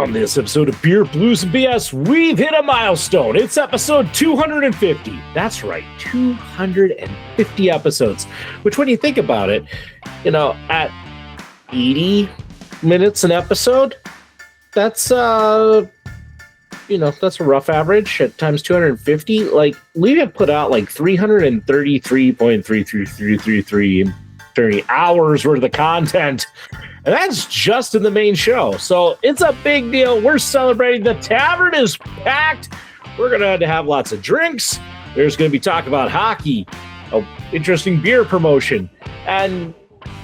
On this episode of Beer, Blues, and BS, we've hit a milestone. It's episode 250. That's right, 250 episodes. Which, when you think about it, at 80 minutes an episode, that's that's a rough average. At times 250, like we have put out like 333.33333 hours worth of content. And that's just in the main show. So it's a big deal. We're celebrating. The tavern is packed. We're going to have lots of drinks. There's going to be talk about hockey, an interesting beer promotion, and,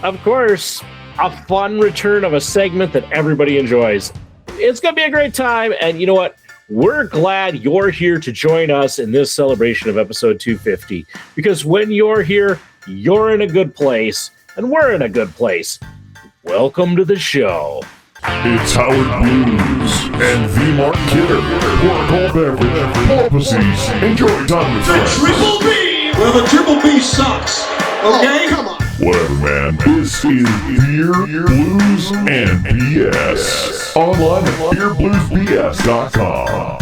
of course, a fun return of a segment that everybody enjoys. It's going to be a great time. And you know what? We're glad you're here to join us in this celebration of episode 250. Because when you're here, you're in a good place, and we're in a good place. Welcome to the show. It's Howard Blues and the Mark Kidder. Pour a cold beverage, porpoises, enjoy time with friends. The Triple B! Well, the Triple B sucks. Okay? Oh, come on. Whatever, man. This is Beer, Blues, and BS. Online at beerbluesbs.com.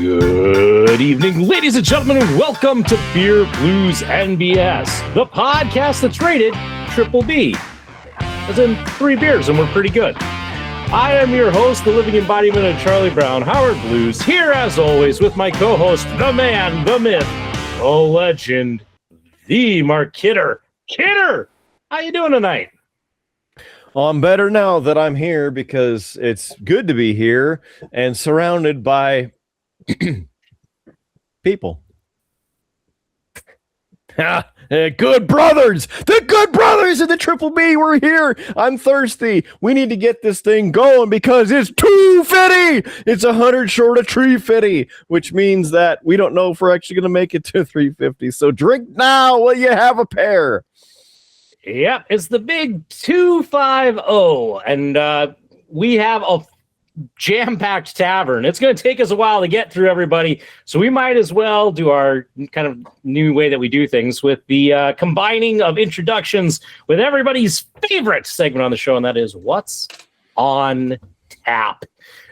Good evening, ladies and gentlemen, and welcome to Beer, Blues, and BS, the podcast that's rated Triple B. As in 3 beers, and we're pretty good. I am your host, the living embodiment of Charlie Brown, Howard Blues, here as always with my co-host, the man, the myth, the legend, the Mark Kidder. Kidder, how you doing tonight? Well, I'm better now that I'm here because it's good to be here and surrounded by people. Good brothers, the good brothers of the Triple B, we're here. I'm thirsty. We need to get this thing going because it's 250. It's 100 short of 350, which means that we don't know if we're actually going to make it to 350. So drink now while you have a pair. Yep, it's the big 250, and we have a jam-packed tavern. It's going to take us a while to get through everybody, so we might as well do our kind of new way that we do things with the combining of introductions with everybody's favorite segment on the show, and that is What's on Tap.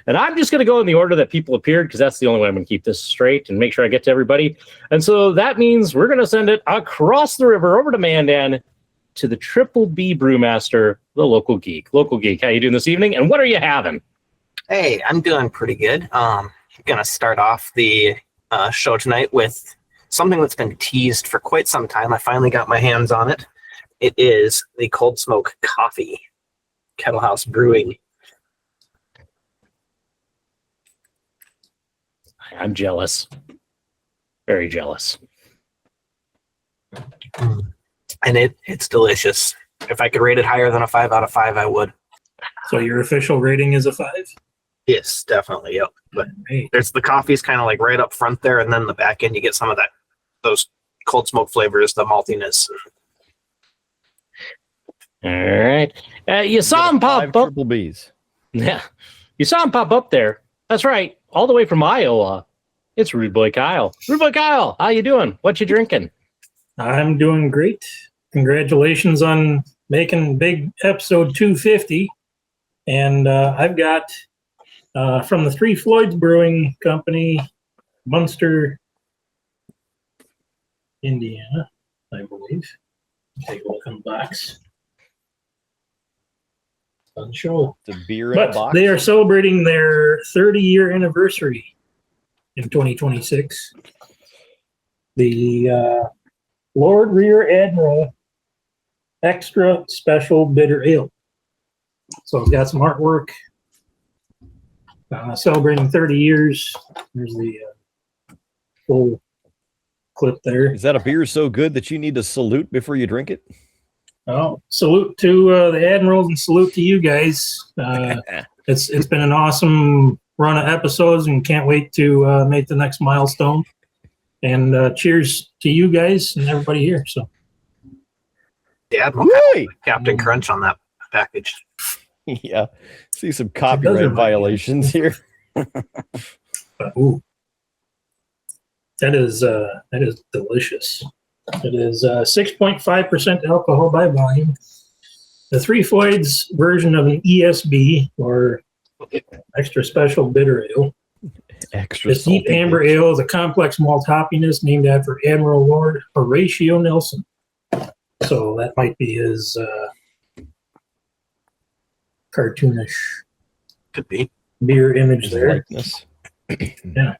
And I'm just going to go in the order that people appeared because that's the only way I'm going to keep this straight and make sure I get to everybody. And so that means we're going to send it across the river over to Mandan to the Triple B Brewmaster, the Local Geek. Local Geek, how you doing this evening? And what are you having? Hey, I'm doing pretty good. I'm going to start off the show tonight with something that's been teased for quite some time. I finally got my hands on it. It is the Cold Smoke Coffee, Kettle House Brewing. I'm jealous. Very jealous. And it's delicious. If I could rate it higher than a 5 out of 5, I would. So your official rating is a 5? Yes, definitely. Yep. But there's the coffee's kind of like right up front there, and then the back end you get some of those cold smoke flavors, the maltiness. All right. You saw him pop up. Triple Bs. Yeah. You saw him pop up there. That's right. All the way from Iowa. It's Rude Boy Kyle. Rude Boy Kyle, how you doing? What you drinking? I'm doing great. Congratulations on making big episode 250. And I've got from the Three Floyds Brewing Company, Munster, Indiana, I believe. Take a look in the box. Fun show. It's a beer in a But box. they are celebrating their 30-year anniversary in 2026. The Lord Rear Admiral Extra Special Bitter Ale. So it's got some artwork celebrating 30 years. There's the full clip there. Is that a beer so good that you need to salute before you drink it? Oh, salute to the Admirals and salute to you guys. It's been an awesome run of episodes and can't wait to make the next milestone. And cheers to you guys and everybody here. So, Yeah, Really? Captain Crunch on that package. Yeah. See some copyright violations here. ooh, that is delicious. It is 6.5% alcohol by volume. The Three Floyds version of an ESB, or extra special bitter ale. Extra This deep salty amber bitch. ale is a complex malt hoppiness named after Admiral Lord Horatio Nelson. So that might be his cartoonish Could be. beer image there. Likeness. Yeah.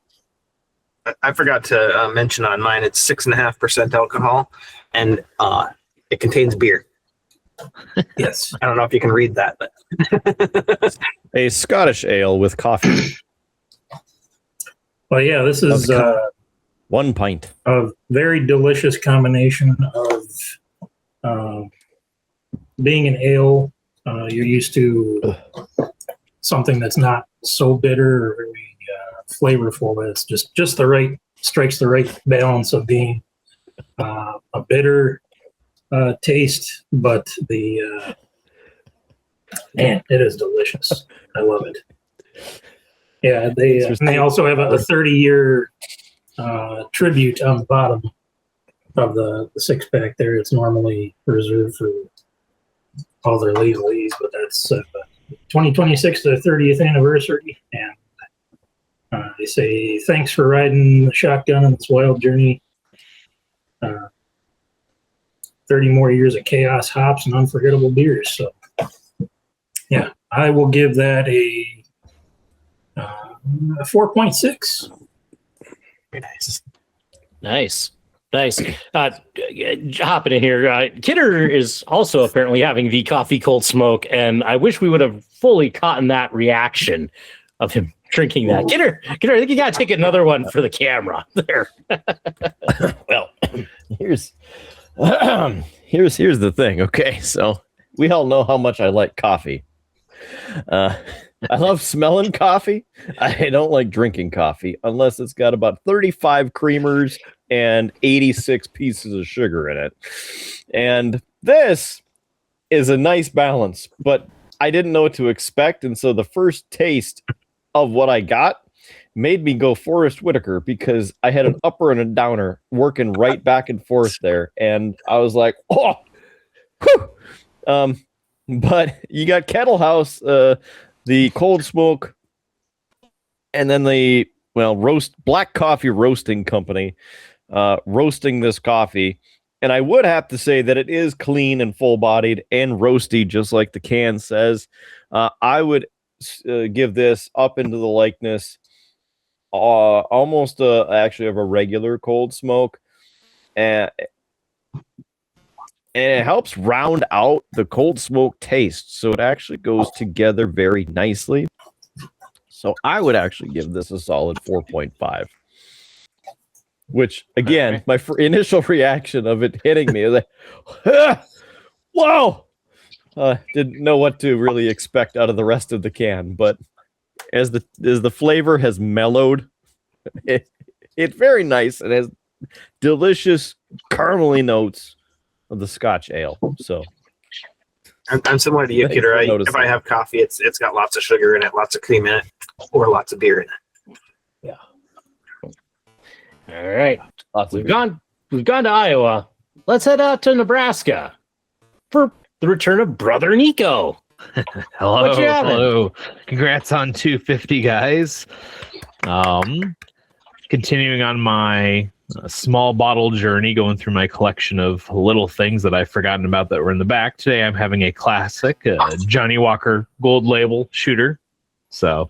I forgot to mention on mine, it's 6.5% alcohol, and it contains beer. Yes. I don't know if you can read that, but A Scottish ale with coffee. Well, yeah, this is 1 pint. a very delicious combination of being an ale. You're used to something that's not so bitter or very flavorful, but it's just the right, strikes the right balance of being a bitter taste, but the man, it is delicious. I love it. Yeah, they also have a 30-year tribute on the bottom of the 6-pack there. It's normally reserved for all their legalese, but that's 2026, their 30th anniversary, and they say thanks for riding the shotgun on this wild journey. 30 more years of chaos, hops, and unforgettable beers. So, yeah, I will give that a 4.6. very nice. Nice. Hopping in here, Kidder is also apparently having the coffee cold smoke, and I wish we would have fully caught in that reaction of him drinking that. Kidder, I think you got to take another one for the camera there. Well, here's the thing. Okay, so we all know how much I like coffee. I love smelling coffee. I don't like drinking coffee unless it's got about 35 creamers and 86 pieces of sugar in it. And this is a nice balance, but I didn't know what to expect. And so the first taste of what I got made me go Forrest Whitaker, because I had an upper and a downer working right back and forth there. And I was like, oh, whew. But you got Kettle House, the cold smoke, and then the Black Coffee Roasting Company roasting this coffee. And I would have to say that it is clean and full-bodied and roasty, just like the can says. I would give this up into the likeness almost actually of a regular cold smoke. And it helps round out the cold smoke taste. So it actually goes together very nicely. So I would actually give this a solid 4.5. Which, again, my initial reaction of it hitting me was like, whoa! Didn't know what to really expect out of the rest of the can. But as the flavor has mellowed, it's very nice. It has delicious caramely notes of the Scotch ale. So I'm similar to you, Kidder. If I have coffee, it's got lots of sugar in it, lots of cream in it, or lots of beer in it. yeah. All right. Lots of We've gone to Iowa. Let's head out to Nebraska for the return of Brother Nico. Hello. Congrats on 250, guys. Continuing on my small bottle journey, going through my collection of little things that I've forgotten about that were in the back. Today I'm having a classic Johnny Walker Gold Label shooter. So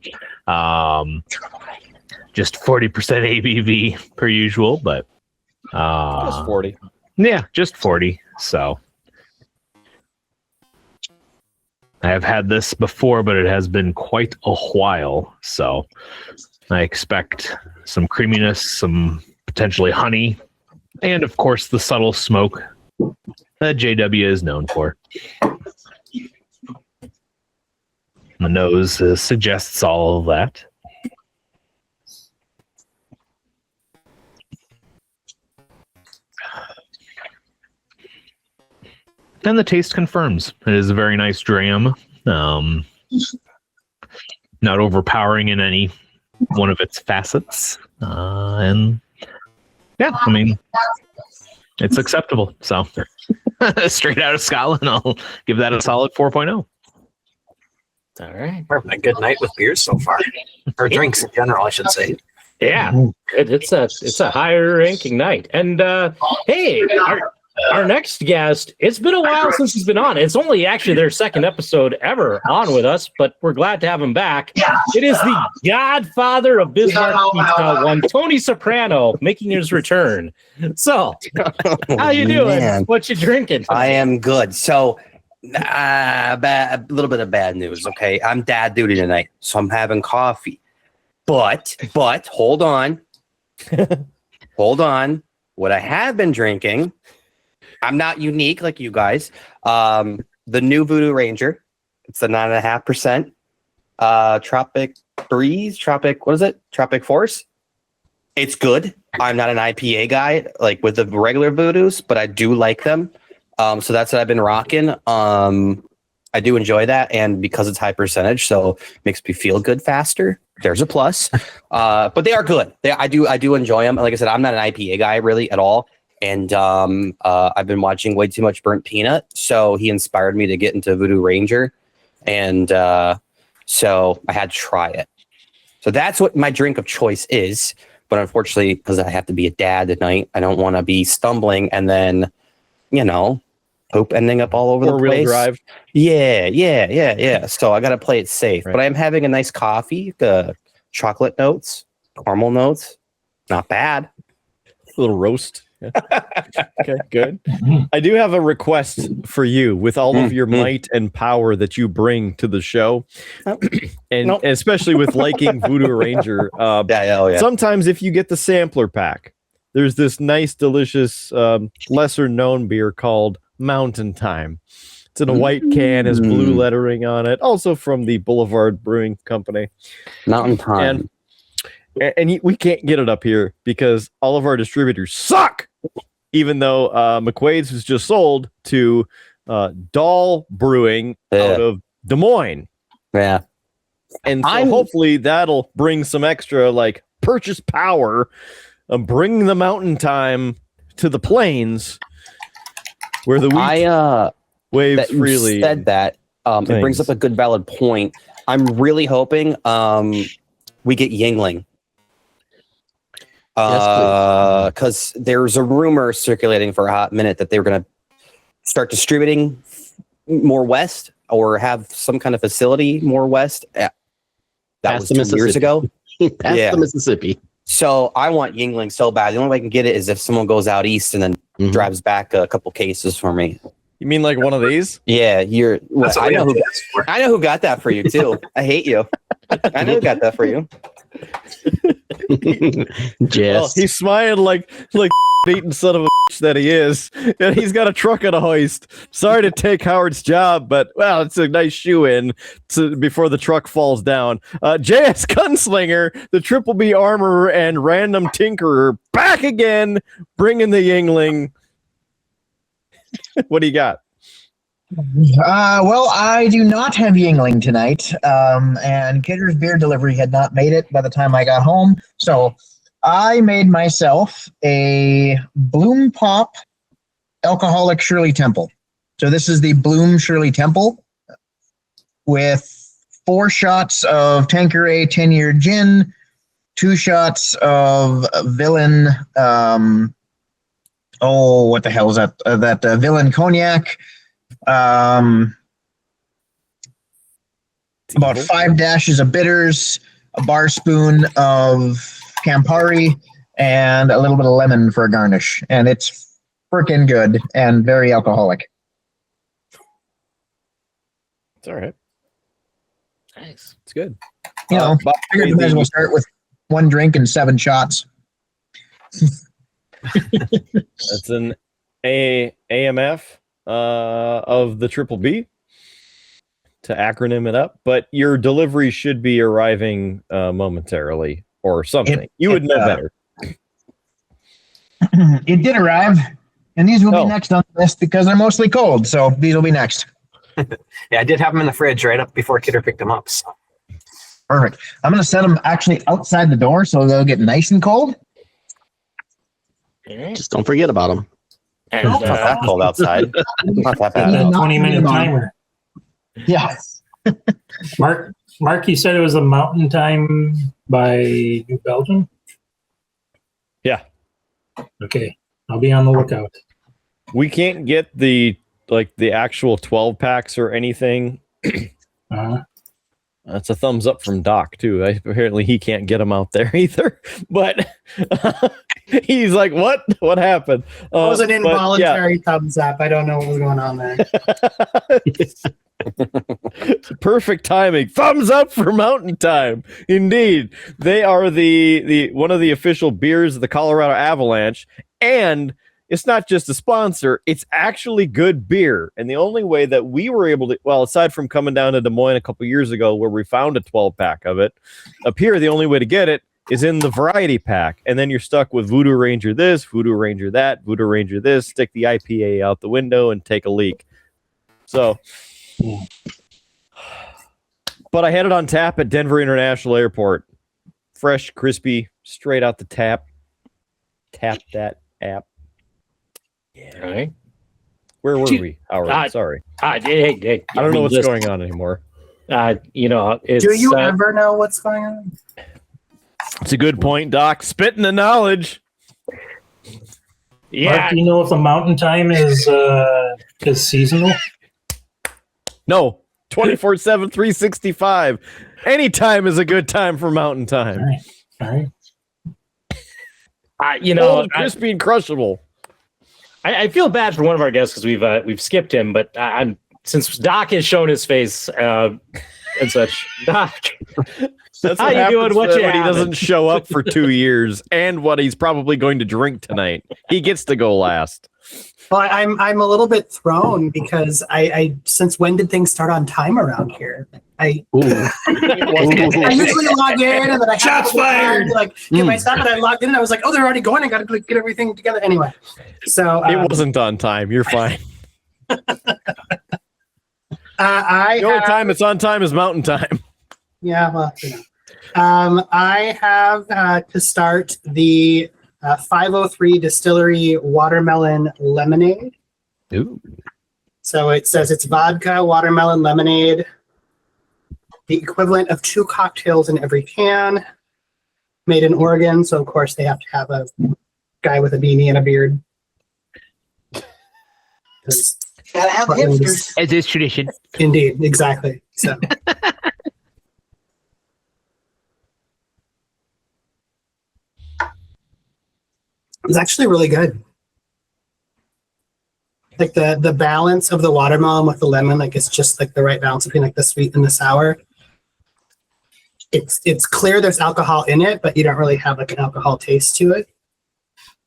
just 40% ABV per usual, but Just 40. Yeah, just 40. So I have had this before, but it has been quite a while. So I expect some creaminess, some potentially honey, and of course the subtle smoke that JW is known for. The nose suggests all of that. And the taste confirms. It is a very nice dram. Not overpowering in any one of its facets. And yeah, I mean, it's acceptable. So straight out of Scotland, I'll give that a solid 4.0. All right. We're having a good night with beers so far, or drinks in general, I should say. Yeah, it's a higher ranking night. And hey, our next guest, it's been a while since he's been on. It's only actually their second episode ever on with us, but we're glad to have him back. It is the godfather of Bismarck Pizza, one Tony Soprano, making his return. So, how you doing? Man. What you drinking? I am good. So, a little bit of bad news. Okay, I'm dad duty tonight, so I'm having coffee. But hold on, hold on. What I have been drinking, I'm not unique like you guys. The new Voodoo Ranger. It's the 9.5%. Tropic Breeze. What is it? Tropic Force. It's good. I'm not an IPA guy like with the regular Voodoos, but I do like them. So that's what I've been rocking. I do enjoy that, and because it's high percentage, so it makes me feel good faster. There's a plus. But they are good. I do enjoy them. Like I said, I'm not an IPA guy really at all. And I've been watching way too much Burnt Peanut, so he inspired me to get into Voodoo Ranger, and so I had to try it. So that's what my drink of choice is. But unfortunately, because I have to be a dad tonight, I don't want to be stumbling and then, poop ending up all over the place. Drive. Yeah. So I got to play it safe. Right. But I'm having a nice coffee, the chocolate notes, caramel notes, not bad. A little roast. Yeah. Okay, good. I do have a request for you with all of your might and power that you bring to the show, and especially with liking Voodoo Ranger. Yeah. Sometimes if you get the sampler pack, there's this nice, delicious, lesser known beer called Mountain Time. It's in a white can, has blue lettering on it, also from the Boulevard Brewing Company. Mountain Time. And we can't get it up here because all of our distributors suck. Even though McQuaid's was just sold to Dahl Brewing out of Des Moines. Yeah. And so hopefully that'll bring some extra purchase power, bring the Mountain Time to the plains where the wheat waves that freely. You said that. It brings up a good valid point. I'm really hoping we get Yingling. Because there's a rumor circulating for a hot minute that they were going to start distributing more west or have some kind of facility more west. That was 2 years ago. Past the Mississippi. So I want Yingling so bad. The only way I can get it is if someone goes out east and then drives back a couple cases for me. You mean like one of these? Yeah, I know who got that for you too. I hate you. I know who got that for you. Well, he's smiling like beaten son of a bitch that he is, and he's got a truck on a hoist. Sorry to take Howard's job, but it's a nice shoe in before the truck falls down. JS Gunslinger, the Triple B Armorer and Random Tinkerer, back again, bringing the Yingling. What do you got? Well, I do not have Yingling tonight, and Kidder's beer delivery had not made it by the time I got home, so I made myself a Bloom Pop Alcoholic Shirley Temple. So this is the Bloom Shirley Temple with 4 shots of Tanqueray 10-year gin, 2 shots of Villain, what the hell is that? Villain Cognac, about 5 dashes of bitters, a bar spoon of Campari, and a little bit of lemon for a garnish. And it's freaking good and very alcoholic. It's all right. Nice. It's good. I figured we might as well start with 1 drink and 7 shots. That's an AMF of the Triple B, to acronym it up, but your delivery should be arriving momentarily or something. You would know better. It did arrive, and these will be next on the list because they're mostly cold, so these will be next. Yeah, I did have them in the fridge right up before Kidder picked them up. So. Perfect. I'm going to set them actually outside the door so they'll get nice and cold. Just don't forget about them. And, It's not that cold outside. Not that bad. 20-minute timer. Yeah. Mark, you said it was a Mountain Time by New Belgium? Yeah. Okay. I'll be on the lookout. We can't get the actual 12 packs or anything. That's a thumbs up from Doc too. Apparently he can't get them out there either. But he's like, "What? What happened?" It was an involuntary thumbs up. I don't know what was going on there. Perfect timing. Thumbs up for Mountain Time. Indeed, they are the one of the official beers of the Colorado Avalanche, and it's not just a sponsor, it's actually good beer. And the only way that we were able to, well, aside from coming down to Des Moines a couple years ago where we found a 12-pack of it, up here, the only way to get it is in the variety pack. And then you're stuck with Voodoo Ranger this, Voodoo Ranger that, Voodoo Ranger this, stick the IPA out the window and take a leak. So, but I had it on tap at Denver International Airport. Fresh, crispy, straight out the tap. Tap that app. Yeah. Right. Where were we, Howard? Sorry. Hey, I don't know what's going on anymore. It's, do you ever know what's going on? It's a good point, Doc. Spitting the knowledge. Yeah. Mark, do you know if the Mountain Time is seasonal? No. 24/7, 365. Any time is a good time for Mountain Time. All right. Cold, crispy and crushable. I feel bad for one of our guests because we've skipped him, but since Doc has shown his face and such. Doc, that's how you doing? What you when he doesn't show up for 2 years, and what he's probably going to drink tonight. He gets to go last. Well, I'm a little bit thrown because I since when did things start on time around here? I usually log in and then I have shots fired. To get my stuff, and I logged in and I was like, oh, they're already going. I got to get everything together anyway. So it wasn't on time. You're fine. The only time it's on time is Mountain Time. Yeah, well, I have to start the 503 Distillery Watermelon Lemonade. Ooh. So it says it's vodka, watermelon, lemonade, the equivalent of 2 cocktails in every can, made in Oregon. So, of course, they have to have a guy with a beanie and a beard. Gotta have hipsters. As is tradition. Indeed, exactly. So. It's actually really good. Like the balance of the watermelon with the lemon, like it's just like the right balance between like the sweet and the sour. It's clear there's alcohol in it, but you don't really have like an alcohol taste to it.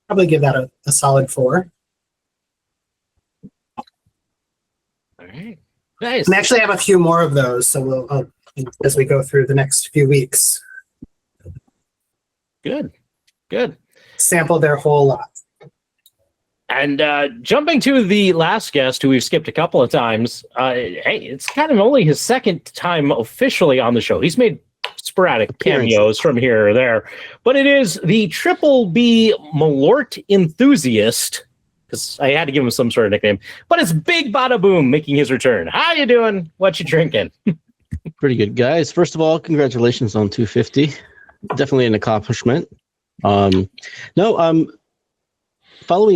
Probably give that a solid 4. All right. Nice. And I actually have a few more of those, so we'll as we go through the next few weeks. Good. Sample their whole lot. And jumping to the last guest, who we've skipped a couple of times, hey, it's kind of only his second time officially on the show. He's made sporadic cameos from here or there, but it is the Triple B Malort Enthusiast, because I had to give him some sort of nickname, but it's Big Bada Boom making his return. How you doing? What you drinking? Pretty good, guys. First of all, congratulations on 250. Definitely an accomplishment. Following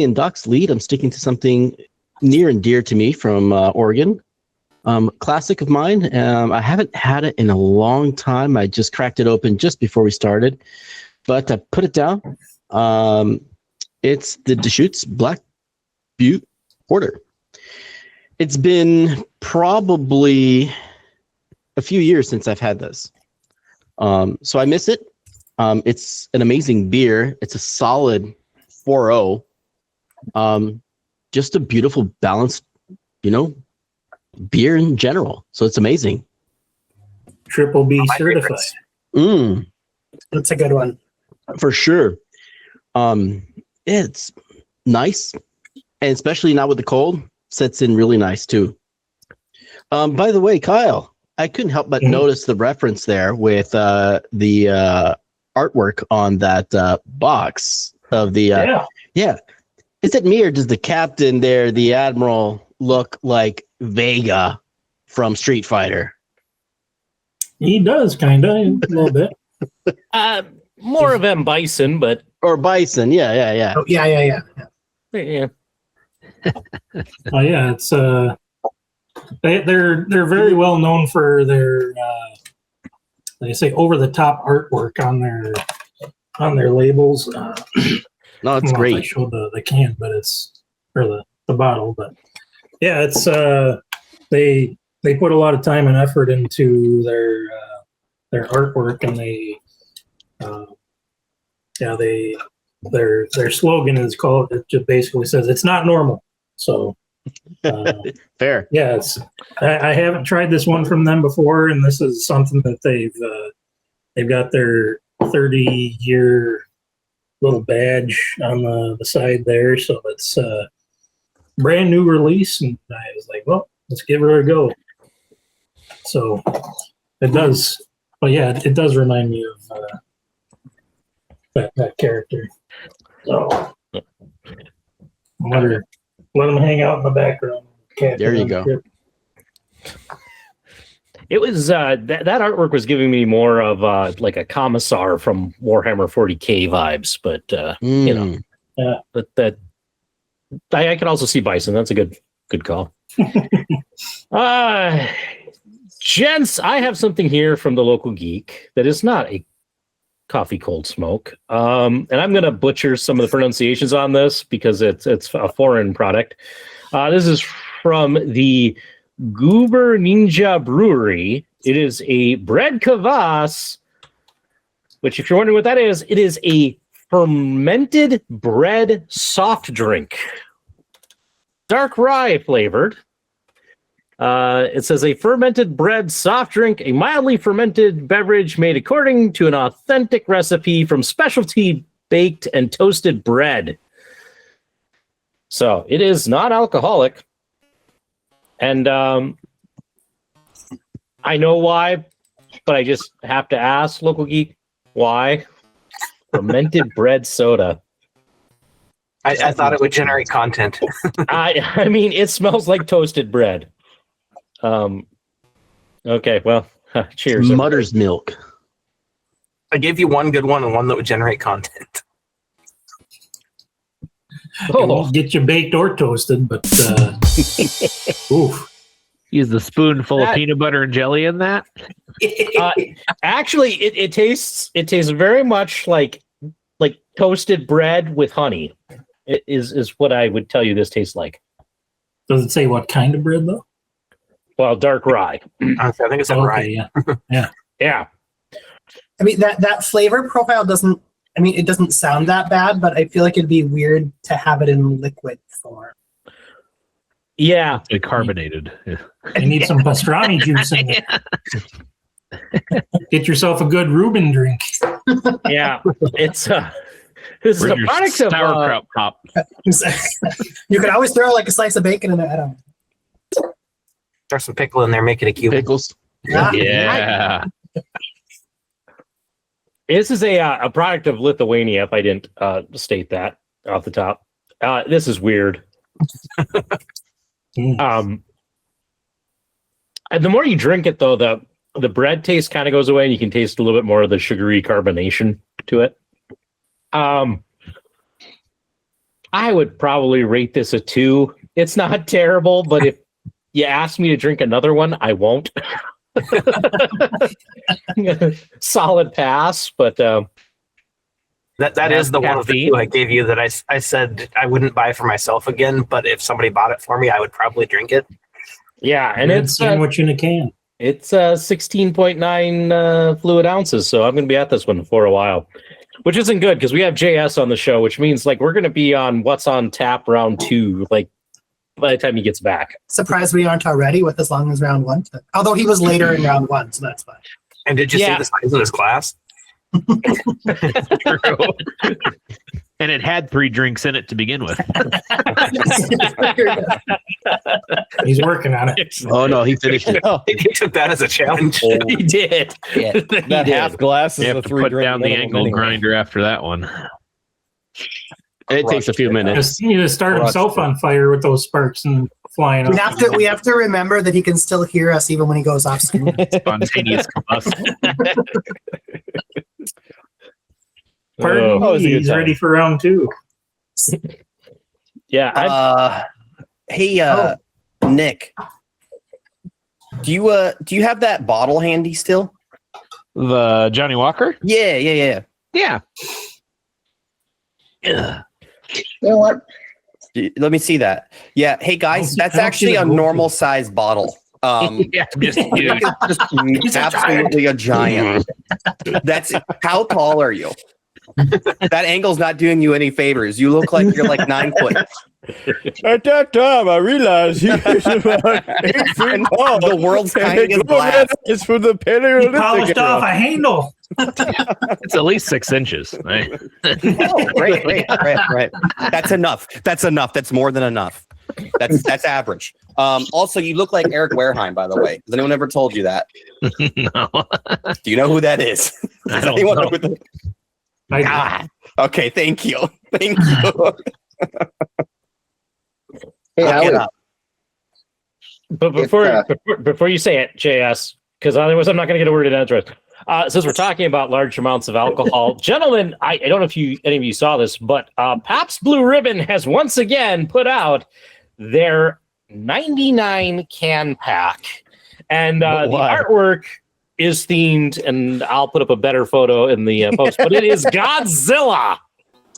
in Doc's lead, I'm sticking to something near and dear to me from Oregon. Classic of mine. I haven't had it in a long time. I just cracked it open just before we started, but I put it down. It's the Deschutes Black Butte Porter. It's been probably a few years since I've had this. So I miss it. It's an amazing beer. It's a solid 4.0. Just a beautiful, balanced, beer in general. So it's amazing. Triple B certified. That's a good one. For sure. It's nice, and especially now with the cold, sets in really nice too. By the way, Kyle, I couldn't help but notice the reference there with the artwork on that box of the yeah. Is it me, or does the captain there, the admiral, look like Vega from Street Fighter? He does, kind of, a little bit. More of M. Bison, but Or bison. Yeah. Oh, yeah. yeah. Oh yeah, it's they're very well known for their they say over the top artwork on their labels. No, it's I great. showed the can, but it's or the bottle, but yeah, it's they put a lot of time and effort into their artwork, and their slogan is called. It just basically says it's not normal. So Fair. yeah, I haven't tried this one from them before, and this is something that they've got their 30-year little badge on the side there, so it's a brand new release, and I was like, well, let's give her a go. So it does, but yeah, it does remind me of that character. So let them hang out in the background. There you go. It was that artwork was giving me more of like a commissar from Warhammer 40K vibes, but you know, but that I could also see Bison. That's a good call. Gents, I have something here from the local geek that is not a coffee cold smoke, and I'm going to butcher some of the pronunciations on this because it's a foreign product. This is from the Goober Ninja Brewery. It is a bread kvass, which, if you're wondering what that is, it is a fermented bread soft drink, dark rye flavored. It says a fermented bread soft drink, a mildly fermented beverage made according to an authentic recipe from specialty baked and toasted bread. So it is not alcoholic. And I know why, but I just have to ask, Local Geek, why? Fermented bread soda. I thought it would generate content. I mean, it smells like toasted bread. Okay, well, cheers. Mother's milk. I gave you one good one and one that would generate content. It won't get you baked or toasted, but oof. Use the spoonful of peanut butter and jelly in that. Actually, it tastes very much like toasted bread with honey. It is what I would tell you this tastes like. Does it say what kind of bread though? Well, dark rye. I think it's rye. Yeah. I mean, that flavor profile doesn't, I mean, it doesn't sound that bad, but I feel like it'd be weird to have it in liquid form. Yeah. It's carbonated. Yeah. You need some pastrami juice in it. Get yourself a good Reuben drink. Yeah. It's this is a product of sauerkraut pop. You could always throw like a slice of bacon in it. I don't know. Throw some pickle in there, make it a cube. Pickles. Yeah. This is a product of Lithuania, if I didn't state that off the top. This is weird. And the more you drink it, though, the bread taste kind of goes away, and you can taste a little bit more of the sugary carbonation to it. I would probably rate this a 2. It's not terrible, but if you ask me to drink another one, I won't. Solid pass, but that is the one of the two I gave you that I said I wouldn't buy for myself again, but if somebody bought it for me, I would probably drink it. Yeah, and it's sandwich in a can. It's 16.9 fluid ounces, so I'm going to be at this one for a while, which isn't good because we have JS on the show, which means like we're going to be on What's on Tap round 2, like by the time he gets back. Surprised we aren't already with as long as round 1. Although he was later in round 1, so that's fine. And did you see the size of his glass? True. And it had 3 drinks in it to begin with. He's working on it. Oh no, he finished it. He took that as a challenge. He did. Yeah. That half glass is You a have to 3 put drink down the minimum angle anyway. grinder after that one. It takes a few minutes. Just need to start himself on fire with those sparks and flying We off. have to remember that he can still hear us even when he goes off screen. Spontaneous combustion. Pardon Oh, it was a me, good he's time. ready for round 2. Yeah. Hey, Nick, do you have that bottle handy still? The Johnny Walker? Yeah. Yeah. Yeah. You know what? Let me see that. Yeah. Hey guys, that's I don't actually see a the gold. normal size bottle. Yeah, just huge. Just absolutely a giant. That's how tall are you? That angle's not doing you any favors. You look like you're like 9 foot. At that time, I realized he was about 8 feet tall. The world's tiniest glass. It's from the He Paleolithic polished era. off a handle. It's at least 6 inches. Right? Oh, right. That's enough. That's more than enough. That's average. Also, you look like Eric Wareheim, by the way. Has anyone ever told you that? No. Do you know who that is? I Does don't anyone know. who that- I, Okay, thank you. Thank you. Hey, Look it Howard, up. But before you say it, JS, because otherwise I'm not going to get a word in edgewise. Since we're talking about large amounts of alcohol, gentlemen, I don't know if any of you saw this, but Pabst Blue Ribbon has once again put out their 99 can pack, and the artwork is themed, and I'll put up a better photo in the post, but it is Godzilla.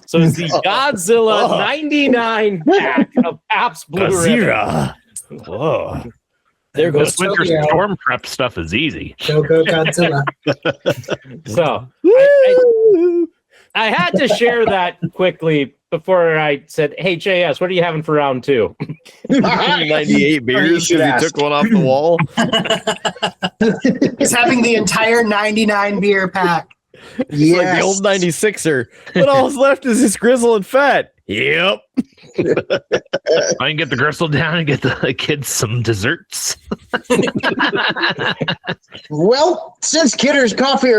So it's the Godzilla 99 pack of Pabst Blue Ribbon. Godzilla. Whoa. There This goes winter Tokyo. storm prep stuff is easy. Go Godzilla. So I had to share that quickly before I said, "Hey JS, what are you having for round 2?" 98 beers should because he ask. took one off the wall. He's having the entire 99 beer pack. It's like the old 96er. But all that's left is his grizzle and fat. Yep. I can get the gristle down and get the kids some desserts. Well, since Kidder's coffee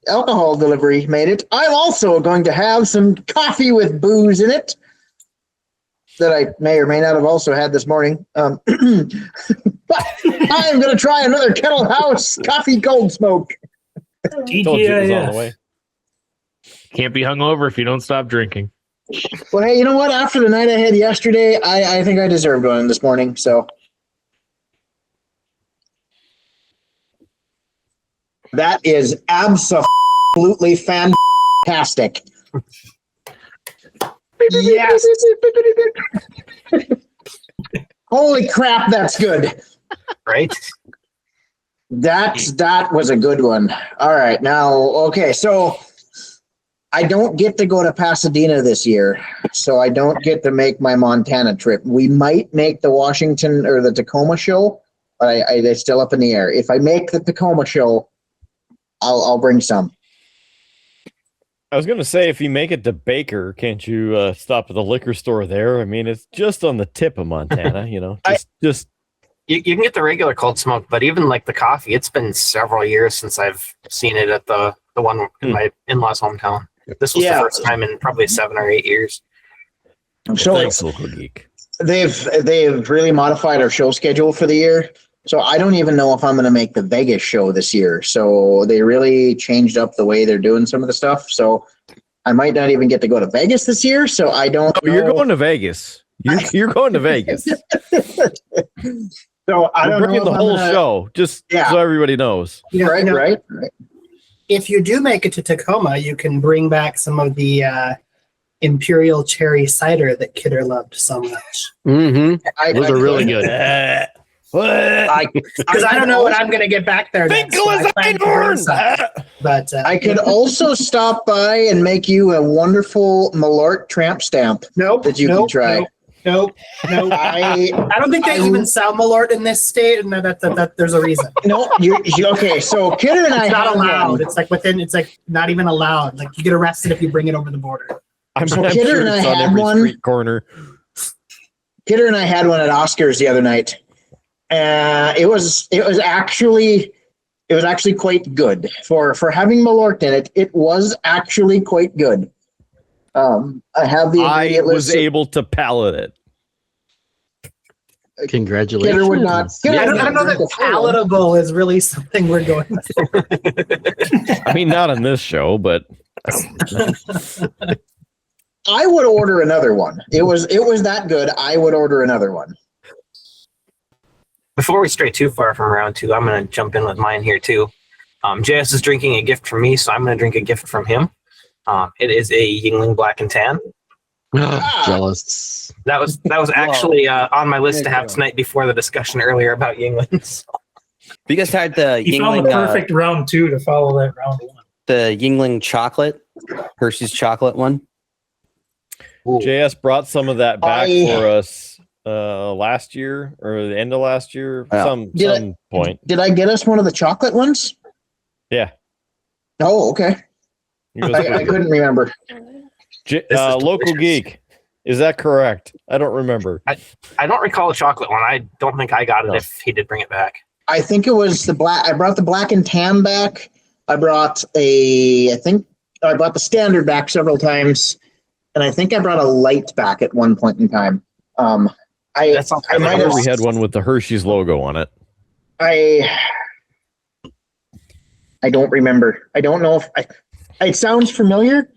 alcohol delivery made it, I'm also going to have some coffee with booze in it that I may or may not have also had this morning. But I'm going to try another Kettle House coffee cold smoke. Told you it was on the way. Can't be hungover if you don't stop drinking. Well, hey, you know what? After the night I had yesterday, I think I deserved one this morning. So that is absolutely fantastic. Yes. Holy crap, that's good. Right? That was a good one. All right, now, okay, so I don't get to go to Pasadena this year, so I don't get to make my Montana trip. We might make the Washington or the Tacoma show, but they're still up in the air. If I make the Tacoma show, I'll bring some. I was going to say, if you make it to Baker, can't you stop at the liquor store there? I mean, it's just on the tip of Montana, you know. Just You can get the regular cold smoke, but even like the coffee, it's been several years since I've seen it at the one in my in-laws' hometown. This was the first time in probably 7 or 8 years. So thanks, Local Geek. they've really modified our show schedule for the year. So I don't even know if I'm going to make the Vegas show this year. So they really changed up the way they're doing some of the stuff. So I might not even get to go to Vegas this year. So I don't know. You're going to Vegas. You're going to Vegas. So I don't know bringing if the I'm whole gonna- show, just Yeah. so everybody knows. Right. If you do make it to Tacoma, you can bring back some of the Imperial Cherry Cider that Kidder loved so much. Mm-hmm. Those are really good. Because I don't know what I'm going to get back there next. So I plan to bring some. But I could also stop by and make you a wonderful Malort tramp stamp. Nope. That you can try. Nope. I don't think they even sell Malort in this state, and that there's a reason. No, okay. So Kidder and I it's not had allowed. one. It's like not even allowed. Like you get arrested if you bring it over the border. I'm So sure Kidder and I it's on had every one. street corner. Kidder and I had one at Oscars the other night. It was actually quite good for having Malort in it. It was actually quite good. I have the I ingredient was list. able to palate it. Congratulations. Kidder would not. I don't know that palatable is really something we're going for. I mean, not on this show, but I would order another one. It was that good. I would order another one. Before we stray too far from round 2, I'm going to jump in with mine here too. JS is drinking a gift from me, so I'm going to drink a gift from him. It is a Yingling Black and Tan. Jealous. That was actually on my list to have tonight before the discussion earlier about Yinglings. You guys had the You found Yingling, the perfect round 2 to follow that round 1. the Yingling chocolate, Hershey's chocolate one. JS brought some of that back for us last year or the end of last year, some point. Did I get us one of the chocolate ones? Yeah. Oh, okay. I couldn't remember. Local geek, is that correct? I don't remember. I don't recall the chocolate one. I don't think I got it if he did bring it back. I think it was the black. I brought the black and tan back. I brought the standard back several times, and I think I brought a light back at one point in time. I might have. We had one with the Hershey's logo on it. I don't remember. I don't know if it sounds familiar,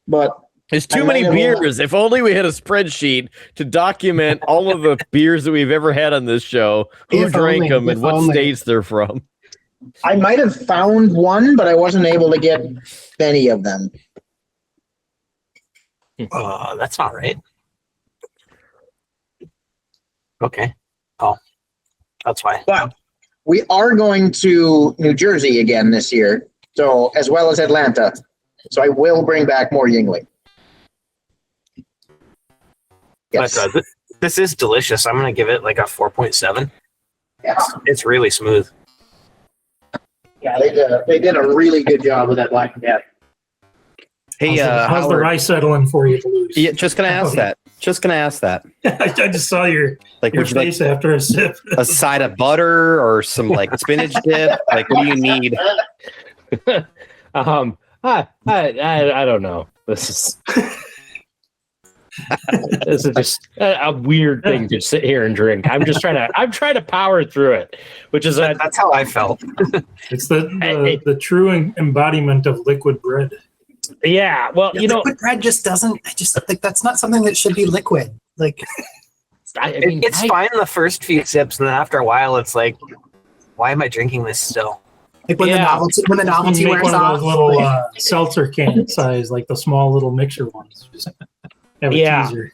but it's too many beers. If only we had a spreadsheet to document all of the beers that we've ever had on this show, who drank them, and what states they're from. I might have found one, but I wasn't able to get many of them. That's not right. Okay. Oh, that's why. But we are going to New Jersey again this year, so as well as Atlanta. So I will bring back more Yingling. Yes. But this is delicious. I'm going to give it like a 4.7. Yeah. It's really smooth. Yeah, they did a really good job with that black and tan. Hey, how's the rye settling for you, Blues? Yeah, just gonna ask that. I just saw your face after a sip. A side of butter or some like spinach dip. Like, what do you need? I don't know. This is just a weird thing to sit here and drink. I'm trying to power through it, which is that's how I felt. It's the true embodiment of liquid bread. Yeah, well, liquid bread just doesn't. I just think that's not something that should be liquid. Like, it's fine in the first few sips, and then after a while, it's like, why am I drinking this still? Like when the novelty make wears one off. of those little seltzer can size, like the small little mixer ones. Just have a teaser.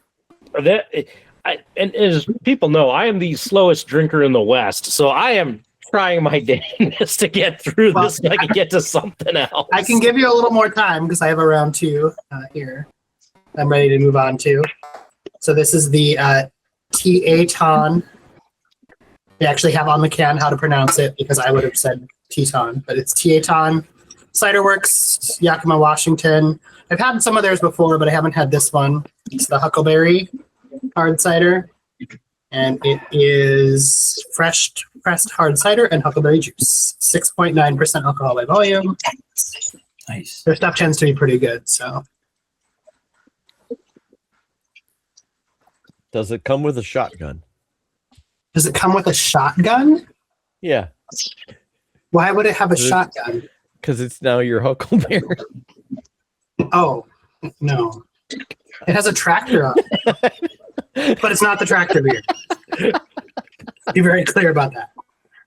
And as people know, I am the slowest drinker in the West, so I am trying my damnedest to get through this so I can get to something else. I can give you a little more time because I have a round 2 here. I'm ready to move on to. So this is the Teton. They actually have on the can how to pronounce it because I would have said Teton, but it's Teton. Cider Works, Yakima, Washington. I've had some of theirs before, but I haven't had this one. It's the Huckleberry hard cider. And it is fresh pressed hard cider and huckleberry juice. 6.9% alcohol by volume. Nice. Their stuff tends to be pretty good. So, Does it come with a shotgun? does it come with a shotgun? Yeah. Why would it have a shotgun? Because it's now your Huckleberry. Oh, no. It has a tractor on it. But it's not the tractor beer. Be very clear about that.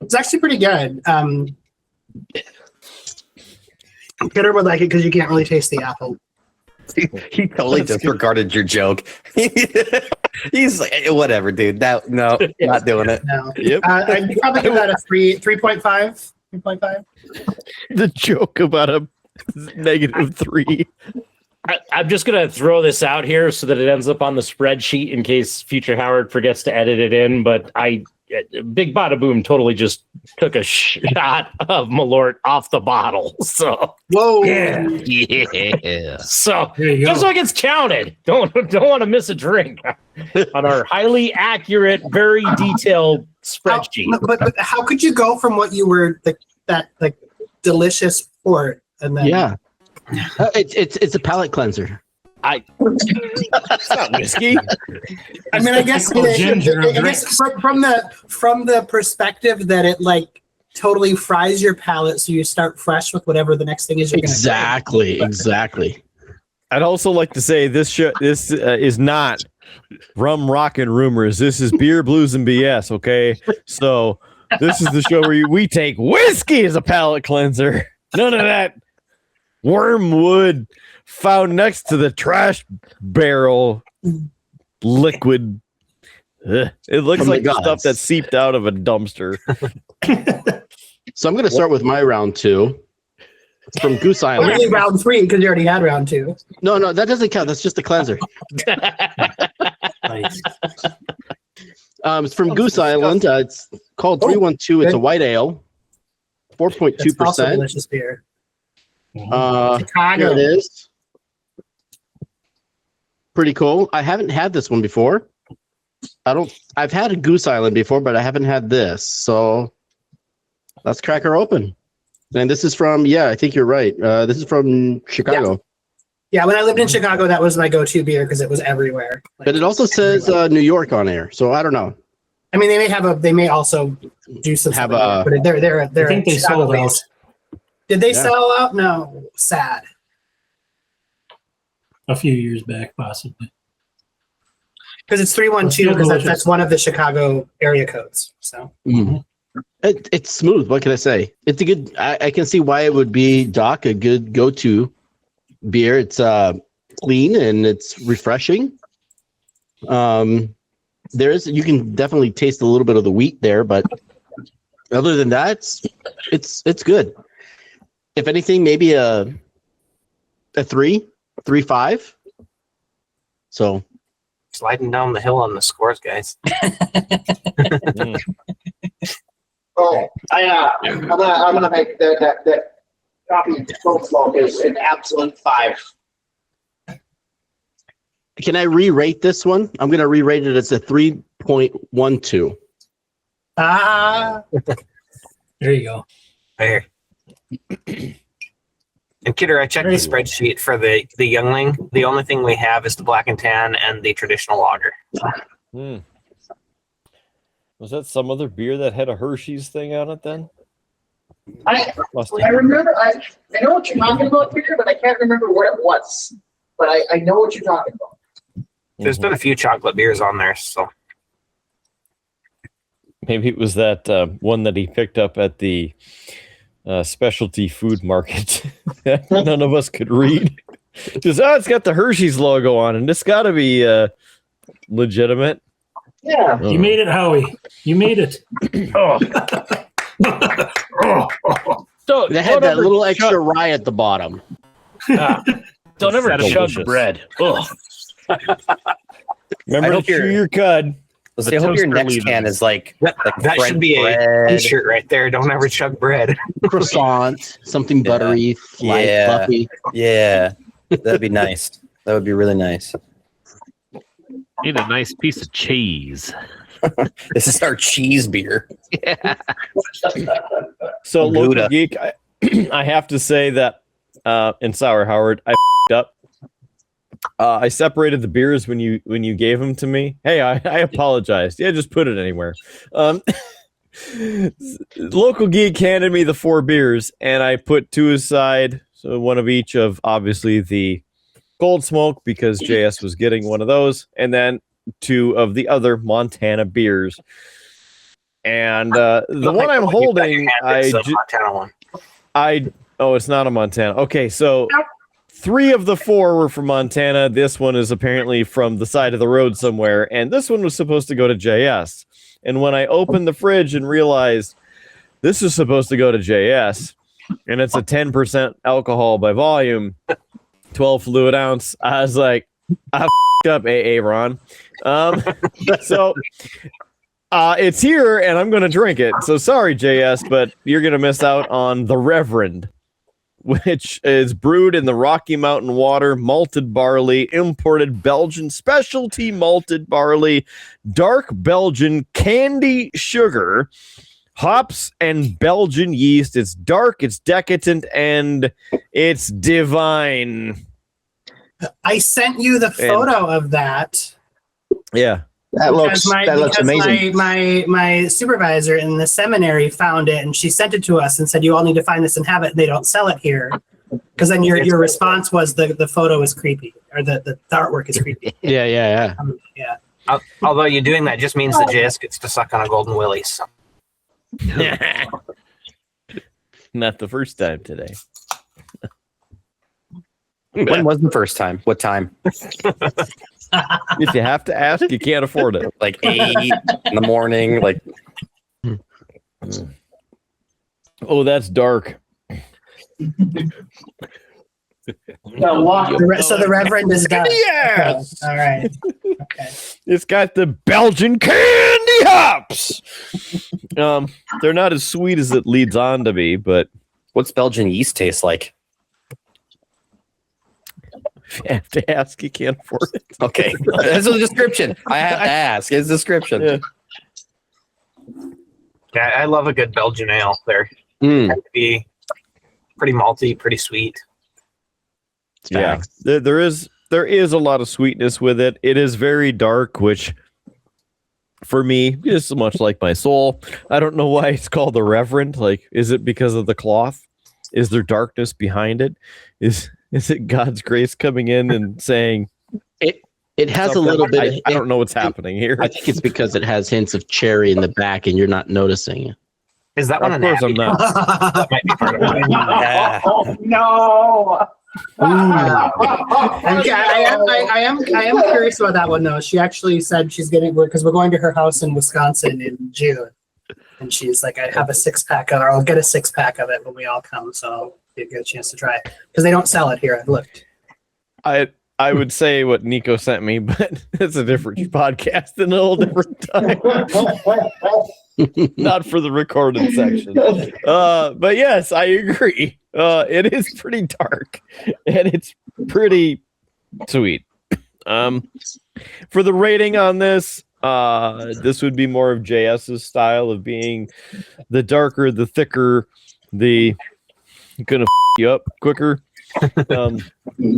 It's actually pretty good. Peter would like it because you can't really taste the apple. He totally disregarded your joke. He's like, whatever, dude. Not doing it. No. Yep. I'd probably give that a 3.5. 3.5. The joke about a -3. I'm just going to throw this out here so that it ends up on the spreadsheet in case future Howard forgets to edit it in. But Big Bada Boom totally just took a shot of Malort off the bottle. So, whoa. Yeah. So, just so it gets counted. Don't want to miss a drink on our highly accurate, very detailed spreadsheet. But how could you go from what you were, that delicious port and then. Yeah. It's a palate cleanser. It's not whiskey. I mean, I guess, Pickled ginger I guess from the perspective that it like totally fries your palate, so you start fresh with whatever the next thing is. You're Exactly. I'd also like to say this is not rum rockin' rumors. This is beer, blues, and BS. Okay, so this is the show where we take whiskey as a palate cleanser. None of that wormwood found next to the trash barrel liquid. Ugh. It looks From like the the stuff gods. that seeped out of a dumpster. So I'm going to start with my round 2. It's from Goose Island. Only round 3 because you already had round 2. No, that doesn't count. That's just a cleanser. Nice. It's from Goose Island. It's called 312. It's a white ale, That's also 4.2%. delicious beer. Here Chicago. it is. Pretty cool. I haven't had this one before. I've had a Goose Island before, but I haven't had this. So let's crack her open. And this is from, I think you're right. This is from Chicago. Yeah, when I lived in Chicago, that was my go-to beer because it was everywhere. But it also says New York on here. So I don't know. I mean, they may also do some Have stuff, but they're I think they sold out. Chicago-based. Did they sell out? No, sad. A few years back, possibly. Because it's 312 because that's one of the Chicago area codes. So It's smooth. What can I say? It's a good. I can see why it would be, Doc, a good go-to beer. It's clean and it's refreshing. You can definitely taste a little bit of the wheat there, but other than that, it's good. If anything, maybe a 3.5. So Sliding down the hill on the scores, guys. Oh, I'm gonna make that coffee cold smoke is an absolute 5. can I re-rate this one? I'm going to re-rate it as a 3.12. There you go. There. And Kidder, I checked the spreadsheet for the youngling. The only thing we have is the black and tan and the traditional lager. Was that some other beer that had a Hershey's thing on it then? I remember, I know what you're talking about here, but I can't remember what it was. But I know what you're talking about. There's been a few chocolate beers on there, so. Maybe it was that one that he picked up at the specialty food market that none of us could read. Just, it's got the Hershey's logo on, and it's got to be legitimate. Yeah. You made it, Howie. You made it. They had that little extra rye at the bottom. Don't ever chug delicious. bread. Ugh. Remember to chew your cud. I hope your next can is like that should be a t-shirt right there. Don't ever chug bread. Croissant, something buttery, light, fluffy. Yeah, that'd be nice. That would be really nice. Need a nice piece of cheese. This is our cheese beer. Yeah. So, Local Gouda. Geek, I have to say that in Sour Howard, I f***ed up. I separated the beers when you gave them to me. Hey, I apologized. Yeah, just put it anywhere. Local Geek handed me the 4 beers, and I put 2 aside, so one of each of obviously the Gold Smoke because JS was getting one of those, and then 2 of the other Montana beers. And the one I'm holding, Montana one. it's not a Montana. Okay, so 3 of the 4 were from Montana. This one is apparently from the side of the road somewhere, and this one was supposed to go to JS. And when I opened the fridge and realized this is supposed to go to JS, and it's a 10% alcohol by volume, 12 fluid ounce, I was like, I f***ed up, AA Ron. So it's here, and I'm going to drink it. So sorry, JS, but you're going to miss out on the Reverend, which is brewed in the Rocky Mountain water, malted barley, imported Belgian specialty malted barley, dark Belgian candy sugar, hops, and Belgian yeast. It's dark, it's decadent, and it's divine. I sent you the photo of that. Yeah. That looks because amazing. My supervisor in the seminary found it, and she sent it to us and said, "You all need to find this and have it. They don't sell it here." Because then your response was the photo is creepy, or the artwork is creepy. Yeah. Yeah. Although you're doing that just means that JS gets to suck on a golden willy. So. Not the first time today. When was the first time? What time? If you have to ask, you can't afford it. Like 8 in the morning. Like, oh, that's dark. So the Reverend is done. Yes. Okay. All right. Okay. It's got the Belgian candy hops. They're not as sweet as it leads on to be, but what's Belgian yeast taste like? If you have to ask, you can't afford it. Okay. That's a description. I have to ask. It's a description. Yeah, I love a good Belgian ale. They're tend to be pretty malty, pretty sweet. Yeah, there is a lot of sweetness with it. It is very dark, which for me is so much like my soul. I don't know why it's called the Reverend. Like, is it because of the cloth? Is there darkness behind it? Is it God's grace coming in and saying it has a little bit? I don't know what's happening here. I think it's because it has hints of cherry in the back, and you're not noticing. Is that one? Of course, I'm not. That might be part of it. Yeah. Oh, no. I am curious about that one though. She actually said she's getting, because we're going to her house in Wisconsin in June, and she's like, I have a 6-pack of, or I'll get a 6-pack of it when we all come, so you get a chance to try it because they don't sell it here. I've looked. I would say what Nico sent me, but it's a different podcast and a whole different time. Not for the recorded section. But yes, I agree. It is pretty dark and it's pretty sweet. For the rating on this, this would be more of JS's style of being the darker, the thicker, the gonna you up quicker. And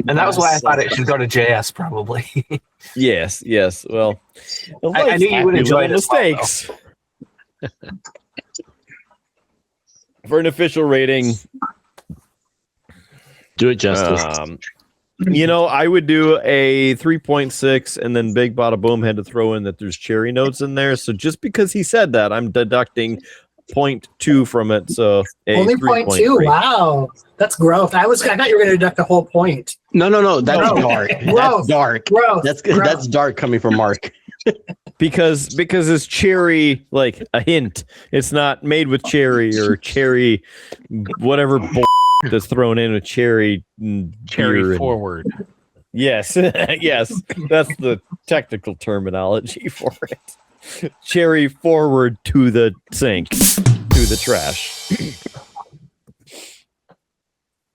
that was why I thought it should go to JS probably. Yes. Well, I knew you would enjoy the mistakes. For an official rating, do it justice. I would do a 3.6, and then Big Bada Boom had to throw in that there's cherry notes in there. So just because he said that, I'm deducting 0.2 from it. So only 0.2. Wow, that's growth. I thought you were going to deduct the whole point. No. That's dark. That's dark. Growth. That's dark coming from Mark. because it's cherry, like a hint. It's not made with cherry or cherry, whatever that's thrown in with cherry. Cherry forward. Yes, yes, that's the technical terminology for it. Cherry forward to the sink, to the trash.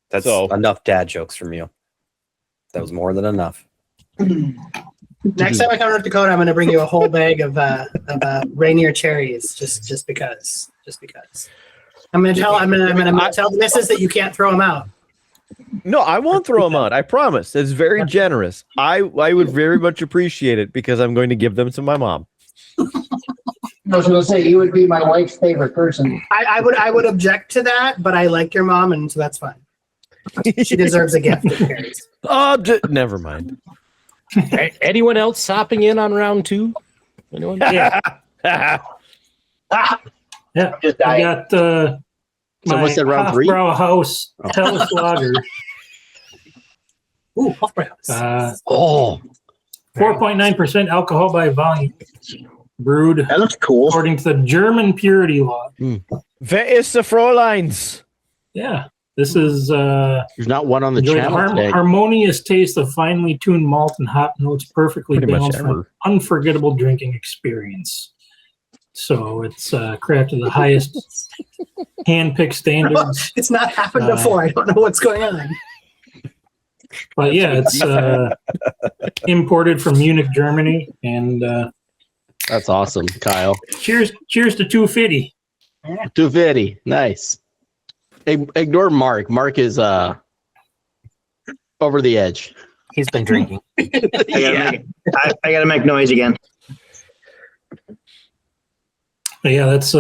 That's enough dad jokes from you. That was more than enough. Next time I come to North Dakota, I'm going to bring you a whole bag of Rainier cherries, just because. I'm going to tell the missus that you can't throw them out. No, I won't throw them out. I promise. It's very generous. I would very much appreciate it because I'm going to give them to my mom. I was going to say you would be my wife's favorite person. I would object to that, but I like your mom, and so that's fine. She deserves a gift. Never mind. Anyone else hopping in on round 2? Anyone? Yeah. Just I got Someone said round 3. House Tellus Lager. Ooh, Hofbrauhaus. 4.9% alcohol by volume. Brewed. That looks cool. According to the German purity law. Wer ist the Fräuleins? Yeah. This is there's not one on the channel today. Harmonious taste of finely tuned malt and hop notes, perfectly balanced for an unforgettable drinking experience. So it's crafted to the highest hand-picked standards. It's not happened before. I don't know what's going on. But yeah, it's imported from Munich, Germany, and that's awesome, Kyle. Cheers to 250. 250, nice. Ignore Mark. Mark is over the edge. He's been drinking. I gotta make noise again. But yeah, that's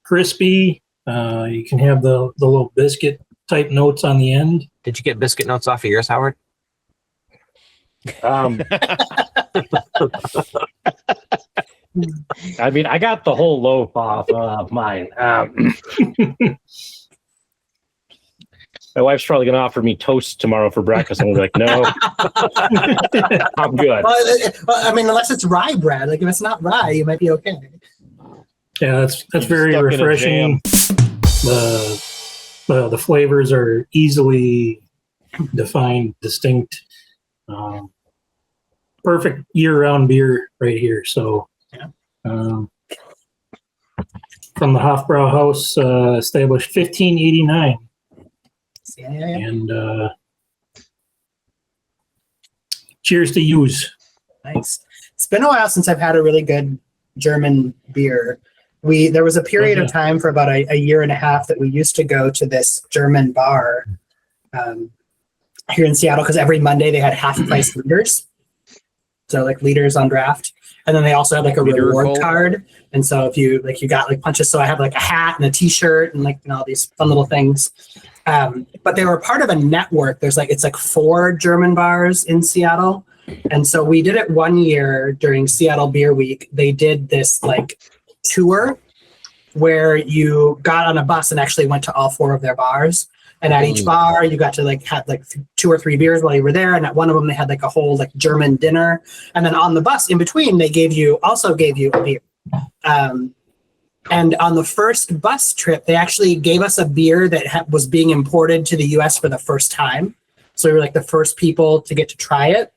crispy. You can have the little biscuit type notes on the end. Did you get biscuit notes off of yours, Howard? I mean, I got the whole loaf off of mine. My wife's probably going to offer me toast tomorrow for breakfast. I'm like, no, I'm good. Well, I mean, unless it's rye bread. Like if it's not rye, you might be okay. Yeah, that's very refreshing. The flavors are easily defined, distinct. Perfect year-round beer right here. So, from the Hofbrauhaus, established 1589. Yeah. And cheers to use. Nice. It's been a while since I've had a really good German beer. There was a period of time for about a year and a half that we used to go to this German bar here in Seattle because every Monday they had half-price liters. So like liters on draft. And then they also had like a reward card. And so if you got like punches, so I had like a hat and a t-shirt and like all these fun little things. But they were part of a network. It's like 4 German bars in Seattle. And so we did it one year during Seattle Beer Week. They did this like tour where you got on a bus and actually went to all 4 of their bars. And at each bar, you got to like have like 2 or 3 beers while you were there. And at one of them, they had like a whole like German dinner. And then on the bus in between, they also gave you a beer. And on the first bus trip, they actually gave us a beer that was being imported to the U.S. for the first time. So we were like the first people to get to try it.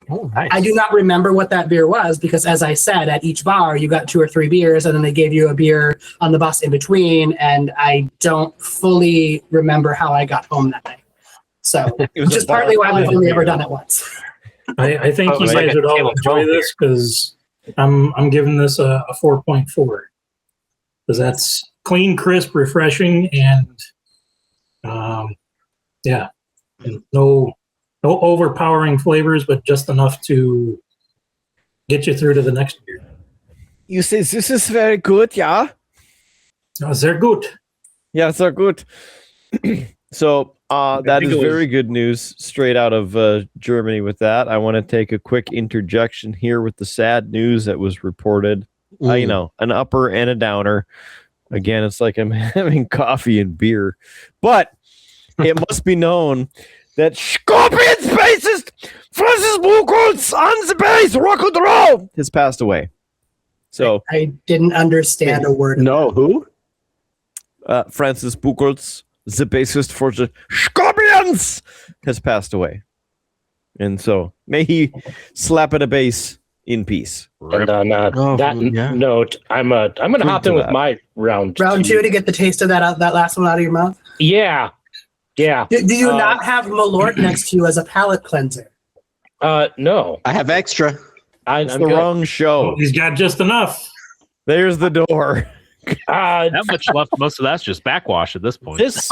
Oh, nice. I do not remember what that beer was because, as I said, at each bar, you got 2 or 3 beers, and then they gave you a beer on the bus in between, and I don't fully remember how I got home that night. So, which is partly why we've only ever done it once. I think you guys would all enjoy this because I'm giving this a 4.4 because that's clean, crisp, refreshing, and and no overpowering flavors, but just enough to get you through to the next beer. You say this is very good, yeah? They're good. Yeah, they're good. So that is very good news straight out of Germany with that. I want to take a quick interjection here with the sad news that was reported. An upper and a downer. Again, it's like I'm having coffee and beer. But it must be known that Scorpion's bassist Francis Buchholz on the bass rock and roll has passed away. So I didn't understand a word. No, who? Francis Buchholz, the bassist for the Scorpions, has passed away. And so may he slap at a bass in peace. And on note, I'm gonna hop in with my round 2 to get the taste of that last one out of your mouth. Yeah. Do you not have Malort next to you as a palate cleanser? No. I have extra. It's the wrong show. He's got just enough. There's the door. Not much left. Most of that's just backwash at this point. This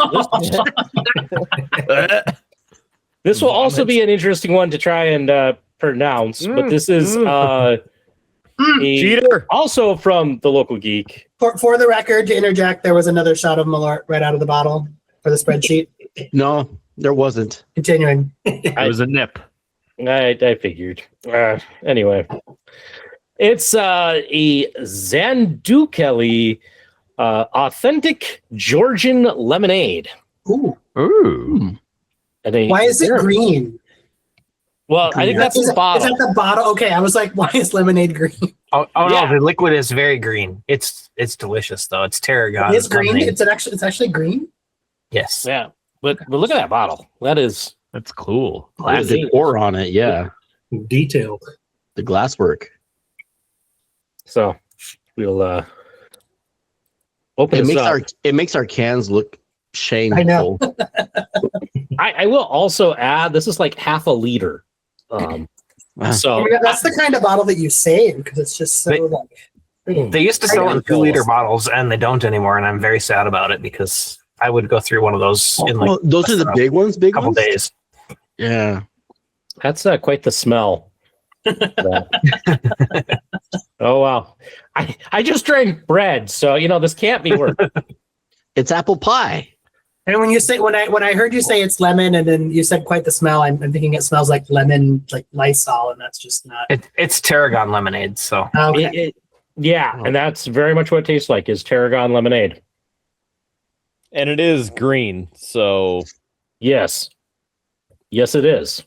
will also be an interesting one to try and pronounce, but this is cheater. Also from the local geek. For the record, to interject, there was another shot of Malort right out of the bottle for the spreadsheet. No, there wasn't. Continuing. It was a nip. I figured. Anyway, it's a Zandukeli authentic Georgian lemonade. Ooh. And why is it green? Well, I think that's the bottle. Is that the bottle? Okay, I was like, why is lemonade green? Oh no, the liquid is very green. It's delicious though. It's tarragon. It's green. It's actually green. Yes. Yeah. But look at that bottle. That's cool. The pour on it, yeah. Detailed. The glasswork. So we'll open this up. It makes our cans look shameful. I know. I will also add this is like half a liter. So that's the kind of bottle that you save because it's just so they used to sell in 2-liter bottles and they don't anymore, and I'm very sad about it because I would go through one of those in like those are the big ones, couple days. Yeah. That's quite the smell. Oh wow! I just drank bread, so this can't be worse. It's apple pie. And when I heard you say it's lemon, and then you said quite the smell, I'm thinking it smells like lemon, like Lysol, and that's just not. It's tarragon lemonade, so. Okay. And that's very much what it tastes like, is tarragon lemonade. And it is green, so yes, it is,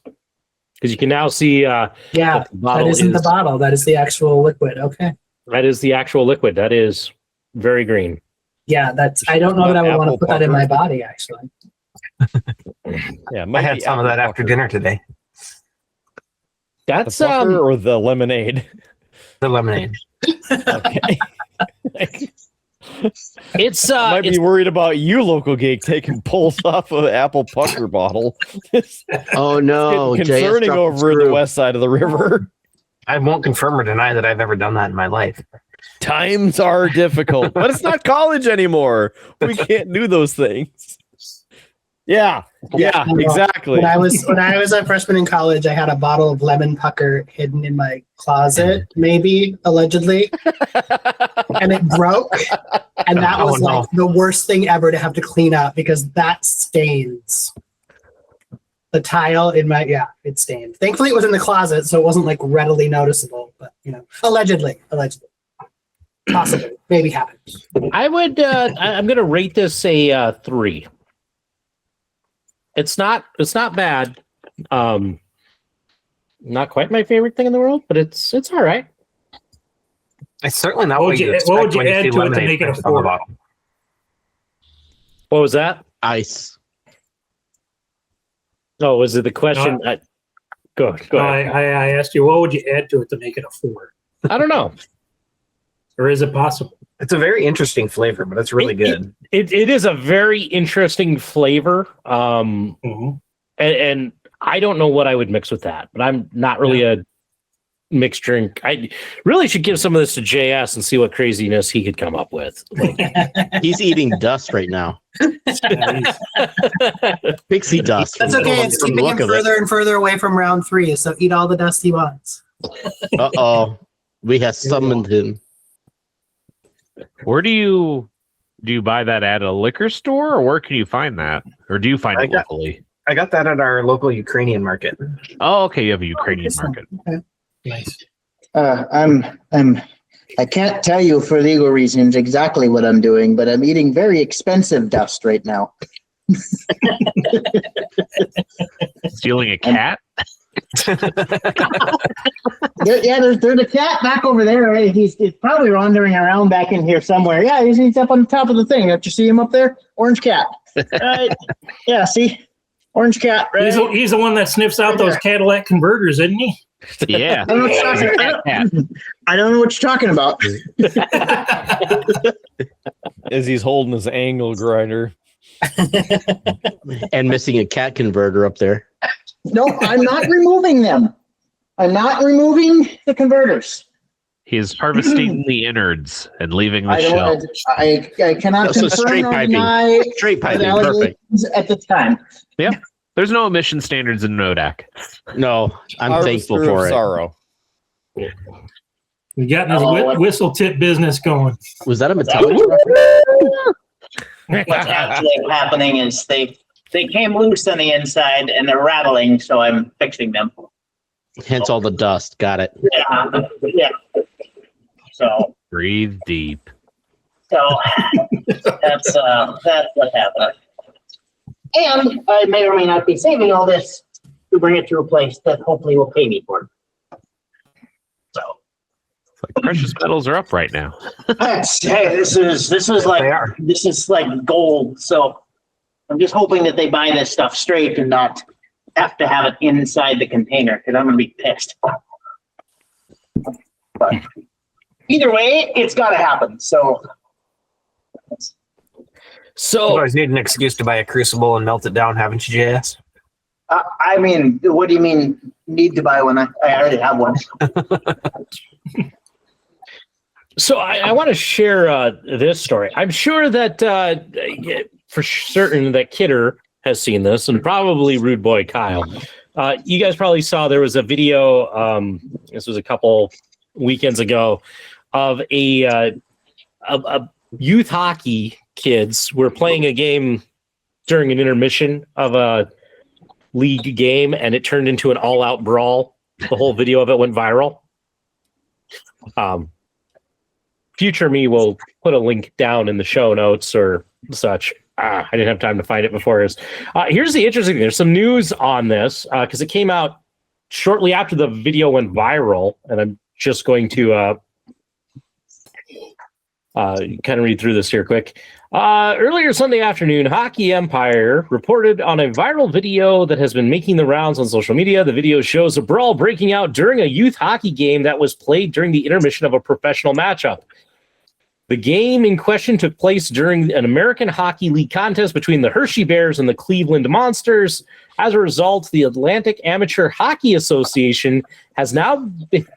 because you can now see. That isn't the bottle. That is the actual liquid. Okay. That is the actual liquid. That is very green. Yeah, I don't know that I would want to put that in my body, actually. Yeah, I had some of that after dinner today. That's the pucker or the lemonade. The lemonade. Okay. It's might be worried about you, local geek, taking pulls off of an apple pucker bottle. Oh no, it's concerning over in the west side of the river. I won't confirm or deny that I've ever done that in my life. Times are difficult, but it's not college anymore. We can't do those things. Yeah, exactly. When I was a freshman in college, I had a bottle of lemon pucker hidden in my closet, maybe allegedly, and it broke. And that was like the worst thing ever to have to clean up, because that stains the tile in my it stained. Thankfully, it was in the closet, so it wasn't like readily noticeable. But allegedly, possibly, maybe happened. I would. I'm going to rate this a 3. It's not bad. Not quite my favorite thing in the world, but it's all right. It's certainly not what you expect would you when you add see to it to lemonade make it a printed on the 4? bottle. What was that? Ice. Oh, was it the question? Go ahead. I asked you, what would you add to it to make it a 4? I don't know. Or is it possible? It's a very interesting flavor, but it's really good. It is a very interesting flavor. And I don't know what I would mix with that, but I'm not really a mixed drink. I really should give some of this to JS and see what craziness he could come up with. He's eating dust right now. Pixie dust. That's okay. It's keeping him further and further away from round 3, so eat all the dust he wants. Uh-oh. We have summoned him. Where do you buy that at a liquor store, or where can you find that? Or do you find it locally? I got that at our local Ukrainian market. Oh, okay. You have a Ukrainian market. Okay. Nice. I can't tell you for legal reasons exactly what I'm doing, but I'm eating very expensive dust right now. Stealing a cat? There's a cat back over there. Right? He's probably wandering around back in here somewhere. Yeah, he's up on top of the thing. Don't you see him up there? Orange cat. Right. Yeah, see? Orange cat. Right? He's the one that sniffs out those Cadillac converters, isn't he? Yeah. I don't know what you're talking about. As he's holding his angle grinder. And missing a cat converter up there. No, I'm not removing them. I'm not removing the converters. He is harvesting the innards and leaving the shell. I cannot confirm or deny straight piping, perfect. At the time. Yeah. There's no emission standards in Nodak. No, I'm thankful for it. Sorrow. We got his whistle tip business going. Was that a Metallica? What's actually happening is they came loose on the inside and they're rattling, so I'm fixing them. Hence all the dust. Got it. Yeah. So breathe deep. So that's what happened. And I may or may not be saving all this to bring it to a place that hopefully will pay me for it. So like precious metals are up right now. Hey, this is like gold. So I'm just hoping that they buy this stuff straight and not have to have it inside the container, because I'm gonna be pissed. But either way, it's gotta happen. So you always need an excuse to buy a crucible and melt it down, haven't you, JS? I mean, what do you mean need to buy one? I already have one. So I want to share this story. I'm sure that for certain that Kidder has seen this, and probably Rude Boy Kyle. You guys probably saw there was a video. This was a couple weekends ago of a youth hockey kids were playing a game during an intermission of a league game, and it turned into an all-out brawl. The whole video of it went viral. Future me will put a link down in the show notes or such. I didn't have time to find it before. Here's the interesting thing. There's some news on this because it came out shortly after the video went viral, and I'm just going to kind of read through this here quick. Earlier Sunday afternoon, Hockey Empire reported on a viral video that has been making the rounds on social media. The video shows a brawl breaking out during a youth hockey game that was played during the intermission of a professional matchup. The game in question took place during an American Hockey League contest between the Hershey Bears and the Cleveland Monsters. As a result, the Atlantic Amateur Hockey Association has now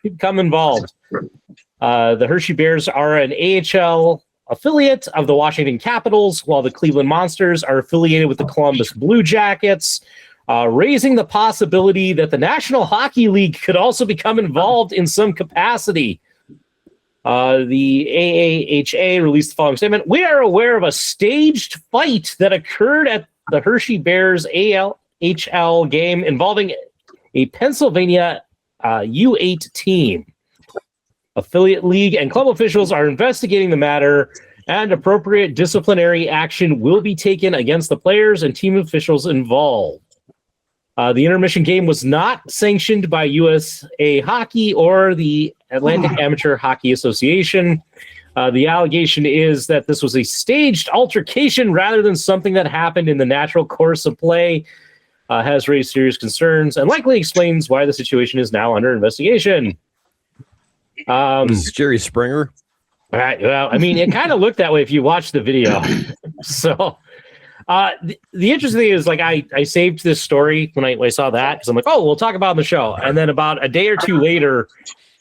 become involved. The Hershey Bears are an AHL affiliate of the Washington Capitals, while the Cleveland Monsters are affiliated with the Columbus Blue Jackets, raising the possibility that the National Hockey League could also become involved in some capacity. The AAHA released the following statement. We are aware of a staged fight that occurred at the Hershey Bears AHL game involving a Pennsylvania U8 team. Affiliate league and club officials are investigating the matter, and appropriate disciplinary action will be taken against the players and team officials involved. The intermission game was not sanctioned by USA Hockey or the Atlantic Amateur Hockey Association. The allegation is that this was a staged altercation rather than something that happened in the natural course of play, has raised serious concerns, and likely explains why the situation is now under investigation. This is Jerry Springer. All right. Well, I mean, it kind of looked that way if you watch the video. So the interesting thing is, like, I saved this story when I saw that because I'm like, oh, we'll talk about it on the show. And then about a day or two later,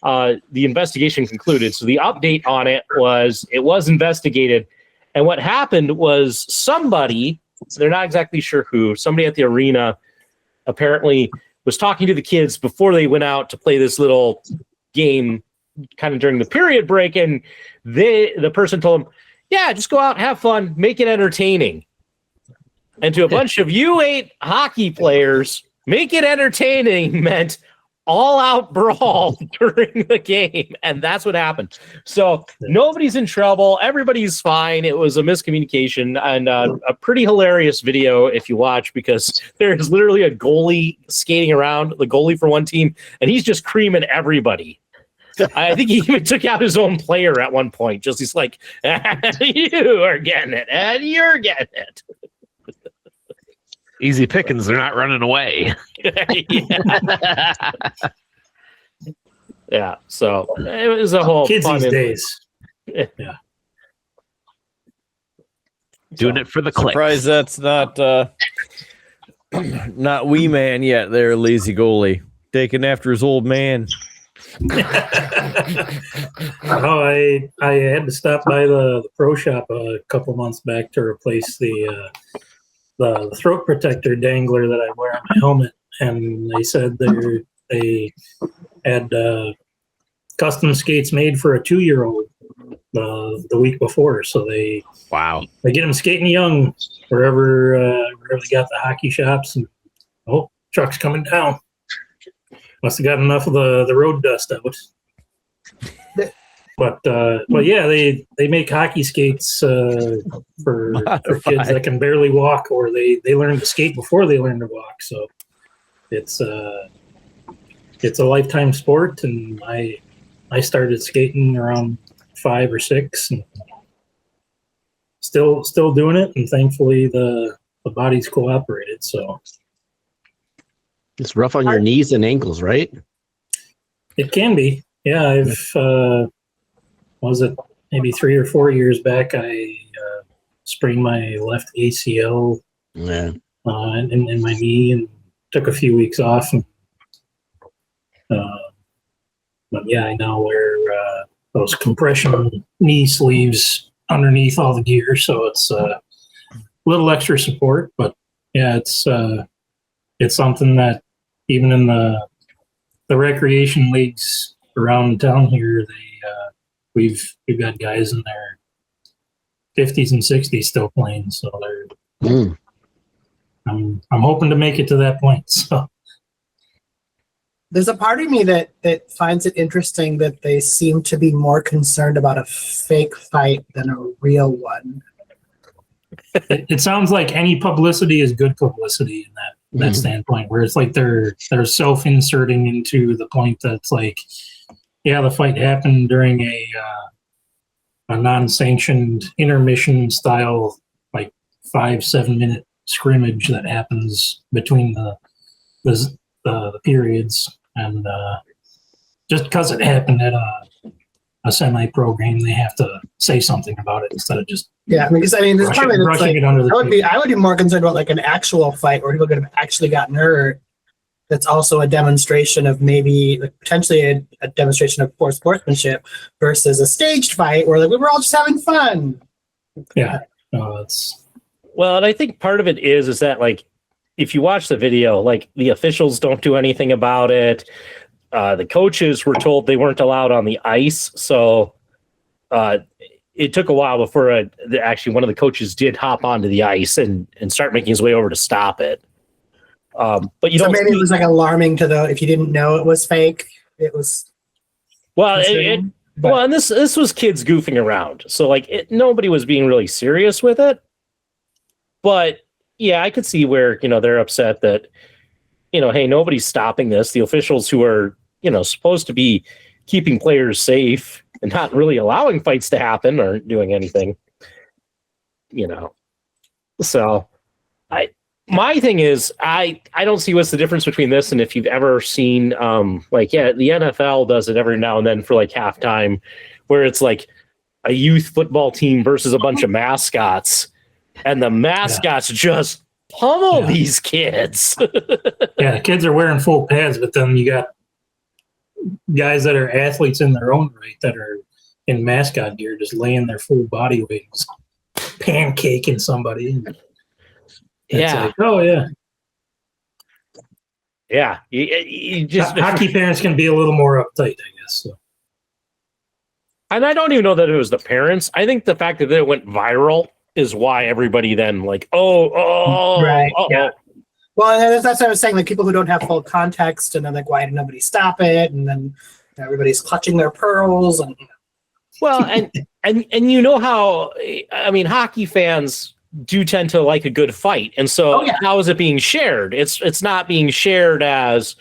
the investigation concluded. So the update on it was investigated. And what happened was somebody, they're not exactly sure who, somebody at the arena apparently was talking to the kids before they went out to play this little game kind of during the period break, and the person told him, yeah, just go out, have fun, make it entertaining. And to a bunch of U8 hockey players, make it entertaining meant all-out brawl during the game, and that's what happened. So nobody's in trouble, everybody's fine. It was a miscommunication, and a pretty hilarious video if you watch, because there's literally a goalie skating around, the goalie for one team, and he's just creaming everybody. I think he even took out his own player at one point. Just he's like, you are getting it, and you're getting it. Easy pickings. They're not running away. Yeah. So it was a whole kids these days. Yeah. Doing it for the click. Surprised that's not not wee man yet. There, lazy goalie taking after his old man. I had to stop by the pro shop a couple months back to replace the throat protector dangler that I wear on my helmet, and they said they had custom skates made for a 2-year-old the week before, so they get them skating young wherever they got the hockey shops, and truck's coming down. Must have got enough of the road dust out. But yeah, they make hockey skates for kids that can barely walk, or they learn to skate before they learn to walk. So it's a lifetime sport, and I started skating around 5 or 6, and still doing it, and thankfully the body's cooperated. So. It's rough on your knees and ankles, right? It can be. Yeah, I've was it maybe 3 or 4 years back, I sprained my left ACL in my knee and took a few weeks off. And, but yeah, I now wear those compression knee sleeves underneath all the gear, so it's a little extra support. But yeah, it's something that even in the recreation leagues around town here, we've got guys in their 50s and 60s still playing. So I'm hoping to make it to that point. So there's a part of me that finds it interesting that they seem to be more concerned about a fake fight than a real one. it sounds like any publicity is good publicity in that standpoint, where it's like they're self-inserting into the point that's like, yeah, the fight happened during a non-sanctioned intermission style, like 5-7 minute scrimmage that happens between the periods, and just because it happened at a semi-pro game, they have to say something about it instead of just there's probably brushing it under the I would be more concerned about like an actual fight where people could have actually gotten hurt. That's also a demonstration of maybe like potentially a demonstration of poor sportsmanship versus a staged fight where like we were all just having fun. Yeah, no, that's well, and I think part of it is that like if you watch the video, like the officials don't do anything about it. The coaches were told they weren't allowed on the ice, so it took a while before actually one of the coaches did hop onto the ice and start making his way over to stop it. But you so don't maybe it was like alarming to if you didn't know it was fake. It was well, and this was kids goofing around, so like nobody was being really serious with it. But yeah, I could see where they're upset that hey, nobody's stopping this. The officials who are supposed to be keeping players safe and not really allowing fights to happen aren't doing anything. So my thing is, I don't see what's the difference between this and if you've ever seen, the NFL does it every now and then for like halftime, where it's like a youth football team versus a bunch of mascots, and the mascots just pummel these kids. Yeah, kids are wearing full pads, but then you got guys that are athletes in their own right that are in mascot gear just laying their full body weight, pancaking somebody. Yeah. Like, oh yeah. Yeah. You just hockey parents can be a little more uptight, I guess. So. And I don't even know that it was the parents. I think the fact that it went viral is why everybody then like, right. Yeah. Well, that's what I was saying. Like people who don't have full context, and then like, why did nobody stop it? And then everybody's clutching their pearls, and well, and how hockey fans do tend to like a good fight, and so how is it being shared? It's not being shared as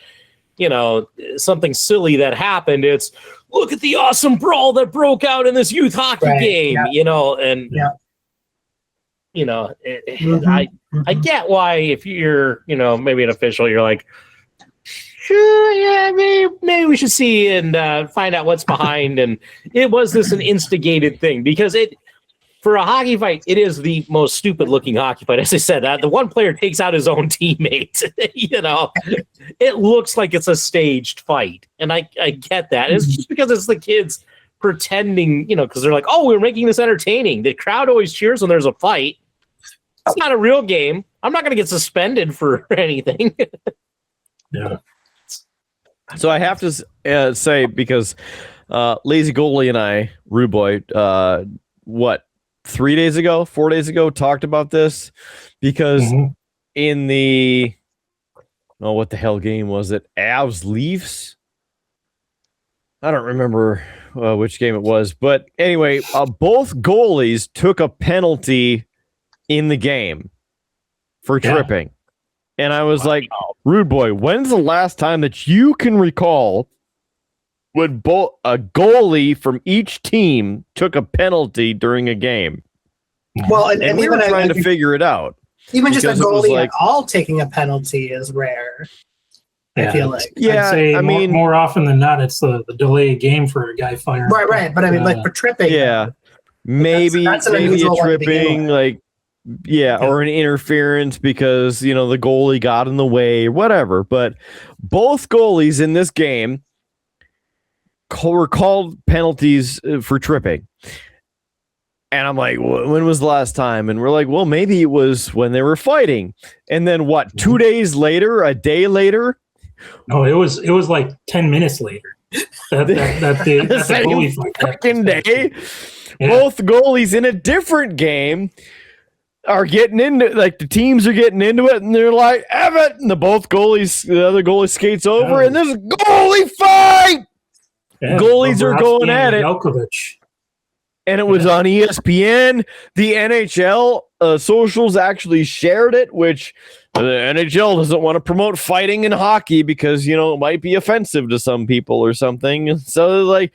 something silly that happened. It's look at the awesome brawl that broke out in this youth hockey game, I get why if you're, maybe an official, you're like, sure, yeah, maybe we should see and find out what's behind. And was this an instigated thing? Because for a hockey fight, it is the most stupid looking hockey fight. As I said, the one player takes out his own teammate. It looks like it's a staged fight, and I get that. It's just because it's the kids pretending, because they're like, oh, we're making this entertaining. The crowd always cheers when there's a fight. It's not a real game. I'm not going to get suspended for anything. Yeah. So I have to say, because Lazy Goalie and I, Rude Boy, 4 days ago, talked about this because in the, what the hell game was it? Avs Leafs? I don't remember which game it was, but anyway, both goalies took a penalty in the game for tripping. And I was like, Rude Boy, when's the last time that you can recall when a goalie from each team took a penalty during a game? Well, and we even were trying to figure it out. Even just a goalie like, at all taking a penalty is rare. I feel like. Yeah, I'd say more often than not, it's the delay game for a guy firing. Right. But I mean, like for tripping. Yeah. Maybe a tripping, or an interference because, the goalie got in the way, whatever. But both goalies in this game were called penalties for tripping. And I'm like, when was the last time? And we're like, well, maybe it was when they were fighting. And then 2 days later, a day later, No, it was like 10 minutes later. That the Same goalie fight fucking day. Yeah. Both goalies in a different game are getting into, like, the teams are getting into it, and they're like, Evan, and the other goalie skates over, and there's a goalie fight. Yeah, Goalies are going at it. Jelkovic. And it was on ESPN. The NHL socials actually shared it, which the NHL doesn't want to promote fighting in hockey because, you know, it might be offensive to some people or something. So, like,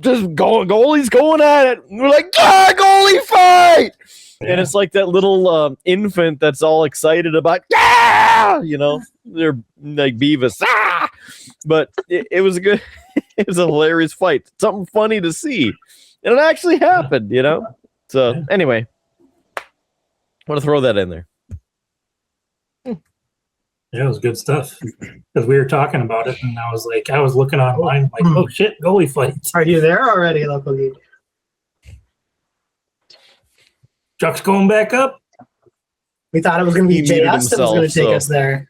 just goalies going at it. We're like, goalie fight! Yeah. And it's like that little infant that's all excited about, you know, they're like Beavis, But it was a good, it was a hilarious fight. Something funny to see. And it actually happened, you know? So, anyway, I want to throw that in there. Yeah, it was good stuff. Because we were talking about it, and I was looking online, like, oh shit, goalie fights. Are you there already, Local Geek? Chuck's going back up. We thought it was going to be JS that was going to take us there.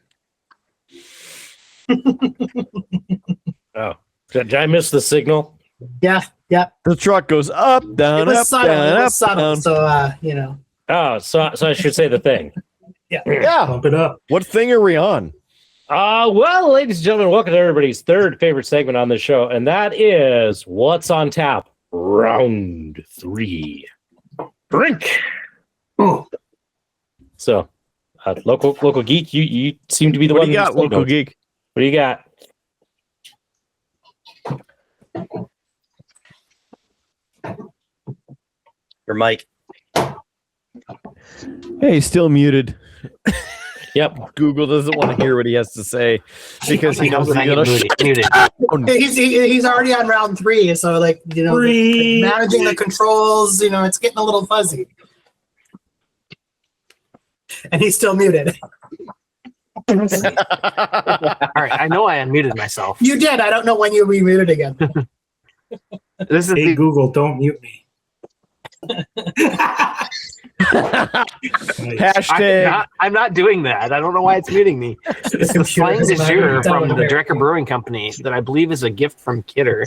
Oh, did I miss the signal? Yeah. The truck goes up, down, up, down, up, down. So, you know. Oh, so I should say the thing. Yeah. Bump it up. What thing are we on? Well, ladies and gentlemen, welcome to everybody's third favorite segment on the show, and that is What's on Tap, Round 3. Drink. Oh. So, local geek, you seem to be the What one. do you got, local geek? What do you got? Your mic. Hey, he's still muted. Yep. Google doesn't want to hear what he has to say because he knows he's gonna muted. He's already on round 3, so like, you know, managing the controls, you know, it's getting a little fuzzy. And he's still muted. All right, I know I unmuted myself. You did. I don't know when you remuted again. This is hey, Google, don't mute me. Hashtag. I'm not doing that. I don't know why it's muting me. It's the Flying de Jour from the Drecker Brewing Company that I believe is a gift from Kidder.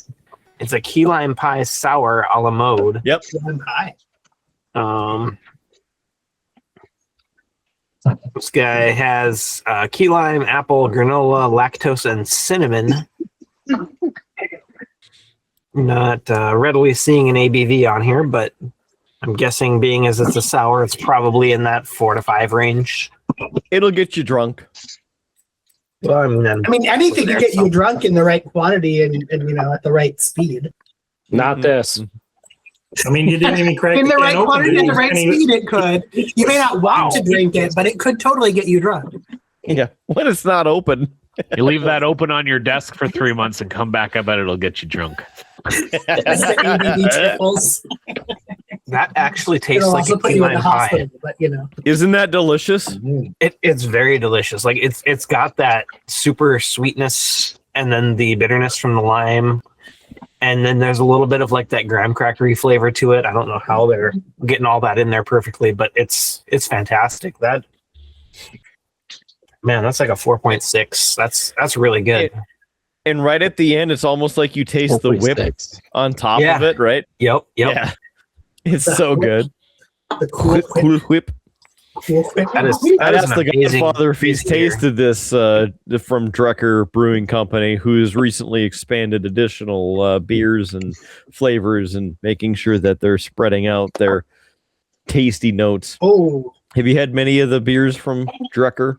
It's a key lime pie sour a la mode. Yep. Pie. This guy has key lime, apple, granola, lactose, and cinnamon. Not readily seeing an ABV on here, but I'm guessing being as it's a sour, it's probably in that 4 to 5 range. It'll get you drunk. Well, I mean, anything to get you drunk in the right quantity and you know, at the right speed. Not this. I mean, you didn't even crack in the can right open. quantity at the right speed. It could. You may not want to drink it, but it could totally get you drunk. Yeah, when it's not open. You leave that open on your desk for 3 months and come back up and it'll get you drunk. That's the ABV triples. That actually tastes It'll like also a put key you in the lime pie. hospital, but you know. Isn't that delicious? It's very delicious. Like it's got that super sweetness and then the bitterness from the lime. And then there's a little bit of like that graham crackery flavor to it. I don't know how they're getting all that in there perfectly, but it's fantastic. That's like a 4.6. That's really good. And right at the end, it's almost like you taste the whip on top of it, right? Yep. Yeah. It's so good. The cool whip. That is I'd ask the amazing, Godfather if he's tasted this from Drecker Brewing Company, who has recently expanded additional beers and flavors and making sure that they're spreading out their tasty notes. Oh, have you had many of the beers from Drecker?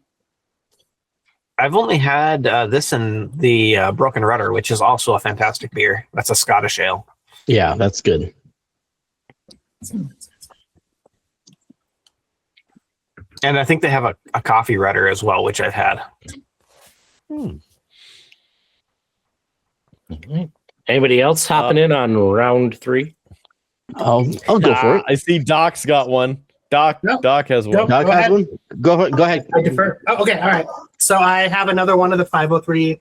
I've only had this and the Broken Rudder, which is also a fantastic beer. That's a Scottish ale. Yeah, that's good. And I think they have a coffee rudder as well, which I've had. Anybody else hopping in on round 3? I'll go for it. I see Doc's got one. Doc has one. Doc has one. Go ahead. I defer. Oh, okay, all right. So I have another one of the 503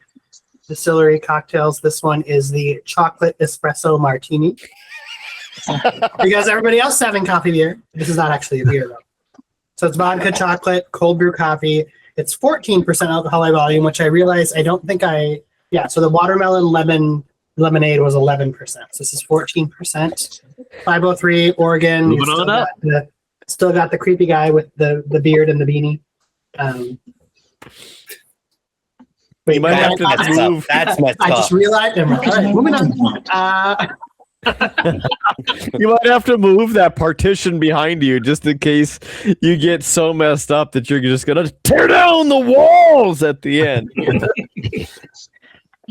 distillery cocktails. This one is the chocolate espresso martini. Because everybody else is having coffee beer. This is not actually a beer though. So it's vodka, chocolate, cold brew coffee, It's 14% alcohol by volume, which I realize I don't think so the watermelon lemonade was 11%. So this is 14%. 503 Oregon. Moving on up. Still got the creepy guy with the beard and the beanie. You might have to move. That's messed I up. just realized. All right, moving on. You might have to move that partition behind you just in case you get so messed up that you're just gonna tear down the walls at the end.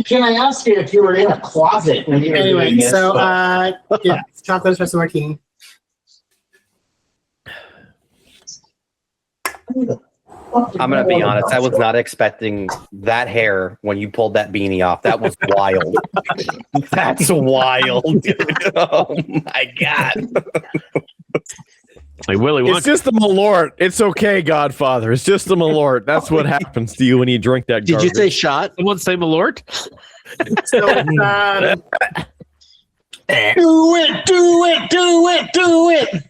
Can I ask you if you were in a closet when you were Anyway, doing this? so chocolate espresso martini. I'm gonna be honest. I was not expecting that hair when you pulled that beanie off. That was wild. That's wild, dude. Oh my god. Like Willie It's wants. just the Malort. It's okay, Godfather. It's just the Malort. That's what happens to you when you drink that Did garbage. you say shot? Someone say Malort? So Do it.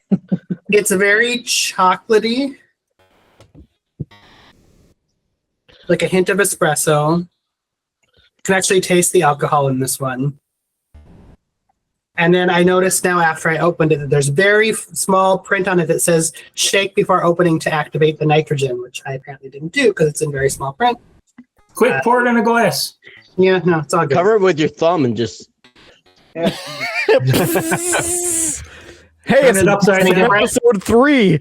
it's a very chocolatey, like a hint of espresso. You can actually taste the alcohol in this one. And then I noticed now after I opened it that there's very small print on it that says shake before opening to activate the nitrogen, which I apparently didn't do because it's in very small print. Quick, pour it in a glass. Yeah, no, it's all good. Cover it with your thumb and just. Hey, Turn it upside down. episode 3.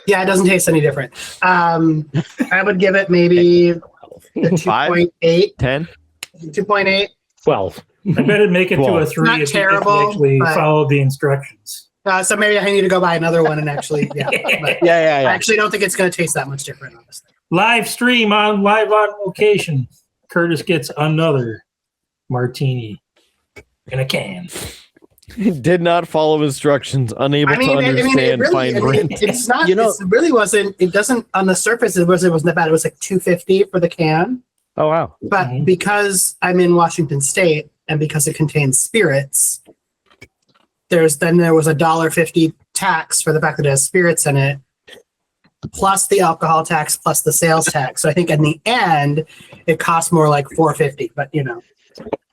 Yeah, it doesn't taste any different. I would give it maybe a 2.8. 10. 2.8. 12. I bet it'd make it to a 3 Not if terrible, you actually but- followed the instructions. So maybe I need to go buy another one and actually, but I actually don't think it's going to taste that much different, honestly. Live stream on location. Curtis gets another martini in a can. Did not follow instructions. Unable to understand fine print. It's not. It really wasn't. It doesn't. On the surface, it wasn't that bad. It was like $2.50 for the can. Oh wow! But because I'm in Washington State and because it contains spirits, there was $1.50 tax for the fact that it has spirits in it, plus the alcohol tax, plus the sales tax. So I think in the end, it costs more like $4.50. But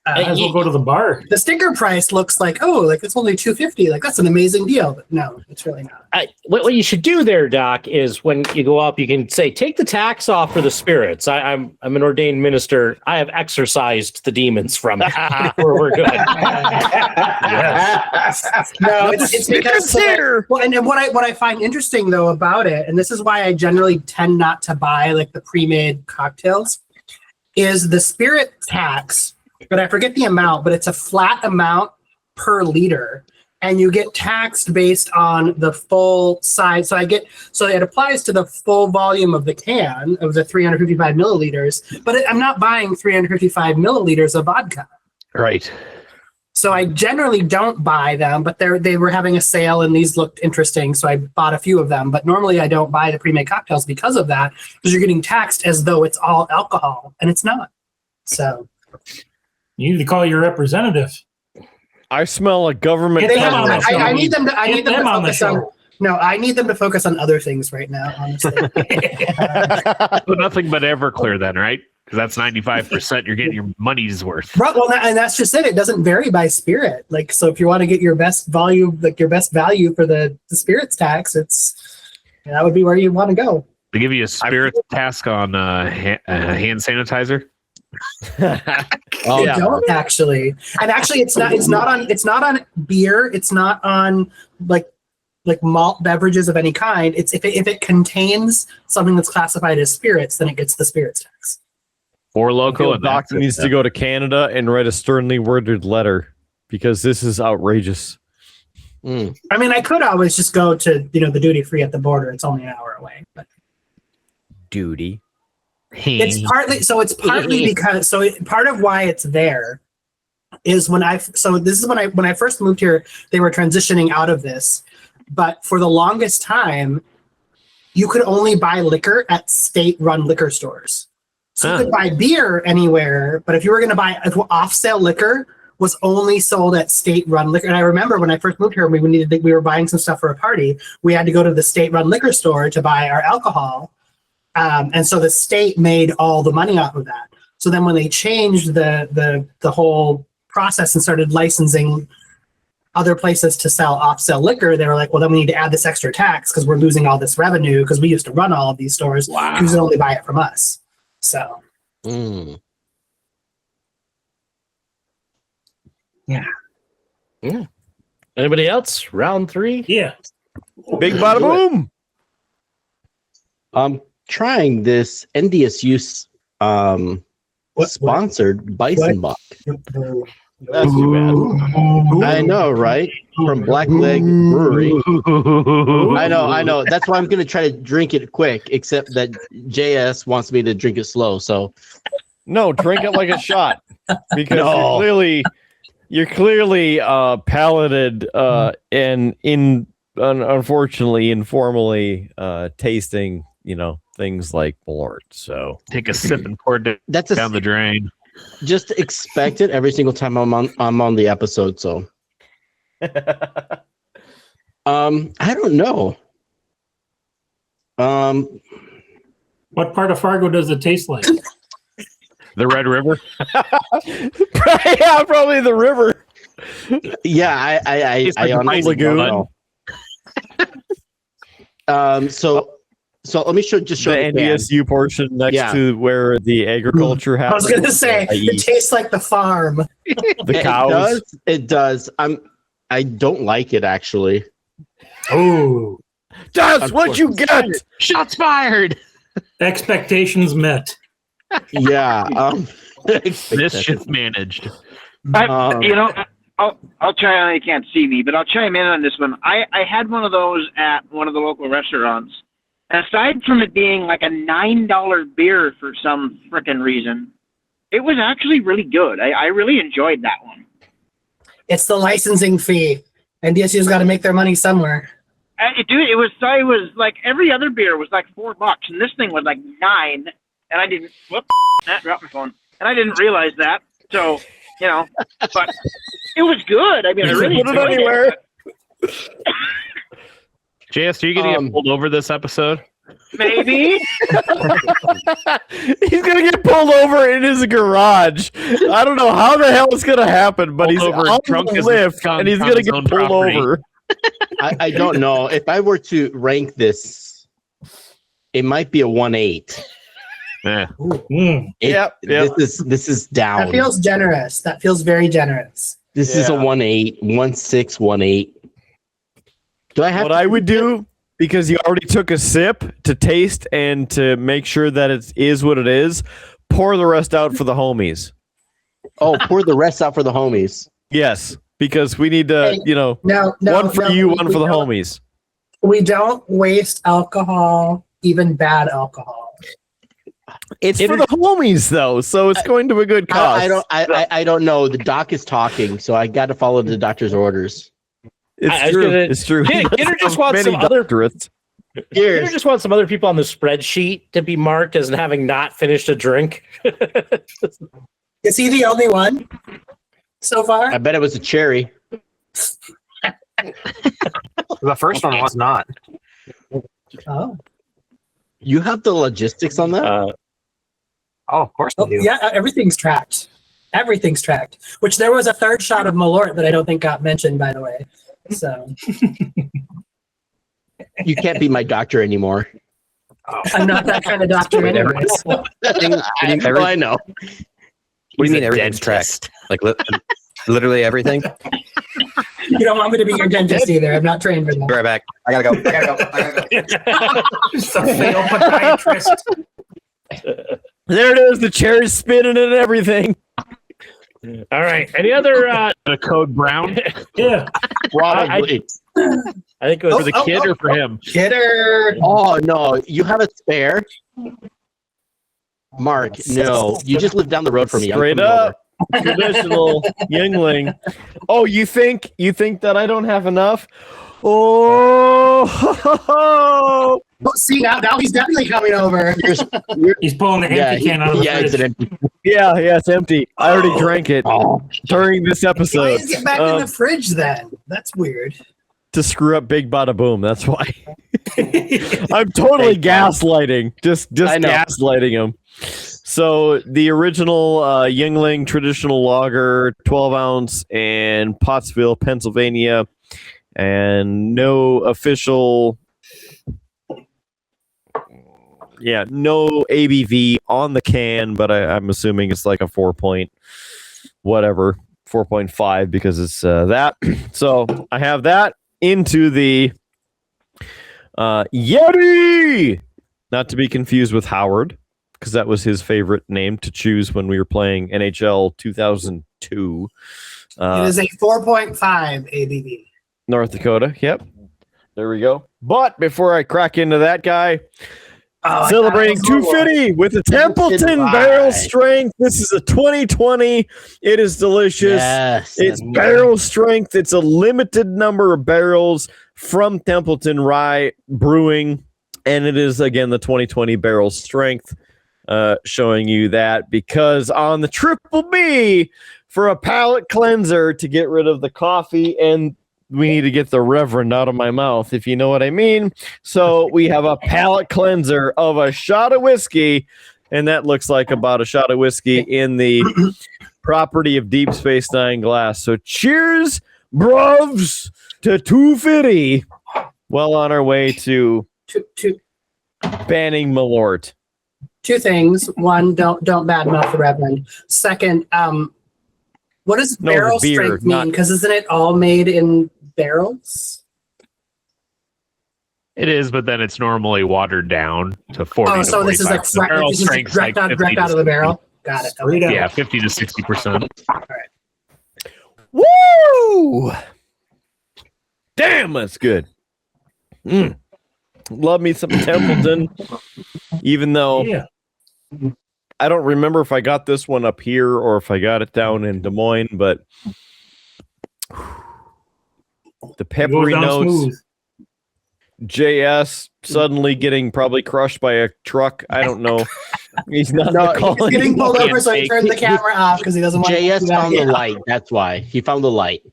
Might as well go to the bar. the sticker price looks like it's only $2.50. Like that's an amazing deal. But no, it's really not. What you should do there, Doc, is when you go up, you can say, take the tax off for the spirits. I'm an ordained minister. I have exorcised the demons from it. we're good. No, it's because well, and what I find interesting though about it, and this is why I generally tend not to buy like the pre-made cocktails, is the spirit tax. But I forget the amount, but it's a flat amount per liter. And you get taxed based on the full size. So it applies to the full volume of the can of the 355 milliliters, but I'm not buying 355 milliliters of vodka. Right. So I generally don't buy them, but they were having a sale and these looked interesting. So I bought a few of them, but normally I don't buy the pre-made cocktails because of that, because you're getting taxed as though it's all alcohol and it's not. So you need to call your representative. I smell a government. I need them to focus show. on. No, I need them to focus on other things right now. Honestly, So nothing but Everclear then, right? Because that's 95%. You're getting your money's worth. right? Well, and that's just it. It doesn't vary by spirit. Like, so if you want to get your best value, like your best value for the spirits tax, that would be where you want to go. They give you a spirit task on hand sanitizer. They don't actually, and actually, it's not on beer. It's not on like malt beverages of any kind. It's if it contains something that's classified as spirits, then it gets the spirits tax. Or local. And Doc needs to go to Canada and write a sternly worded letter because this is outrageous. I mean, I could always just go to the duty free at the border. It's only an hour away, but duty. It's partly because part of why it's there is when I first moved here, they were transitioning out of this, but for the longest time, you could only buy liquor at state-run liquor stores. So you could buy beer anywhere, but if you were going to buy off-sale liquor, was only sold at state-run liquor. And I remember when I first moved here, we were buying some stuff for a party. We had to go to the state-run liquor store to buy our alcohol. And so the state made all the money off of that. So then when they changed the whole process and started licensing other places to sell off-sale liquor, they were like, well, then we need to add this extra tax because we're losing all this revenue because we used to run all of these stores. Wow. You can only buy it from us. So. Yeah. Anybody else? Round 3? Yeah. Big bada boom. I'm trying this NDSU sponsored Bison Buck. That's too bad. I know, right? From Black Leg Brewery. I know. That's why I'm going to try to drink it quick, except that JS wants me to drink it slow. So, no, drink it like a shot because you're clearly palated and unfortunately informally tasting, things like Malort. So take a sip and pour it down the drain. Just expect it every single time I'm on the episode. So, I don't know. What part of Fargo does it taste like? The Red River. Yeah, probably the river. Yeah, I honestly don't know. So let me show the NDSU portion next to where the agriculture happens. I was going to say it tastes like the farm. The cows. It does. I don't like it actually. Oh, that's what you get. Shots fired. Expectations met. Yeah. Mischief managed. I'll try. I know you can't see me, but I'll chime in on this one. I had one of those at one of the local restaurants. Aside from it being like a $9 beer for some frickin' reason, it was actually really good. I really enjoyed that one. It's the licensing fee, and DSU's got to make their money somewhere. It was like every other beer was like $4, and this thing was like $9, and I didn't. Whoop! That dropped my phone, and I didn't realize that. So but it was good. I mean, I really enjoyed it. JS, are you going to get pulled over this episode? Maybe. He's going to get pulled over in his garage. I don't know how the hell it's going to happen, but he's on drunk the lift, and he's going to get pulled over. I don't know. If I were to rank this, it might be a 1-8. Yeah. This is down. That feels generous. That feels very generous. This is a 1-8, 1-6, 1-8. Do I have what I would do, because you already took a sip to taste and to make sure that it is what it is, pour the rest out for the homies. Oh, pour the rest out for the homies. Yes, because we need to, one for you, one for the homies. We don't waste alcohol, even bad alcohol. It's for the homies, though, so it's going to a good cause. I don't know. The doc is talking, so I got to follow the doctor's orders. It's true. Kidder just wants some other. Kidder just wants some other people on the spreadsheet to be marked as having not finished a drink. Is he the only one so far? I bet it was a cherry. The first one was not. Oh. You have the logistics on that? Oh, of course we do. Yeah, everything's tracked. Everything's tracked. Which there was a third shot of Malort that I don't think got mentioned, by the way. So you can't be my doctor anymore. I'm not that kind of doctor anyway. I know. What do you mean everything's tracked? Like literally everything? You don't want me to be your dentist either. I'm not trained for that. Be right back. I gotta go. Just a failed podiatrist. There it is. The chair is spinning and everything. All right. Any other the code brown? Yeah. Probably. I think it was for the kid or for him. Kidder. Oh no, you have a spare? Mark, no. You just live down the road from me. Straight up. Traditional youngling. Oh, you think that I don't have enough? Oh, see now he's definitely coming over. He's pulling the empty can out of the fridge. It's an empty. Yeah, it's empty. I already drank it during this Why episode. is it back in the fridge then? That's weird. to screw up Big Bada Boom. That's why. I'm totally gaslighting. Just gaslighting him. So the original Yuengling traditional lager, 12 ounce, in Pottsville, Pennsylvania, and no official. Yeah, no ABV on the can, but I'm assuming it's like a 4.5 because it's that. So I have that into the Yeti, not to be confused with Howard, because that was his favorite name to choose when we were playing NHL 2002. It is a 4.5 ABV. North Dakota. Yep. There we go. But before I crack into that guy, celebrating 250 with a Templeton barrel strength. This is a 2020. It is delicious. Yes, it's barrel strength. It's a limited number of barrels from Templeton Rye Brewing. And it is, again, the 2020 barrel strength, showing you that, because on the Triple B, for a palate cleanser to get rid of the coffee, and we need to get the reverend out of my mouth, if you know what I mean. So we have a palate cleanser of a shot of whiskey, and that looks like about a shot of whiskey in the property of Deep Space Nine glass. So cheers, bruvs, to 250. Well on our way to banning Malort. Two things. One, don't badmouth the Reverend. Second, what does barrel strength mean? Because isn't it all made in barrels? It is, but then it's normally watered down to 40. Oh, so this is like barrel strength, direct out of the barrel. Got it. Okay. Yeah, 50 to 60%. All right. Woo! Damn, that's good. Love me some Templeton, even though I don't remember if I got this one up here or if I got it down in Des Moines, but the peppery notes. Smooth. JS suddenly getting probably crushed by a truck. I don't know. He's not he's getting pulled over, so he turned the camera off because he doesn't want JS to found the light. That's why. He found the light.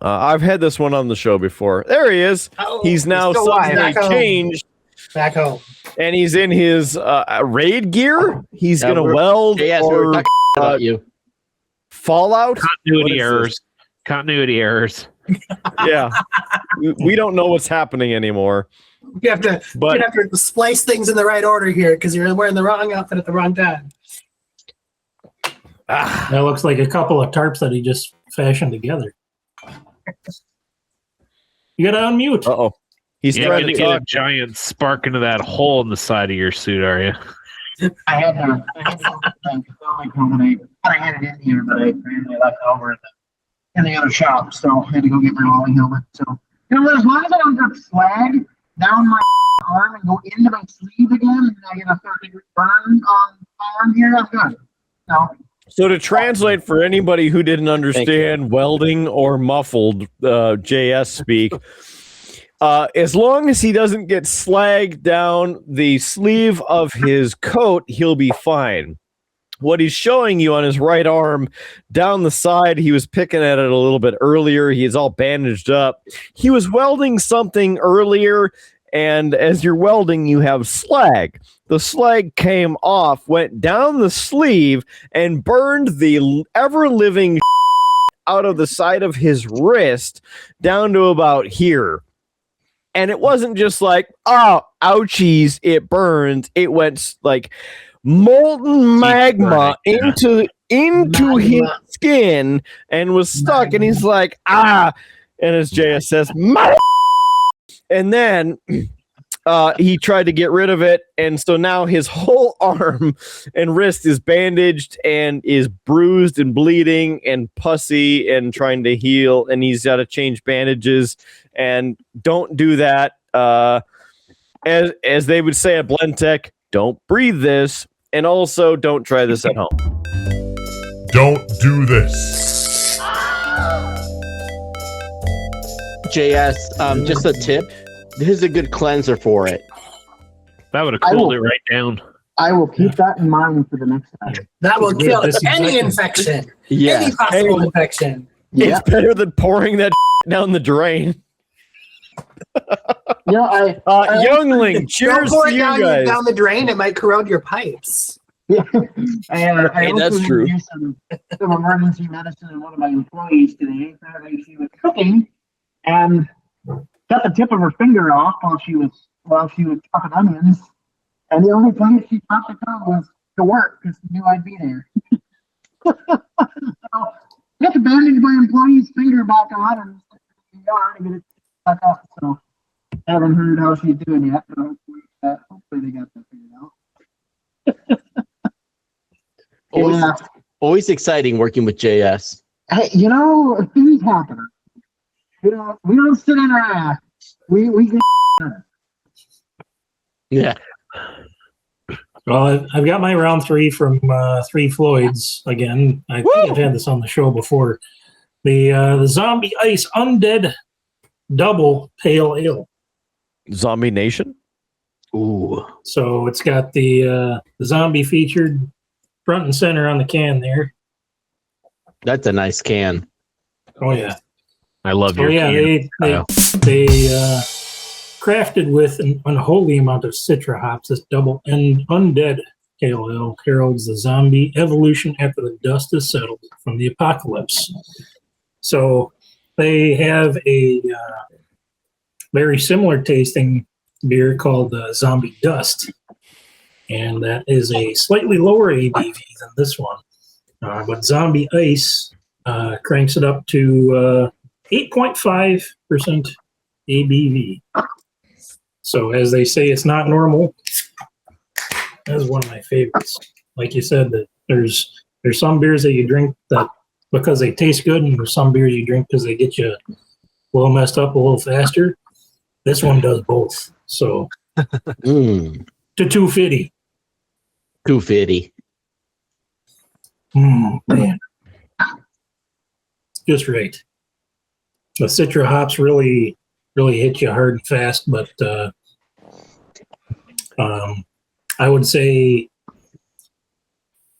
I've had this one on the show before. There he is. He's now suddenly changed. Back home. And he's in his raid gear. He's going to weld or Fallout. Continuity errors. Yeah. We don't know what's happening anymore. You have to splice things in the right order here because you're wearing the wrong outfit at the wrong time. That looks like a couple of tarps that he just fashioned together. You got to unmute. Uh-oh. He's trying to get a giant spark into that hole in the side of your suit, are you? I had something to I had it in here, but I apparently left it over in the other shop, so I had to go get my rolling helmet. So, as long as I don't get slag down my arm and go into my sleeve again, and I get a 30-degree burn on my arm here, I'm good. So to translate for anybody who didn't understand welding or muffled JS speak, as long as he doesn't get slag down the sleeve of his coat, he'll be fine. What he's showing you on his right arm, down the side, he was picking at it a little bit earlier. He's all bandaged up. He was welding something earlier, and as you're welding, you have slag. The slag came off, went down the sleeve, and burned the ever-living out of the side of his wrist down to about here. And it wasn't just like, oh, ouchies, it burns. It went like molten magma into his skin and was stuck. And he's like, and as JS says, and then he tried to get rid of it. And so now his whole arm and wrist is bandaged and is bruised and bleeding and pussy and trying to heal. And he's got to change bandages. And don't do that. As they would say at Blendtec, don't breathe this. And also don't try this at home. Don't do this. JS, just a tip. This is a good cleanser for it. That would have cooled it right down. I will keep that in mind for the next time. That will kill any infection. Yeah. Any possible infection. Yeah. It's better than pouring that down the drain. Youngling, cheers Don't pour to it you down, guys. down the drain. It might corrode your pipes. Yeah. And I Hey, also that's had to true. do some emergency medicine in one of my employees today. Apparently she was cooking and cut the tip of her finger off while she was chopping onions. And the only place she popped the tongue was to work because she knew I'd be there. So I had to bandage my employee's finger back on and to get it back up. So I haven't heard how she's doing yet, but hopefully they got that figured out. Always exciting working with JS. Hey, things happen. We don't sit on our ass. We get Yeah. Well, I've got my round 3 from 3 Floyds again. I think I've had this on the show before. The Zombie Ice Undead Double Pale Ale. Zombie Nation? Ooh. So it's got the zombie featured front and center on the can there. That's a nice can. Oh yeah. I love your can. They crafted with an unholy amount of citra hops. This double and undead pale ale heralds the zombie evolution after the dust is settled from the apocalypse. So they have a very similar tasting beer called Zombie Dust, and that is a slightly lower ABV than this one. But Zombie Ice cranks it up to 8.5% ABV. So as they say, it's not normal. That's one of my favorites. Like you said, that there's some beers that you drink that because they taste good, and there's some beers you drink because they get you a little messed up a little faster. This one does both. So to 250. 250. Man. Just right. The citra hops really hit you hard and fast, but I would say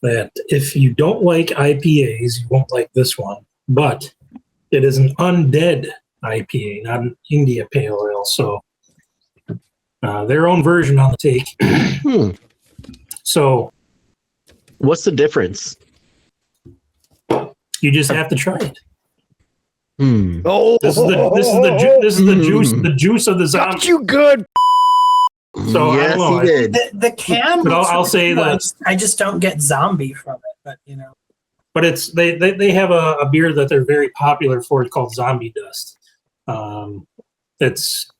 that if you don't like IPAs, you won't like this one. But it is an undead IPA, not an India Pale Ale. So their own version on the take. So what's the difference? You just have to try it. Oh, this is the juice of the zombie. Got you good. So yes, I don't know. he did. The can. But I'll say that I just don't get zombie from it. But But it's they have a beer that they're very popular for. It's called Zombie Dust. It's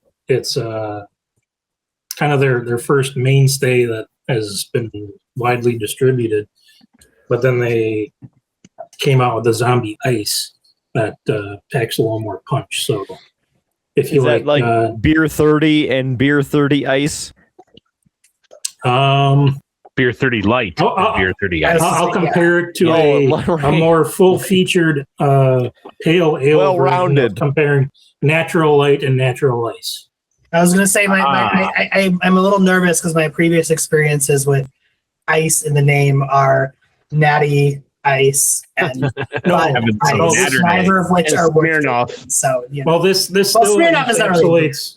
kind of their first mainstay that has been widely distributed. But then they came out with the Zombie Ice that packs a little more punch. So if you Is like Beer 30 and Beer 30 Ice? Beer 30 Light, and Beer 30 Ice. I'll compare it to a more full-featured pale ale. Well-rounded. Comparing Natural Light and Natural Ice. I was going to say I'm a little nervous because my previous experiences with ice in the name are Natty Ice and Ice, neither of which are worth it. So well, this still encapsulates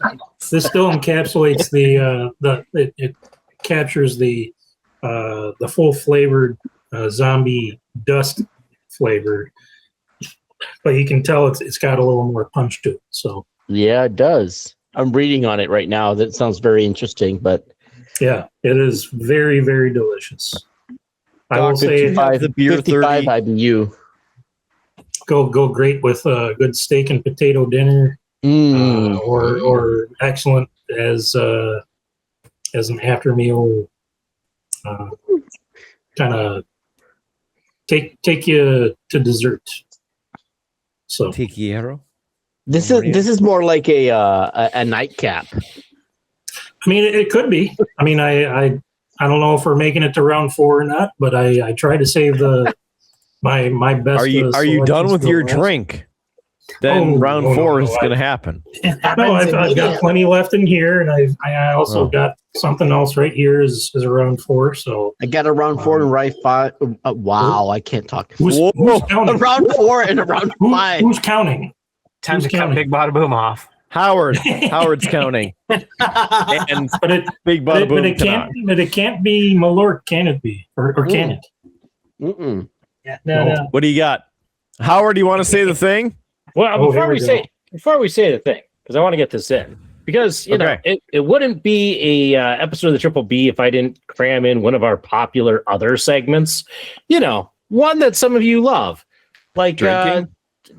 it captures the full flavored zombie dust flavor, but you can tell it's got a little more punch to it. So yeah, it does. I'm reading on it right now. That sounds very interesting, but yeah, it is very, very delicious. I Doc, will say 55, the beer 55 IBU. Go great with a good steak and potato dinner, or excellent as an after meal. Kind of take you to dessert. So Tequiero. This is more like a nightcap. I mean, it could be. I mean, I don't know if we're making it to round 4 or not, but I try to save my best. Are you done with your drink? then round 4 is going to happen. No, I've got plenty left in here, and I also got something else right here as a round 4. So I got a round 4 and round 5. Wow, I can't talk. Who's counting? A round 4 and a round 5. Who's counting? Time to cut Big Bada Boom off. Howard's counting. And Big Bada Boom. But it can't be Malort, can it be? Or can it? Mm-mm. Yeah, no. What do you got? Howard, do you want to say the thing? Well, before we say the thing, because I want to get this in, because you know it wouldn't be a episode of the Triple B if I didn't cram in one of our popular other segments. You know, one that some of you love, like I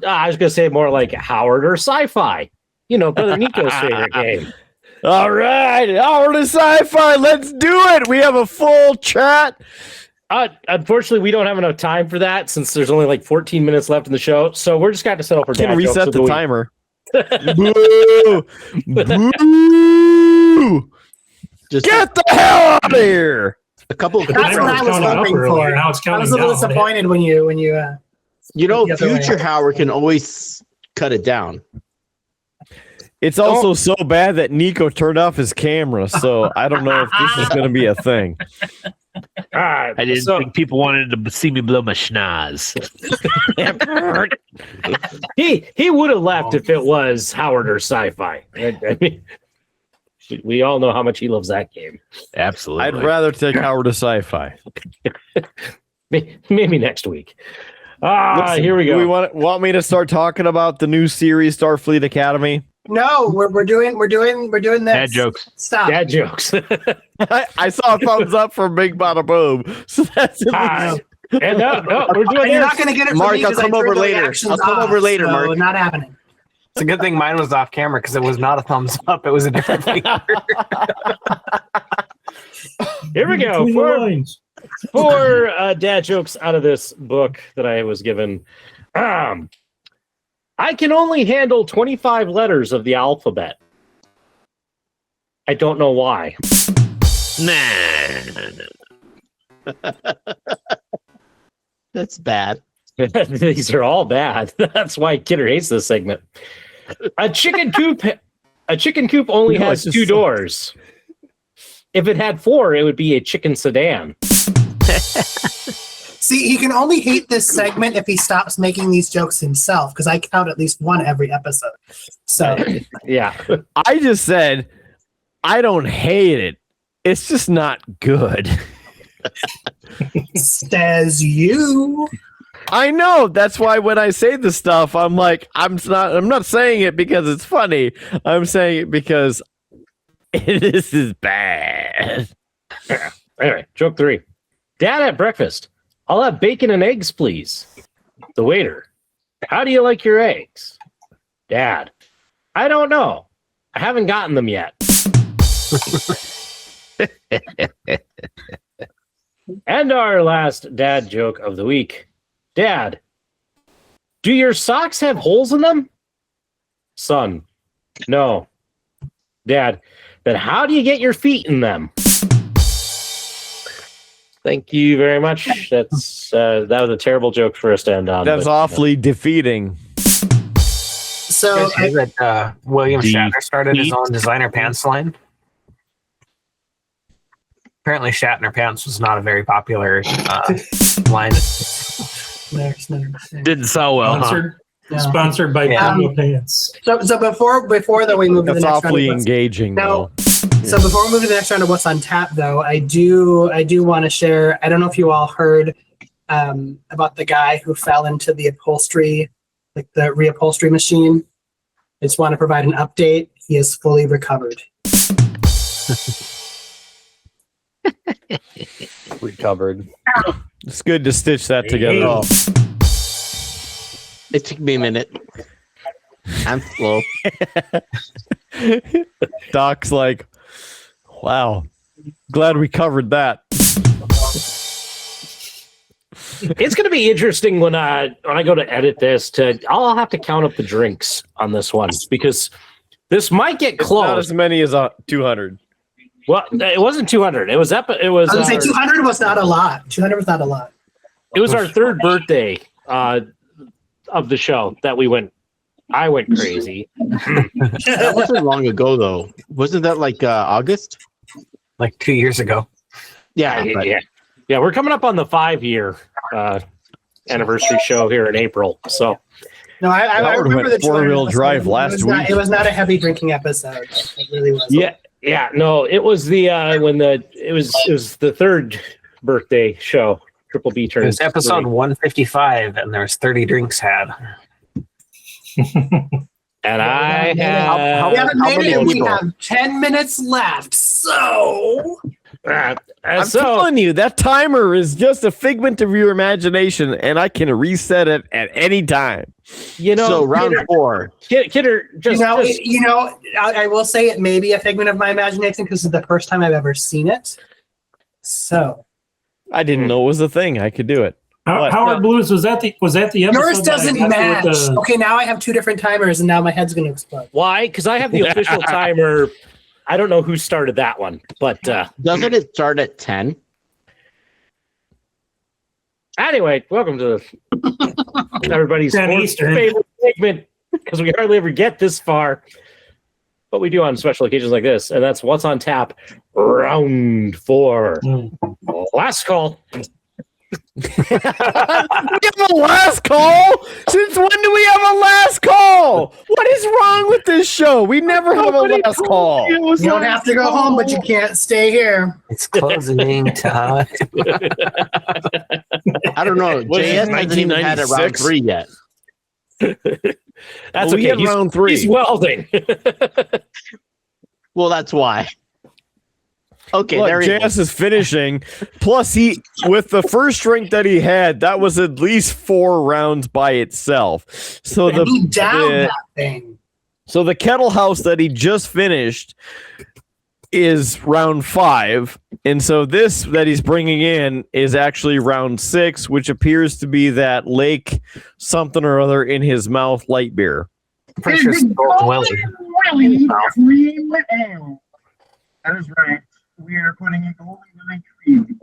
was going to say more like Howard or Sci-Fi. You know, Brother Nico's favorite game. All right, Howard or Sci-Fi, let's do it. We have a full chat. Unfortunately, we don't have enough time for that since there's only like 14 minutes left in the show. So we're just going to settle for Can reset the timer. Boo! Boo! Get the hell out of here! A couple of That's what I was hoping for. I was a little disappointed when you you know, future Howard can always cut it down. It's also so bad that Nico turned off his camera, so I don't know if this is going to be a thing. I didn't think people wanted to see me blow my schnoz. He would have left if it was Howard or Sci-Fi. I mean, we all know how much he loves that game. Absolutely. I'd rather take Howard or Sci-Fi. Maybe next week. Here we go. Do we want me to start talking about the new series Starfleet Academy? No, we're doing this. Dad jokes. Stop. Dad jokes. I saw a thumbs up from Big Bada Boom. So that's and no, we're doing. You're not going to get it from Mark, me I'll 'cause I come over turned the later. reactions I'll come off, over later, so Mark. Not happening. It's a good thing mine was off camera because it was not a thumbs up. It was a different finger. Here we go. Four dad jokes out of this book that I was given. I can only handle 25 letters of the alphabet. I don't know why. That's bad. These are all bad. That's why Kidder hates this segment. A chicken coop only has 2 doors. If it had 4, it would be a chicken sedan. See, he can only hate this segment if he stops making these jokes himself, because I count at least one every episode. So yeah. I just said I don't hate it. It's just not good. Says you. I know. That's why when I say the stuff, I'm like, I'm not saying it because it's funny. I'm saying it because this is bad. Anyway, joke 3. Dad at breakfast. I'll have bacon and eggs, please. The waiter. How do you like your eggs? Dad. I don't know. I haven't gotten them yet. And our last dad joke of the week. Dad, do your socks have holes in them? Son, no. Dad, then how do you get your feet in them? Thank you very much. That's that was a terrible joke for us to end on. That's awfully defeating. So that William Shatner started his own designer pants line. Apparently, Shatner pants was not a very popular line. Didn't sell well. Sponsored by Puma Pants. So before that we move to the That's next awfully round. engaging. No. So before we move to the next round of what's on tap, though, I do want to share. I don't know if you all heard about the guy who fell into the upholstery, like the reupholstery machine. I just want to provide an update. He is fully recovered. Recovered. It's good to stitch that together. It took me a minute. I'm slow. Doc's like, wow, glad we covered that. It's going to be interesting when I go to edit this. I'll have to count up the drinks on this one because this might get close. Not as many as 200. Well, it wasn't 200. It was I was going to say 200 was not a lot. 200 was not a lot. It was our 3rd birthday of the show that we went I went crazy. That wasn't long ago, though. Wasn't that like August? Like 2 years ago. Yeah, but Yeah, we're coming up on the 5-year anniversary show here in April. So No, I remember the four-wheel drive last week. It was not a heavy drinking episode. It really was. Yeah, no, it was the it was the third birthday show. Triple B It turns was episode 3. 155, and there's 30 drinks had. And I we have haven't made many it. We people? have 10 minutes left. So I'm telling you, that timer is just a figment of your imagination, and I can reset it at any time. So round 4. Kidder, I will say it may be a figment of my imagination because it's the first time I've ever seen it. So I didn't know it was a thing. I could do it. Howard Blues, was that the episode? Yours that I doesn't got match. with the- Okay, now I have 2 different timers, and now my head's going to explode. Why? Because I have the official timer. I don't know who started that one, but Doesn't it start at 10? anyway, welcome to everybody's 10 fourth Eastern. favorite segment because we hardly ever get this far. But we do on special occasions like this, and that's What's on Tap, round 4. Last call. We have a last call? Since when do we have a last call? What is wrong with this show? We never have a last call. You don't have to go home, but you can't stay here. It's closing time. I don't know. Was it JS hasn't even had a round 1996? 3 yet. That's We okay. had round 3. He's welding. Well, that's why. Okay, Look, there he JS is finishing. Plus, he with the first drink that he had, that was at least 4 rounds by itself. So And he downed that thing. So the kettle house that he just finished is round 5, and so this that he's bringing in is actually round 6, which appears to be that lake something or other in his mouth light beer. Pretty sure it's Golden Willie. Willie cream ale. That is right. We are putting a golden Willie cream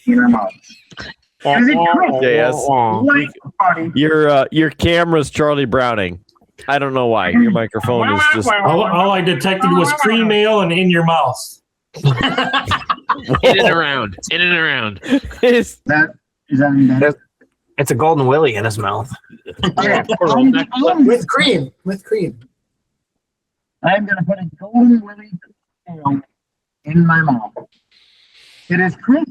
in our mouth. Is it correct? Yes. Light body. Your camera's Charlie Browning. I don't know why. Your microphone is just All I detected was cream ale and in your mouth. In and around. In and around. It's, That is that any better? It's a Golden Willie in his mouth. Okay. With cream. With cream. I'm going to put a golden Willie ale in my mouth. It is crisp,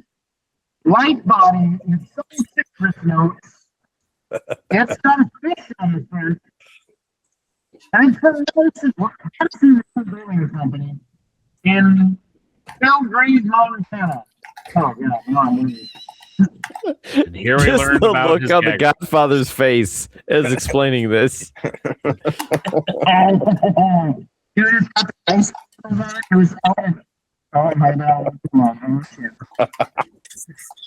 light body, with some citrus notes. It's got a fish on the front. And it's from Madison Brewing Company in Belgrade, Montana. Oh, yeah, no, And here we just learned the about look his on the gag. Godfather's face as explaining this. You just got the ice cream back. It was oh my God. Come on. Oh, shit.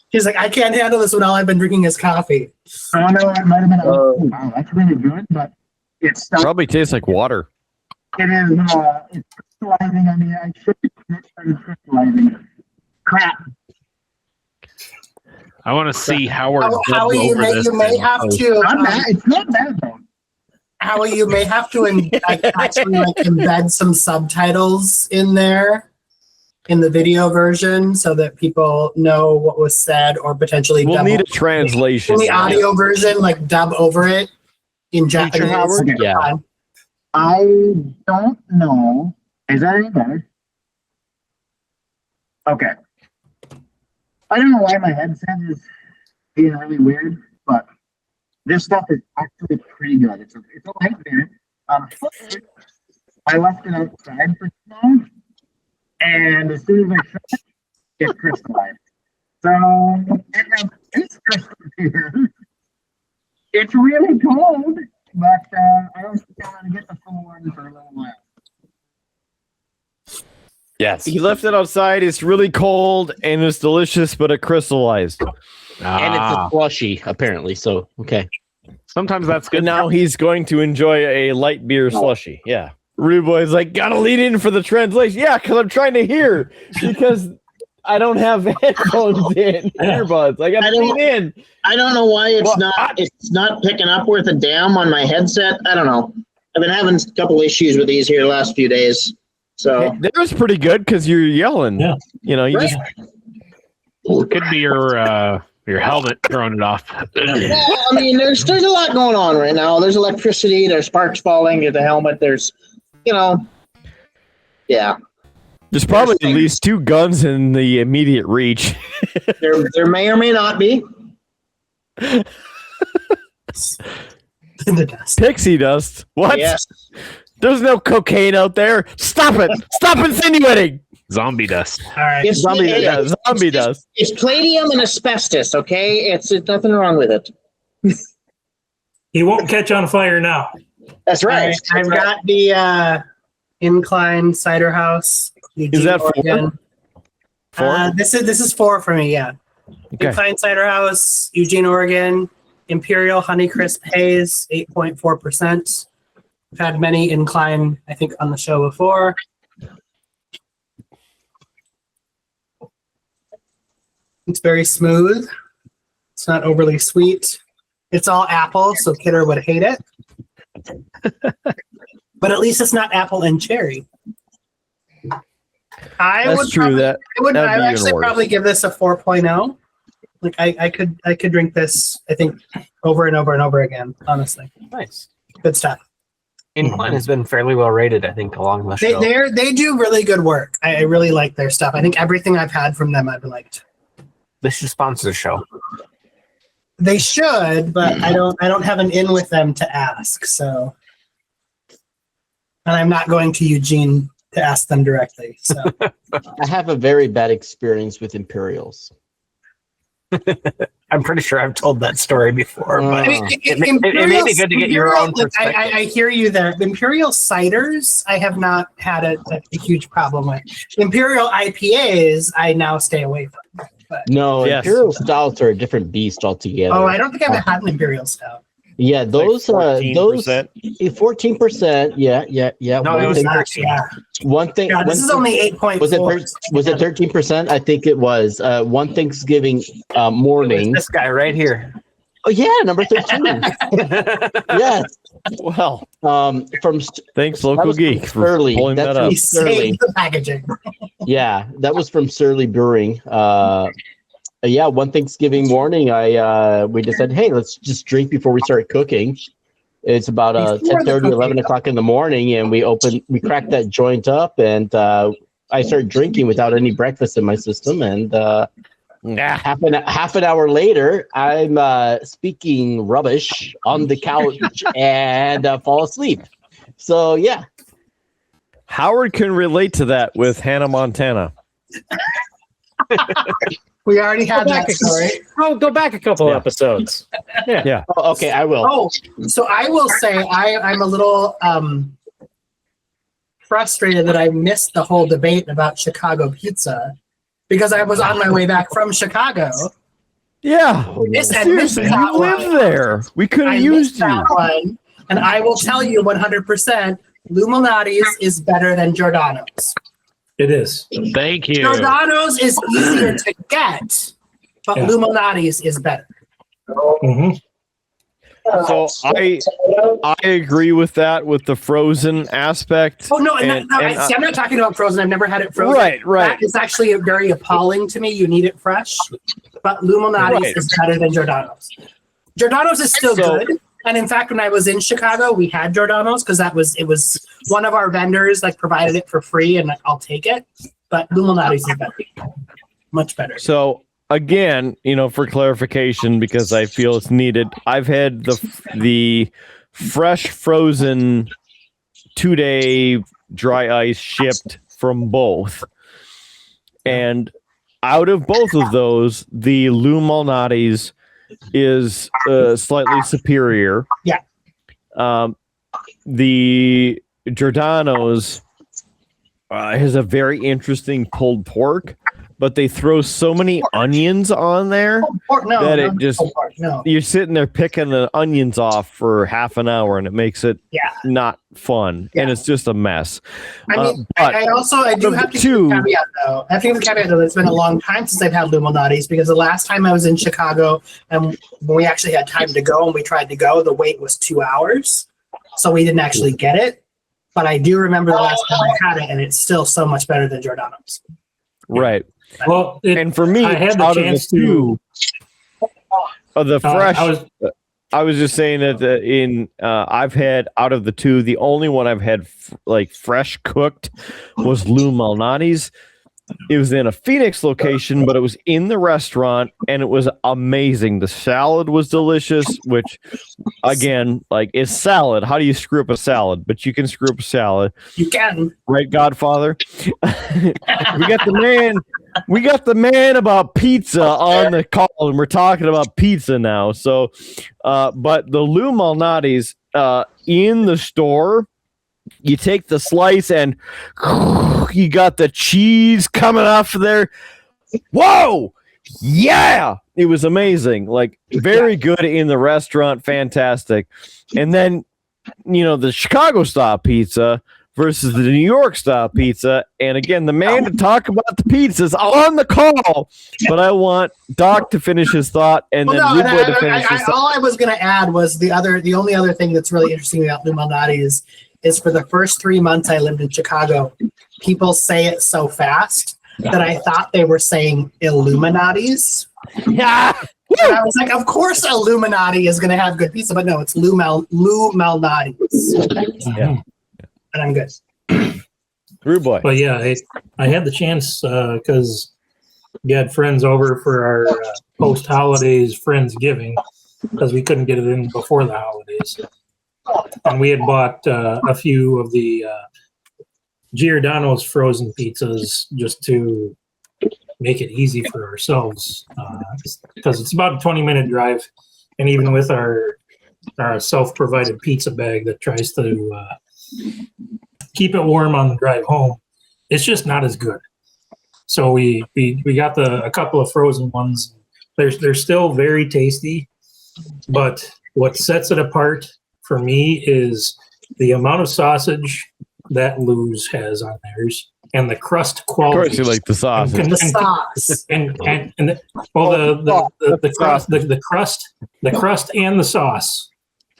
He's like, I can't handle this when all I've been drinking is coffee. Oh, no, it might have been. Wow, that's really good, but it's Probably tastes like water. It is. It's crystallizing. I mean, I should have started crystallizing. Crap. I want to see Howard How dub you over may, this. you may in have post. to. Not bad. It's not bad though. How you may have to actually like embed some subtitles in there in the video version so that people know what was said, or potentially We'll dub need a over- translation. in the audio version, like dub over it in Japanese. Howard? Yeah. I don't know. Is that any better? Okay. I don't know why my headset is being really weird, but this stuff is actually pretty good. It's a light beer. I left it outside for too long, and as soon as I shut it, it crystallized. So it's crystal beer. It's really cold, but I don't think I'm gonna get the full one for a little while. Yes. He left it outside. It's really cold and it's delicious, but it crystallized. And it's a slushy, apparently. So, okay. Sometimes that's good. And now he's going to enjoy a light beer slushy. Yeah. Rude Boy's like, gotta lean in for the translation. Yeah, because I'm trying to hear. Because I don't have headphones in, earbuds. I gotta lean in. I don't know why it's not picking up worth a damn on my headset. I don't know. I've been having a couple issues with these here the last few days. So That was pretty good because you're yelling. Yeah. You know, you just Could be your helmet throwing it off. Yeah, I mean, there's a lot going on right now. There's electricity. There's sparks falling at the helmet. There's, yeah. there's probably at least 2 guns in the immediate reach. There may or may not be. In the dust. Pixie dust. What? Yes. There's no cocaine out there. Stop it. Stop insinuating. Zombie dust. All right. It's, Zombie it- dust. it's palladium and asbestos, okay? It's nothing wrong with it. He won't catch on fire now. That's All right. right. I've got the Incline Cider House. Is that 4? Oregon. 4? This is 4 for me, yeah. Okay. Incline Cider House, Eugene, Oregon. Imperial Honeycrisp Haze, 8.4%. We've had many Incline, I think, on the show before. It's very smooth. It's not overly sweet. It's all apple, so Kidder would hate it. But at least it's not apple and cherry. That's true. I would that'd be even actually worse. probably give this a 4.0. Like I could drink this, I think, over and over and over again, honestly. Nice. Good stuff. Incline has been fairly well rated, I think, along the show. They do really good work. I really like their stuff. I think everything I've had from them I've liked. They should sponsor the show. They should, but I don't have an in with them to ask, so, and I'm not going to Eugene to ask them directly. So I have a very bad experience with Imperials. I'm pretty sure I've told that story before, but I mean, it may be good to get your own perspective. I hear you there. Imperial ciders, I have not had a huge problem with. Imperial IPAs, I now stay away from. But, No, Yes. Imperial stouts are a different beast altogether. oh, I don't think I've ever had an Imperial stout. Yeah, those those 14%. 14%. Yeah. No, it was 13. Yeah, One thing. yeah, this is only 8.4. Was it 13%? I think it was. One Thanksgiving morning. This guy right here. Oh yeah, number 13. Yes. Well, from thanks, that local was from geek, for Surly. pulling That's that up. He Sterling. saved the packaging. Yeah, that was from Surly Brewing. Yeah, one Thanksgiving morning, we decided, hey, let's just drink before we start cooking. It's about Before the 10:30, cooking. 11 o'clock in the morning, and we cracked that joint up, and I started drinking without any breakfast in my system, and half an hour later, I'm speaking rubbish on the couch and fall asleep. So yeah, Howard can relate to that with Hannah Montana. We already had that story. Oh, go back a couple episodes. Yeah. Oh, okay, I will. Oh, so I will say I'm a little frustrated that I missed the whole debate about Chicago pizza because I was on my way back from Chicago. Yeah. Missed Seriously, that you live one. there. We could I have missed used you. that one, and I will tell you 100%, Lou Malnati's is better than Giordano's. It is. Thank you. Giordano's is easier to get, but Yeah. Lou Malnati's is better. Mm-hmm. So I agree with that, with the frozen aspect. Oh no, And- and see, I'm not talking about frozen. I've never had it frozen. Right. That is actually very appalling to me. You need it fresh, but Lou Malnati's Right. is better than Giordano's. Giordano's is still So- good, and in fact, when I was in Chicago, we had Giordano's because it was one of our vendors provided it for free, and I'll take it. But Lou Malnati's is better, much better. So again, for clarification, because I feel it's needed, I've had the fresh frozen 2-day dry ice shipped from both, and out of both of those, the Lou Malnati's is slightly superior. Yeah. The Giordano's has a very interesting pulled pork, but they throw so many onions on there No. you're sitting there picking the onions off for half an hour, and it makes it not fun, and it's just a mess. I mean, but I do have to give a caveat though. I think the caveat though, it's been a long time since I've had Lou Malnati's because the last time I was in Chicago and when we actually had time to go and we tried to go, the wait was 2 hours. so we didn't actually get it. But I do remember the last time I had it, and it's still so much better than Giordano's. Right. Well, and for me, I had the out chance of the two, of the fresh, I was just saying that I've had out of the two, the only one I've had like fresh cooked was Lou Malnati's. It was in a Phoenix location, but it was in the restaurant, and it was amazing. The salad was delicious, which, again, like, is salad. How do you screw up a salad? But you can screw up a salad. You can. Right, Godfather? We got the man about pizza on the call, and we're talking about pizza now. So, but the Lou Malnati's in the store, you take the slice and you got the cheese coming off of there. Whoa! Yeah! It was amazing. Like, very good in the restaurant. Fantastic. And then, the Chicago style pizza versus the New York style pizza. And again, the man to talk about the pizzas on the call, but I want Doc to finish his thought and then Lubo to finish his thought. All I was going to add was the only other thing that's really interesting about Lou Malnati's is for the first 3 months I lived in Chicago, people say it so fast that I thought they were saying Illuminati's. Yeah. And I was like, of course Illuminati is going to have good pizza, but no, it's Lou Malnati's. Yeah. And I'm good. Rude boy. But yeah, I had the chance because we had friends over for our post-holidays Friendsgiving because we couldn't get it in before the holidays. And we had bought a few of the Giordano's frozen pizzas just to make it easy for ourselves because it's about a 20-minute drive. And even with our self-provided pizza bag that tries to keep it warm on the drive home, it's just not as good. So we got a couple of frozen ones. They're still very tasty, but what sets it apart for me is the amount of sausage that Lou's has on theirs and the crust quality. Of course, you like the sauce. The sauce. The crust and the sauce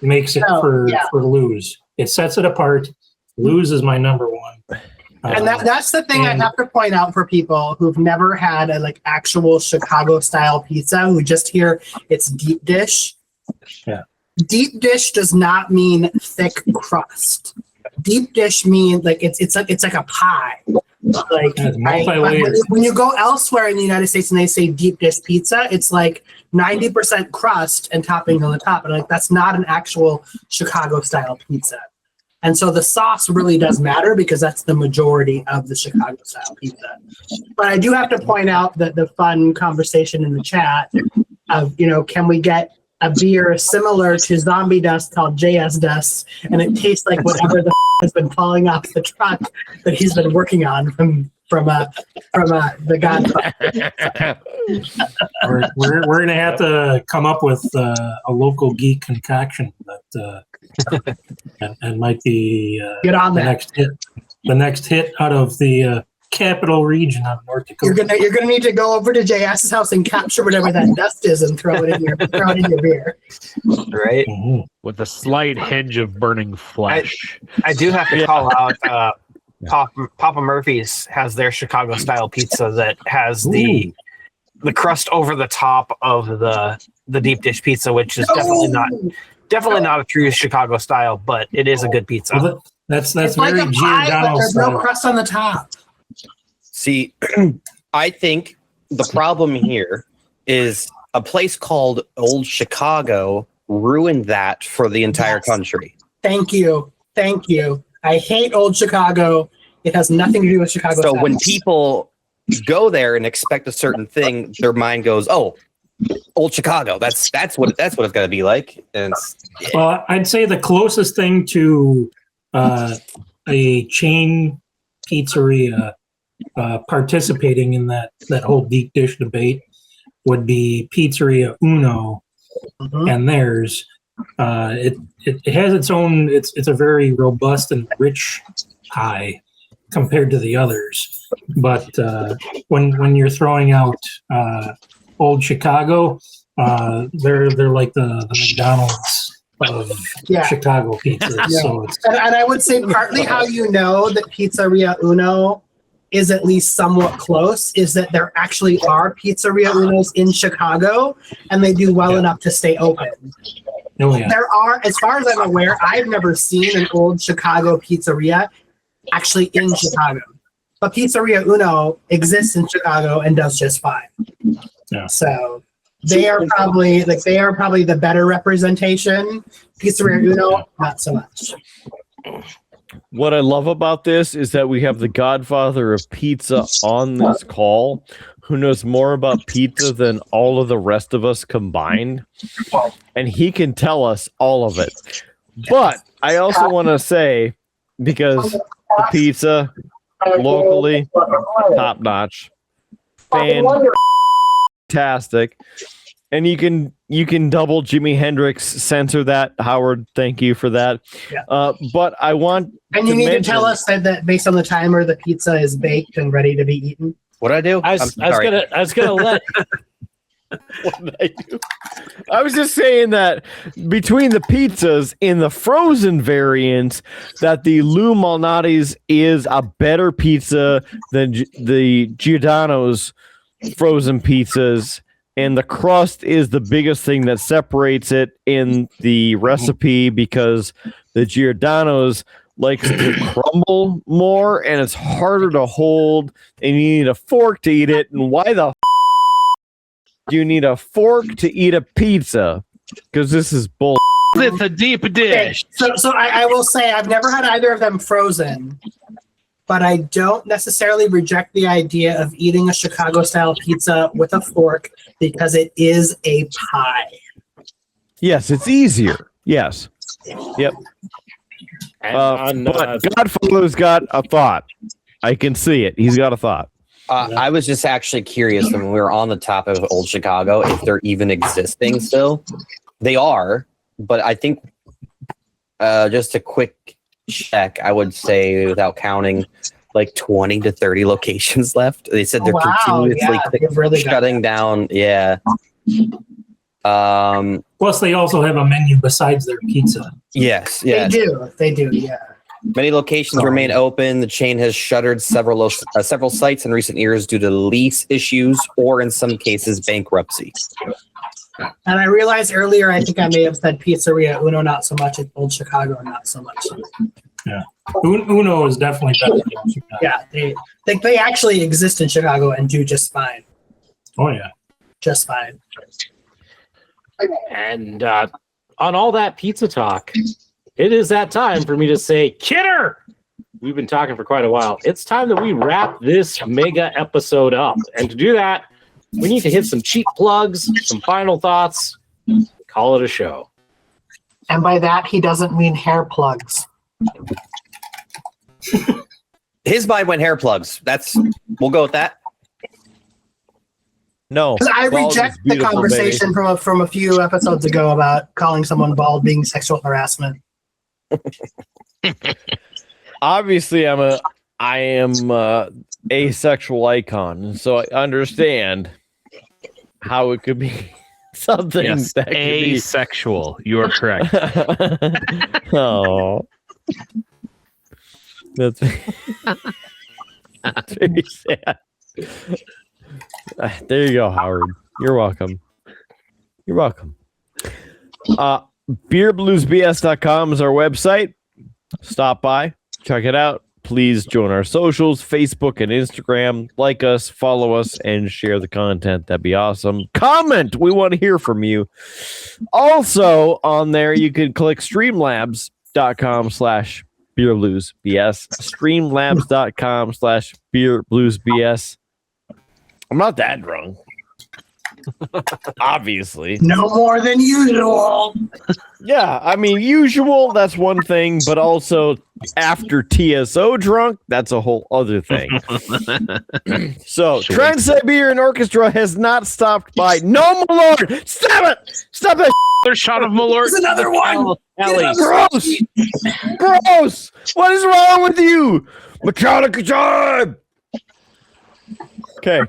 makes it for Lou's. It sets it apart. Lou's is my number one. And that's the thing I have to point out for people who've never had a actual Chicago style pizza, who just hear it's deep dish. Yeah. Deep dish does not mean thick crust. Deep dish means it's like a pie. When you go elsewhere in the United States and they say deep dish pizza, it's like 90% crust and toppings on the top, and that's not an actual Chicago style pizza. And so the sauce really does matter because that's the majority of the Chicago style pizza. But I do have to point out that the fun conversation in the chat of, can we get a beer similar to Zombie Dust called JS Dust, and it tastes like whatever the has been falling off the truck that he's been working on from the Godfather. we're gonna have to come up with a local geek concoction that and might be get on the next hit out of the capital region of North Dakota. You're gonna need to go over to JS's house and capture whatever that dust is and throw it in your beer. Right. Mm-hmm. With a slight hinge of burning flesh. I do have to call out Papa Murphy's has their Chicago style pizza that has the crust over the top of the deep dish pizza, which is definitely not a true Chicago style, but it is a good pizza. Well, that's it's very like a pie, Giordano but there's style. no crust on the top. See, I think the problem here is a place called Old Chicago ruined that for the entire country. Thank you. I hate Old Chicago. It has nothing to do with Chicago. So when people go there and expect a certain thing, their mind goes, "Oh, Old Chicago. That's what it's going to be like." And well, I'd say the closest thing to a chain pizzeria participating in that whole deep dish debate would be Pizzeria Uno, and theirs. It has its own. It's a very robust and rich pie compared to the others. But when you're throwing out Old Chicago, they're like the McDonald's of Yeah. Chicago pizza. Yeah. So it's And I would say partly how you know that Pizzeria Uno is at least somewhat close is that there actually are Pizzeria Unos in Chicago, and they do well enough to stay open. oh, yeah. There are, as far as I'm aware, I've never seen an old Chicago pizzeria actually in Chicago. But Pizzeria Uno exists in Chicago and does just fine. Yeah. So they are probably the better representation. Pizzeria Uno, not so much. What I love about this is that we have the godfather of pizza on this call who knows more about pizza than all of the rest of us combined. And he can tell us all of it. But I also want to say, because the pizza locally, top notch, fantastic. And you can double Jimi Hendrix censor that, Howard. Thank you for that. Yeah. But I want And you need to tell us that based on the timer, the pizza is baked and ready to be eaten. What I do? I was gonna let. What did I do? I was just saying that between the pizzas in the frozen variants, that the Lou Malnati's is a better pizza than the Giordano's frozen pizzas. And the crust is the biggest thing that separates it in the recipe because the Giordano's likes to crumble more and it's harder to hold and you need a fork to eat it. And why the do you need a fork to eat a pizza? Because this is bull. It's a deep dish. So I will say I've never had either of them frozen, but I don't necessarily reject the idea of eating a Chicago-style pizza with a fork because it is a pie. Yes, it's easier. Yes. Yep. But Godfather's got a thought. I can see it. He's got a thought. I was just actually curious when we were on the topic of old Chicago if they're even existing still. They are, but I think just a quick check, I would say without counting like 20 to 30 locations left. They said they're continuously shutting down. Yeah. Plus, they also have a menu besides their pizza. Yes. They do. Yeah. Many locations remain open. The chain has shuttered several sites in recent years due to lease issues or, in some cases, bankruptcy. And I realized earlier, I think I may have said Pizzeria Uno, not so much. It's Old Chicago, not so much. Yeah. Uno is definitely better than Chicago. Yeah. They actually exist in Chicago and do just fine. Oh, yeah. Just fine. And on all that pizza talk, it is that time for me to say, Kidder! We've been talking for quite a while. It's time that we wrap this mega episode up. And to do that, we need to hit some cheap plugs, some final thoughts, call it a show. And by that, he doesn't mean hair plugs. His mind went hair plugs. We'll go with that. No. I reject the conversation from a few episodes ago about calling someone bald being sexual harassment. Obviously, I am a asexual icon, so I understand how it could be something that could be asexual. You are correct. Oh, that's very sad. There you go, Howard. You're welcome. You're welcome. BeerBluesBS.com is our website. Stop by, check it out. Please join our socials, Facebook and Instagram. Like us, follow us, and share the content. That'd be awesome. Comment. We want to hear from you. Also, on there, you can click streamlabs.com/beerbluesbs. Streamlabs.com/beerbluesbs. I'm not that drunk. Obviously. No more than usual. Yeah, I mean, usual, that's one thing, but also after TSO drunk, that's a whole other thing. So, Trans-Siberian Orchestra has not stopped by. No, Malort! Stop it! Stop that! Another shot of Malort. There's another one! Gross! Gross! What is wrong with you? Metallica time! Okay.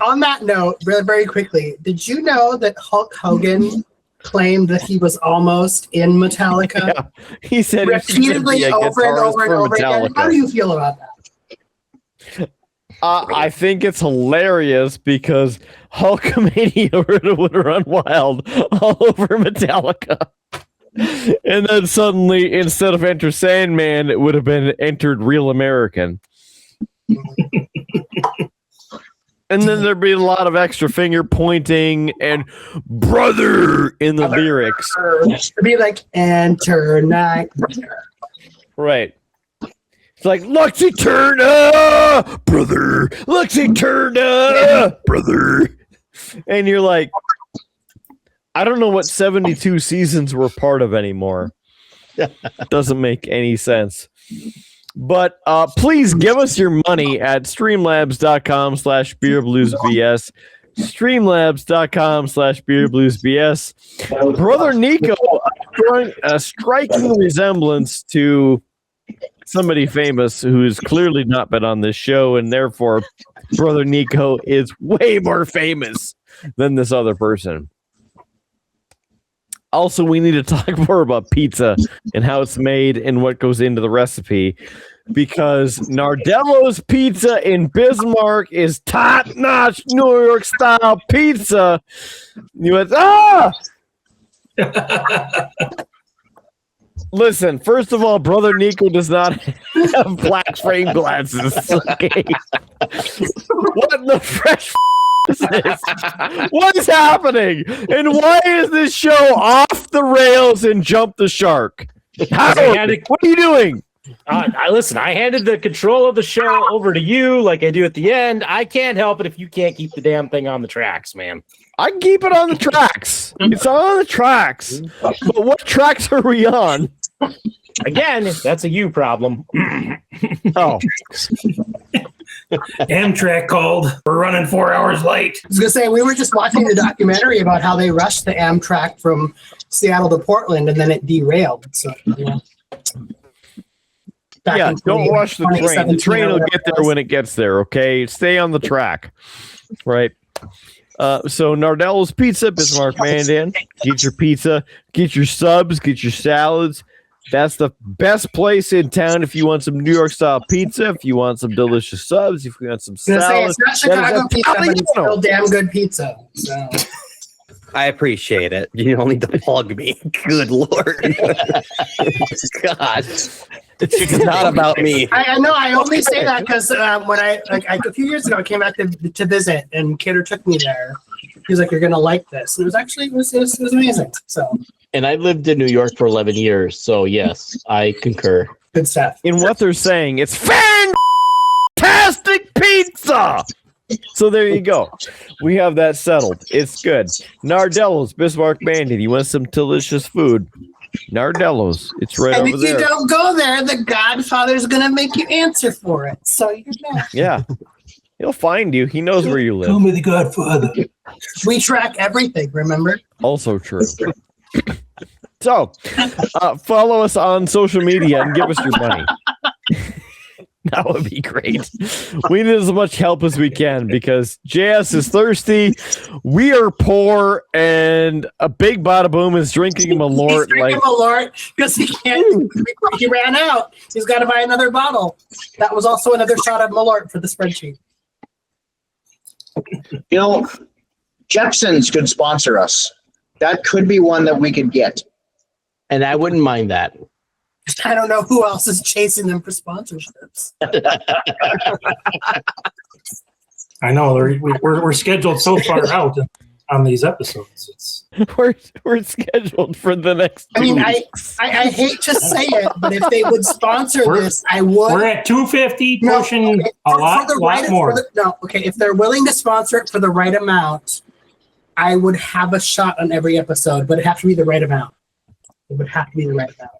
On that note, very, very quickly, did you know that Hulk Hogan claimed that he was almost in Metallica. Yeah. He said repeatedly over and over and over again. How do you feel about that? I think it's hilarious because Hulkamania would run wild all over Metallica. And then suddenly, instead of Enter Sandman, it would have been Entered Real American. And then there'd be a lot of extra finger pointing and brother in the lyrics. It'd be like, enter night. Right. It's like, Luxie Turner, brother. Luxie Turner, brother. And you're like, I don't know what 72 seasons we're part of anymore. Doesn't make any sense. But please give us your money at streamlabs.com/beerbluesbs. Streamlabs.com/beerbluesbs. Brother Nico, a striking resemblance to somebody famous who's clearly not been on this show, and therefore Brother Nico is way more famous than this other person. Also, we need to talk more about pizza and how it's made and what goes into the recipe, because Nardello's Pizza in Bismarck is top-notch New York style pizza. You went, Listen, first of all, Brother Nico does not have black frame glasses. Okay? What in the fresh is this? What is happening? And why is this show off the rails and Jump the Shark? What are you doing? Listen, I handed the control of the show over to you like I do at the end. I can't help it if you can't keep the damn thing on the tracks, man. I can keep it on the tracks. It's on the tracks. But what tracks are we on? Again, that's a you problem. Oh. Amtrak called. We're running 4 hours late. I was going to say, we were just watching the documentary about how they rushed the Amtrak from Seattle to Portland and then it derailed. So, yeah, don't rush the train. The train will get there when it gets there, okay? Stay on the track, right? So Nardello's Pizza, Bismarck, Mandan. Get your pizza, get your subs, get your salads. That's the best place in town if you want some New York style pizza, if you want some delicious subs, if you want some salads. It's not Chicago pizza, but it's still damn good pizza. So. I appreciate it. You don't need to plug me. Good Lord. God. It's not about me. I know. I only say that because when I a few years ago I came back to visit and Kidder took me there. He was like, "You're gonna like this." And it was amazing. So. And I lived in New York for 11 years, so yes, I concur. Good stuff. In what they're saying, it's fantastic pizza. So there you go. We have that settled. It's good. Nardello's, Bismarck, Mandan. You want some delicious food? Nardello's. It's right over there. And if you don't go there, the Godfather's going to make you answer for it. So you know. Yeah. He'll find you. He knows where you live. Call me the Godfather. We track everything, remember? Also true. So, follow us on social media and give us your money. That would be great. We need as much help as we can because JS is thirsty. We are poor, and a big bada boom is drinking a Malort. He's drinking Malort because he can't. He ran out. He's got to buy another bottle. That was also another shot of Malort for the spreadsheet. You know, Jepson's could sponsor us. That could be one that we could get. And I wouldn't mind that. I don't know who else is chasing them for sponsorships. I know we're scheduled so far out on these episodes. We're scheduled for the next. I mean, I hate to say it, but if they would sponsor this, I would. We're at 250, pushing a lot more. If they're willing to sponsor it for the right amount, I would have a shot on every episode, but it have to be the right amount. It would have to be the right amount.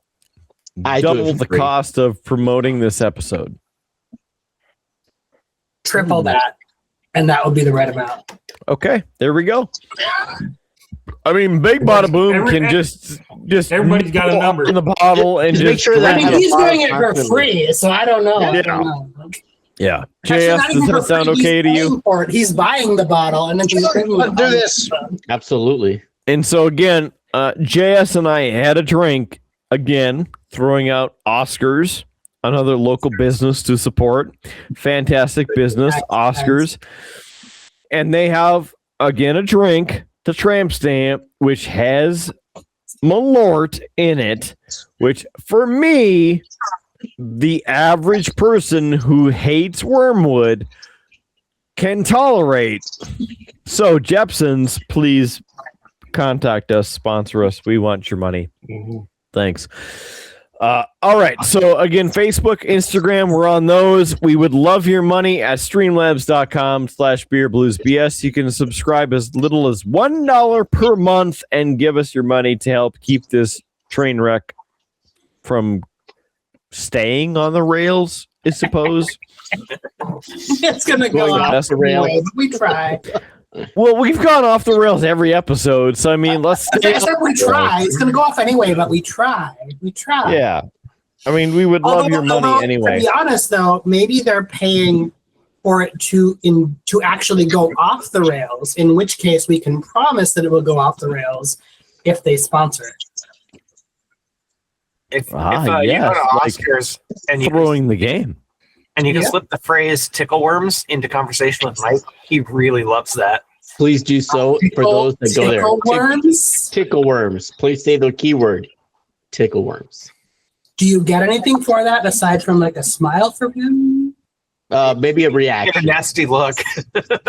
Double the cost of promoting this episode. Triple that, and that would be the right amount. Okay, there we go. I mean, Big Bada Boom can just everybody's got a number in the bottle and just make sure that. I mean, he's doing it for free, so I don't know. Yeah. JS, does that sound okay to you? He's buying the bottle and then he's do this. Absolutely. And so again, JS and I had a drink again, throwing out Oscars, another local business to support. Fantastic business, Oscars. And they have, again, a drink, the Tramp Stamp, which has Malort in it, which for me, the average person who hates wormwood can tolerate. So, Jepson's, please contact us, sponsor us. We want your money. Thanks. All right. So again, Facebook, Instagram, we're on those. We would love your money at streamlabs.com/beerbluesbs. You can subscribe as little as $1 per month and give us your money to help keep this train wreck from staying on the rails, I suppose. It's going to go off the rails. Anyway, but we try. Well, we've gone off the rails every episode, so I mean, let's. I said we try. It's going to go off anyway, but we try. We try. Yeah, I mean, we would love your money anyway. To be honest, though, maybe they're paying for it to actually go off the rails. In which case, we can promise that it will go off the rails if they sponsor it. If you go to Oscars and you throwing the game. And you can slip the phrase tickle worms into conversation with Mike. He really loves that. Please do so for those that go there. Tickle worms? Tickle worms. Please say the keyword. Tickle worms. Do you get anything for that aside from like a smile from him? Maybe a reaction. Get a nasty look.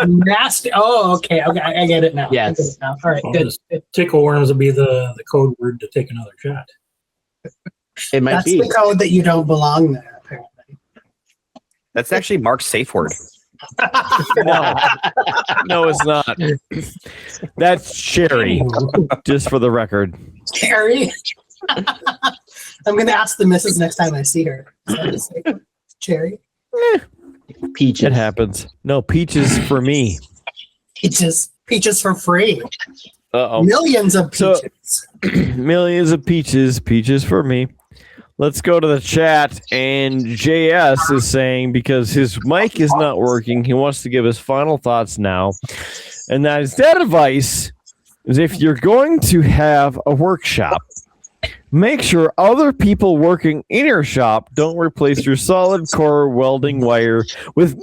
Nasty. Oh, okay. I get it now. Yes. All right. Good. Tickle worms would be the code word to take another shot. It might be. That's the code that you don't belong there. Apparently. That's actually Mark's safe word. No, it's not. That's Sherry, just for the record. Cherry. I'm going to ask the missus next time I see her. Cherry. Peach. It happens. No, peaches for me. Peaches for free. Uh-oh. Millions of peaches. Millions of peaches for me. Let's go to the chat, and JS is saying, because his mic is not working, he wants to give his final thoughts now. And that advice is, if you're going to have a workshop, make sure other people working in your shop don't replace your solid core welding wire with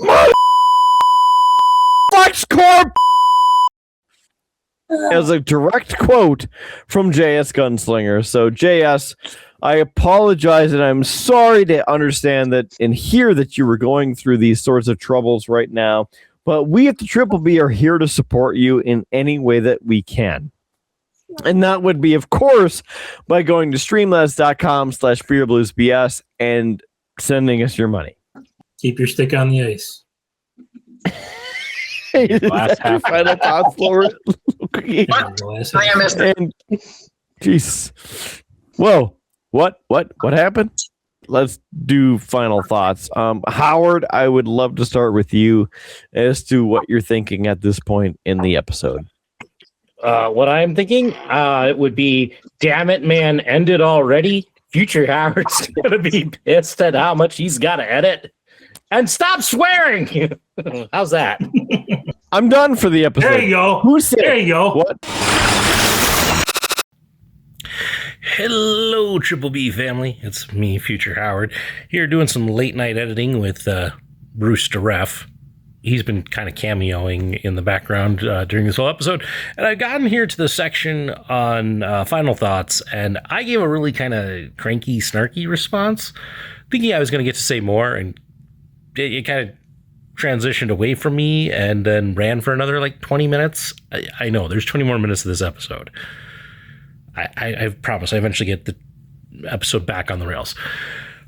flex core. As a direct quote from JS Gunslinger. So JS, I apologize, and I'm sorry to understand that and hear that you were going through these sorts of troubles right now. But we at the Triple B are here to support you in any way that we can. And that would be, of course, by going to streamlabs.com/beerbluesbs and sending us your money. Keep your stick on the ice. Last half. Final thoughts, Lord. Jeez. Whoa. What happened? Let's do final thoughts. Howard, I would love to start with you as to what you're thinking at this point in the episode. What I'm thinking, it would be, damn it, man, end it already. Future Howard's going to be pissed at how much he's got to edit. And stop swearing. How's that? I'm done for the episode. There you go. Who said there you go. What? Hello, Triple B family. It's me, Future Howard, here doing some late night editing with Bruce DeRef. He's been kind of cameoing in the background during this whole episode. And I've gotten here to the section on final thoughts, and I gave a really kind of cranky, snarky response, thinking I was going to get to say more, and it kind of transitioned away from me and then ran for another like 20 minutes. I know there's 20 more minutes of this episode. I promise I eventually get the episode back on the rails.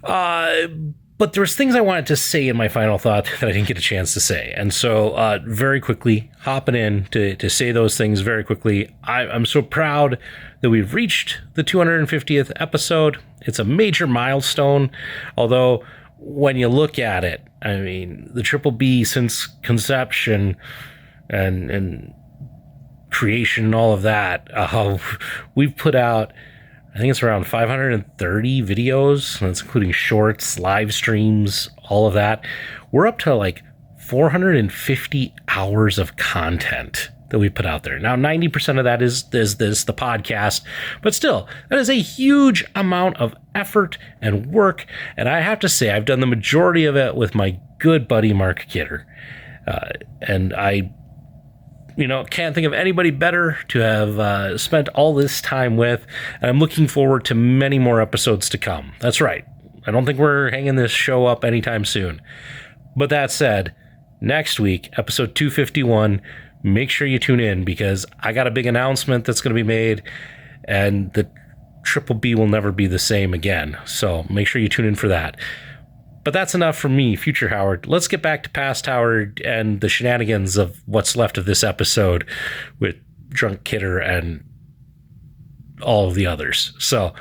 But there was things I wanted to say in my final thought that I didn't get a chance to say. And so very quickly, hopping in to say those things very quickly, I'm so proud that we've reached the 250th episode. It's a major milestone, although when you look at it, I mean, the Triple B since conception and creation and all of that, we've put out, I think it's around 530 videos. That's including shorts, live streams, all of that. We're up to like 450 hours of content that we put out there. Now, 90% of that is the podcast, but still, that is a huge amount of effort and work. And I have to say, I've done the majority of it with my good buddy, Mark Kidder. And I, can't think of anybody better to have spent all this time with. And I'm looking forward to many more episodes to come. That's right. I don't think we're hanging this show up anytime soon. But that said, next week, episode 251, make sure you tune in because I got a big announcement that's going to be made, and the Triple B will never be the same again. So make sure you tune in for that. But that's enough for me, Future Howard. Let's get back to past Howard and the shenanigans of what's left of this episode with Drunk Kidder and all of the others. So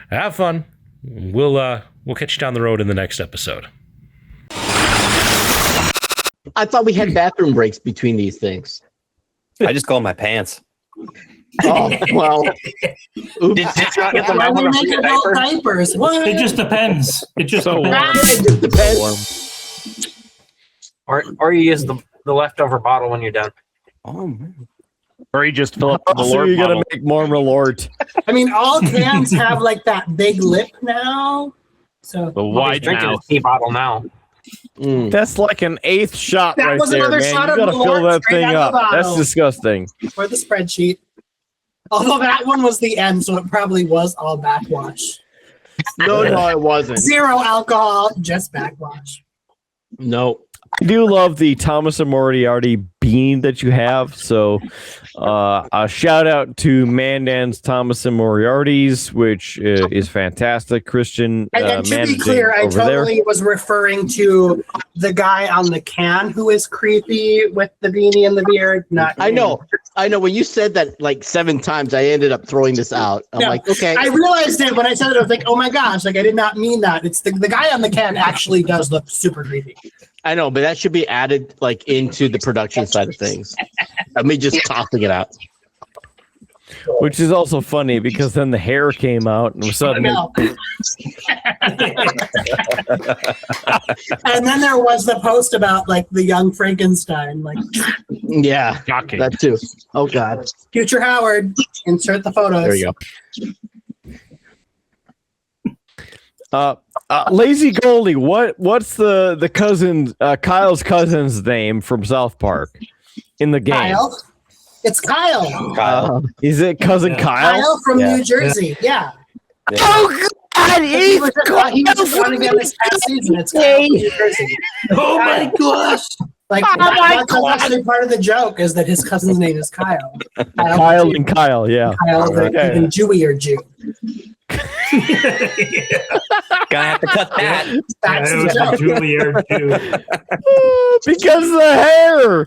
have fun. We'll catch you down the road in the next episode. I thought we had bathroom breaks between these things. I just go in my pants. Oh, well. Did you not get the memo to free diapers? What? It just depends. It just depends. Or you use the leftover bottle when you're done. Oh, man. Or you just fill up the So Malort you gotta bottle. make more Malort. I mean, all cans have like that big lip now. So The wide Drinking a mouth. tea bottle now. That's like an 8th shot That right was there, another man. shot You of gotta fill Malort that straight thing out up. of the That's bottle. disgusting. for the spreadsheet. Although that one was the end, so it probably was all backwash. No, it wasn't. 0 alcohol, just backwash. No. I do love the Thomas and Moriarty bean that you have. So a shout out to Mandan's Thomas and Moriarty's, which is fantastic. Christian And to be managing clear, I over there. totally was referring to the guy on the can who is creepy with the beanie and the beard. Not I know. When you said that like 7 times, I ended up throwing this out. I'm No, like, okay. I realized it when I said it. I was like, oh my gosh, like I did not mean that. It's the guy on the can actually does look super creepy. I know, but that should be added like into the production side of things. Let me just tossing it out. Which is also funny because then the hair came out and suddenly. And then there was the post about like the young Frankenstein, like Yeah, Shocking. that too. Oh God. Future Howard. Insert the photos. There you go. Lazy Goldie, what's the cousin Kyle's cousin's name from South Park in the game? Kyle. It's Kyle. Kyle. Is it cousin Kyle? Kyle from Yeah. New Jersey. Yeah. Oh God, He was just running again this past season. It's Kyle from New Jersey. Oh my gosh. Like that's actually part of the joke is that his cousin's name is Kyle. Kyle and Kyle, yeah. Kyle, the Okay. even Jewier Jew. Gonna have to cut that. That's It the was joke. Juilliard too. Because the hair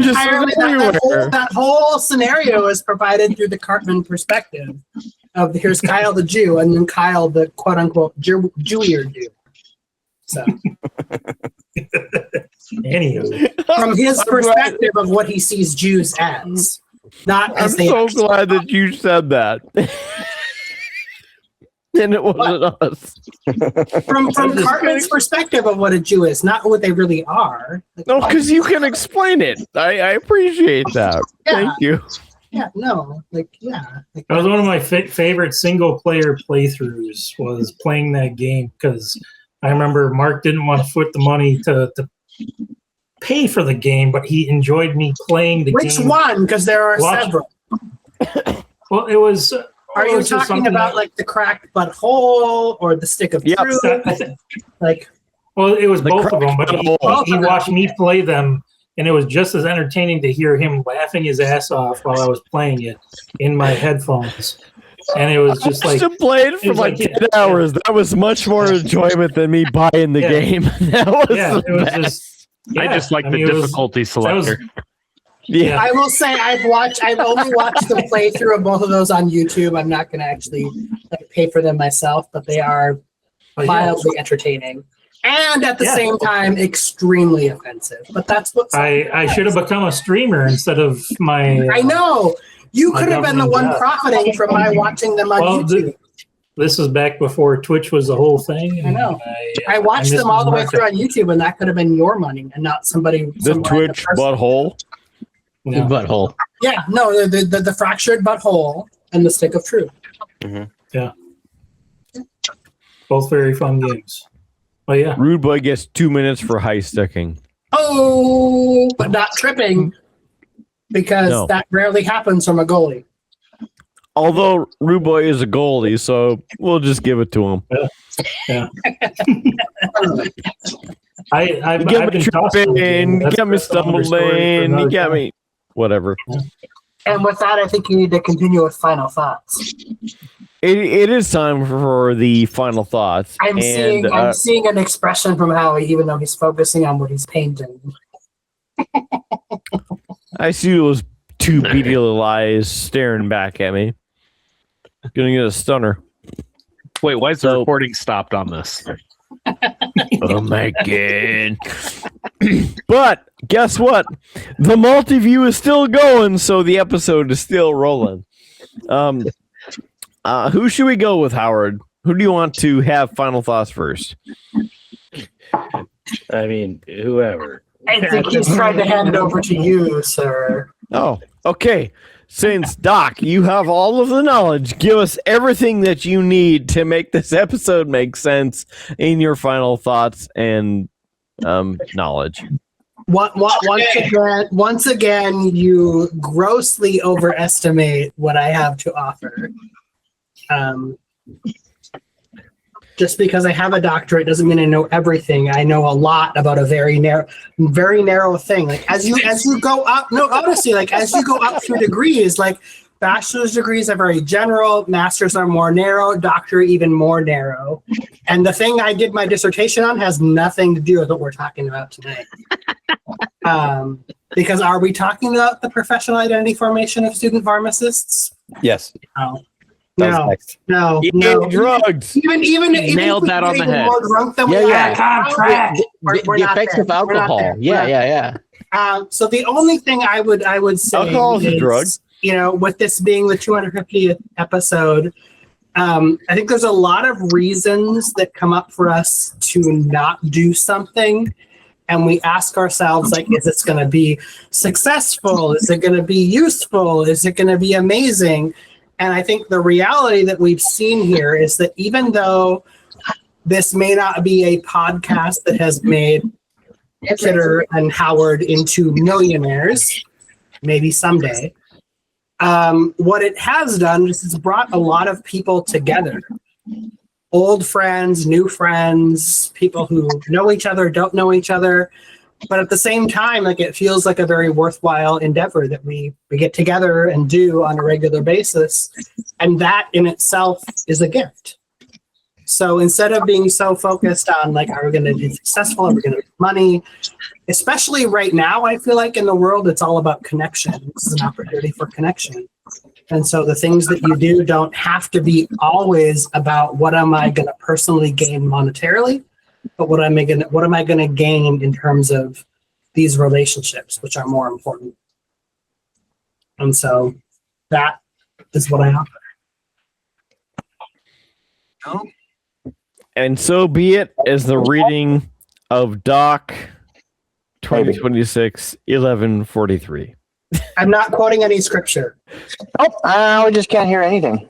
just Entirely, that whole scenario is provided through the Cartman perspective of here's Kyle the Jew and then Kyle the quote unquote Jewier Jew. So Anywho, from his perspective of what he sees Jews as, not I'm as they so actually glad that you said that. And it wasn't us. from Cartman's perspective of what a Jew is, not what they really are. Like, No, because you can explain it. I appreciate that. Yeah. Thank you. yeah, no, like yeah. Like, that was one of my favorite single player playthroughs was playing that game because I remember Mark didn't want to foot the money to pay for the game, but he enjoyed me playing the game. which one? Because there are several. Well, it was. Are it you was just talking something about that- like the cracked butthole or the stick of truth? Like, Well, it was The both of them, but he butthole. watched me play them, and it was just as entertaining to hear him laughing his ass off while I was playing it in my headphones. And it was just like to play it for was like like- 10 hours. That was much more enjoyment than me buying the Yeah. game. That was yeah, the it was best. just. I yeah, just like I the mean, it was- difficulty that was- selector. Yeah. I will say I've only watched the playthrough of both of those on YouTube. I'm not going to actually like, pay for them myself, but they are mildly entertaining and at the Yeah. same time extremely offensive. But that's what I should have become a streamer instead of my. I know. You my could have been the one government job. profiting from my watching them on Well, YouTube. This is back before Twitch was the whole thing. I know. I I watched missed them all the way the through on YouTube, and that could have been your money and not somebody. The some random Twitch person. butthole. The butthole. Yeah, no, the fractured butthole and the stick of truth. Yeah. Both very fun games. Oh yeah. Rude Boy gets 2 minutes for high sticking. Oh, but not tripping because No. that rarely happens from a goalie. Although Rude Boy is a goalie, so we'll just give it to him. Yeah. I've You got been me tossing tripping, you got me stumbling, you got me whatever. And with that, I think you need to continue with final thoughts. It is time for the final thoughts. I'm seeing an expression from Howie, even though he's focusing on what he's painting. I see those two beady little eyes staring back at me. Gonna get a stunner. Wait, why is the recording stopped on this? Oh my god. But guess what? The multi-view is still going, so the episode is still rolling. Who should we go with, Howard? Who do you want to have final thoughts first? I mean, whoever. I think he's trying to hand it over to you, sir. Oh, okay. Since Doc, you have all of the knowledge, give us everything that you need to make this episode make sense in your final thoughts and knowledge. Once again, you grossly overestimate what I have to offer. Just because I have a doctorate doesn't mean I know everything. I know a lot about a very narrow thing. Like as you go up, no, honestly, like as you go up through degrees, like bachelor's degrees are very general, masters are more narrow, doctorate even more narrow. And the thing I did my dissertation on has nothing to do with what we're talking about tonight. Because are we talking about the professional identity formation of student pharmacists? Yes. No, drugs. Even nailed that on the head. More drunk than Yeah, we yeah. are. The effects of alcohol. Yeah. So the only thing I would say alcohol is a drug. You know, with this being the 250th episode, I think there's a lot of reasons that come up for us to not do something. And we ask ourselves, like, is this going to be successful? Is it going to be useful? Is it going to be amazing? And I think the reality that we've seen here is that even though this may not be a podcast that has made Kidder and Howard into millionaires, maybe someday, what it has done is it's brought a lot of people together. Old friends, new friends, people who know each other, don't know each other. But at the same time, like it feels like a very worthwhile endeavor that we get together and do on a regular basis. And that in itself is a gift. So instead of being so focused on like, are we going to be successful? Are we going to make money? Especially right now, I feel like in the world, it's all about connection. This is an opportunity for connection. And so the things that you do don't have to be always about what am I going to personally gain monetarily, but what am I going to gain in terms of these relationships, which are more important. And so that is what I offer. And so be it as the reading of Doc 2026 1143. I'm not quoting any scripture. Oh, I just can't hear anything.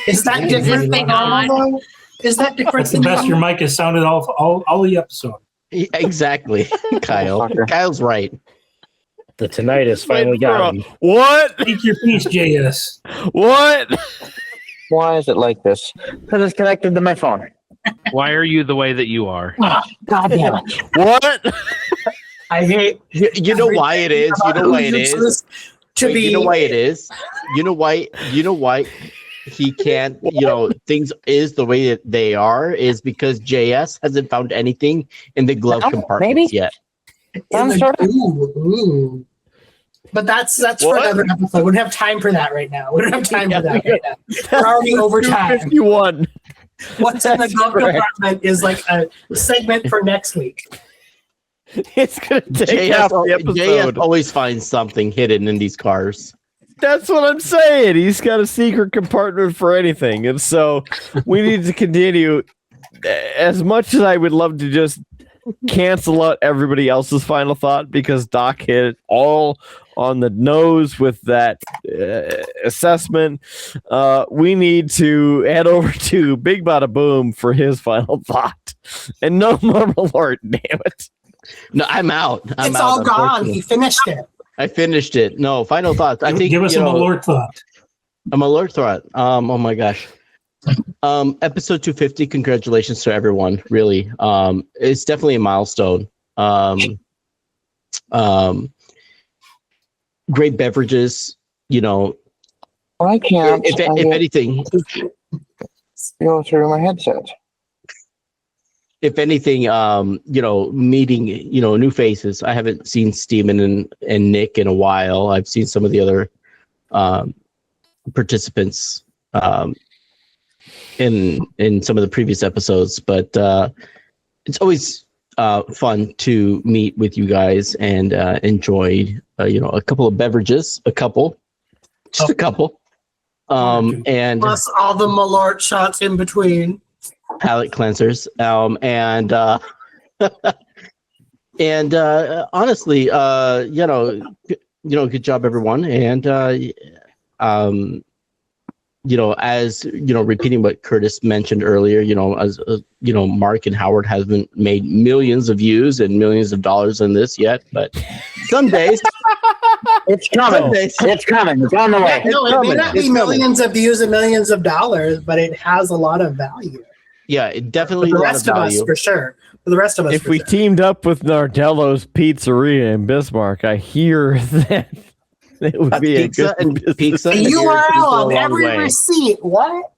Is that different than normal? Is that different? That's the best your mic has sounded all the episode. Yeah, exactly, Kyle. Kyle's right. The tinnitus finally got me. What? Take your piece, JS. What? Why is it like this? Because it's connected to my phone. Why are you the way that you are? Oh, God damn it. What? I hate. You know why it is. You know why it is. You know why it is. You know why he can't. You know things is the way that they are is because JS hasn't found anything in the glove compartments yet. Ooh. But that's for another episode. We don't have time for that right now. We don't have time for that right now. We're already over time. 51. What's in the glove compartment is like a segment for next week. It's gonna take half the episode. JS always finds something hidden in these cars. That's what I'm saying. He's got a secret compartment for anything. And so we need to continue. As much as I would love to just cancel out everybody else's final thought because Doc hit it all on the nose with that assessment. We need to head over to Big Bada Boom for his final thought. And no more Malort, damn it. No, I'm out. It's all gone. He finished it. I finished it. No, final thoughts. I think Give us a Malort thought. A Malort thought. Oh my gosh. Episode 250. Congratulations to everyone. Really. It's definitely a milestone. Great beverages. You know. I can't. If anything, go through my headset. If anything, you know, meeting, you know, new faces. I haven't seen Steven and Nick in a while. I've seen some of the other participants in some of the previous episodes, but it's always fun to meet with you guys and enjoy, you know, a couple of beverages, a couple. And plus all the Malort shots in between. Palate cleansers, and honestly, you know, good job everyone, and you know, as you know, repeating what Curtis mentioned earlier, you know, as you know, Mark and Howard haven't made millions of views and millions of dollars on this yet, but some days it's coming. It's coming. It's on the way. No, it may not be millions of views and millions of dollars, but it has a lot of value. Yeah, it definitely For the rest of us, for sure. For the rest of us, if we teamed up with Nardello's Pizzeria in Bismarck, I hear that it would be pizza a good pizza. The URL of every receipt. What?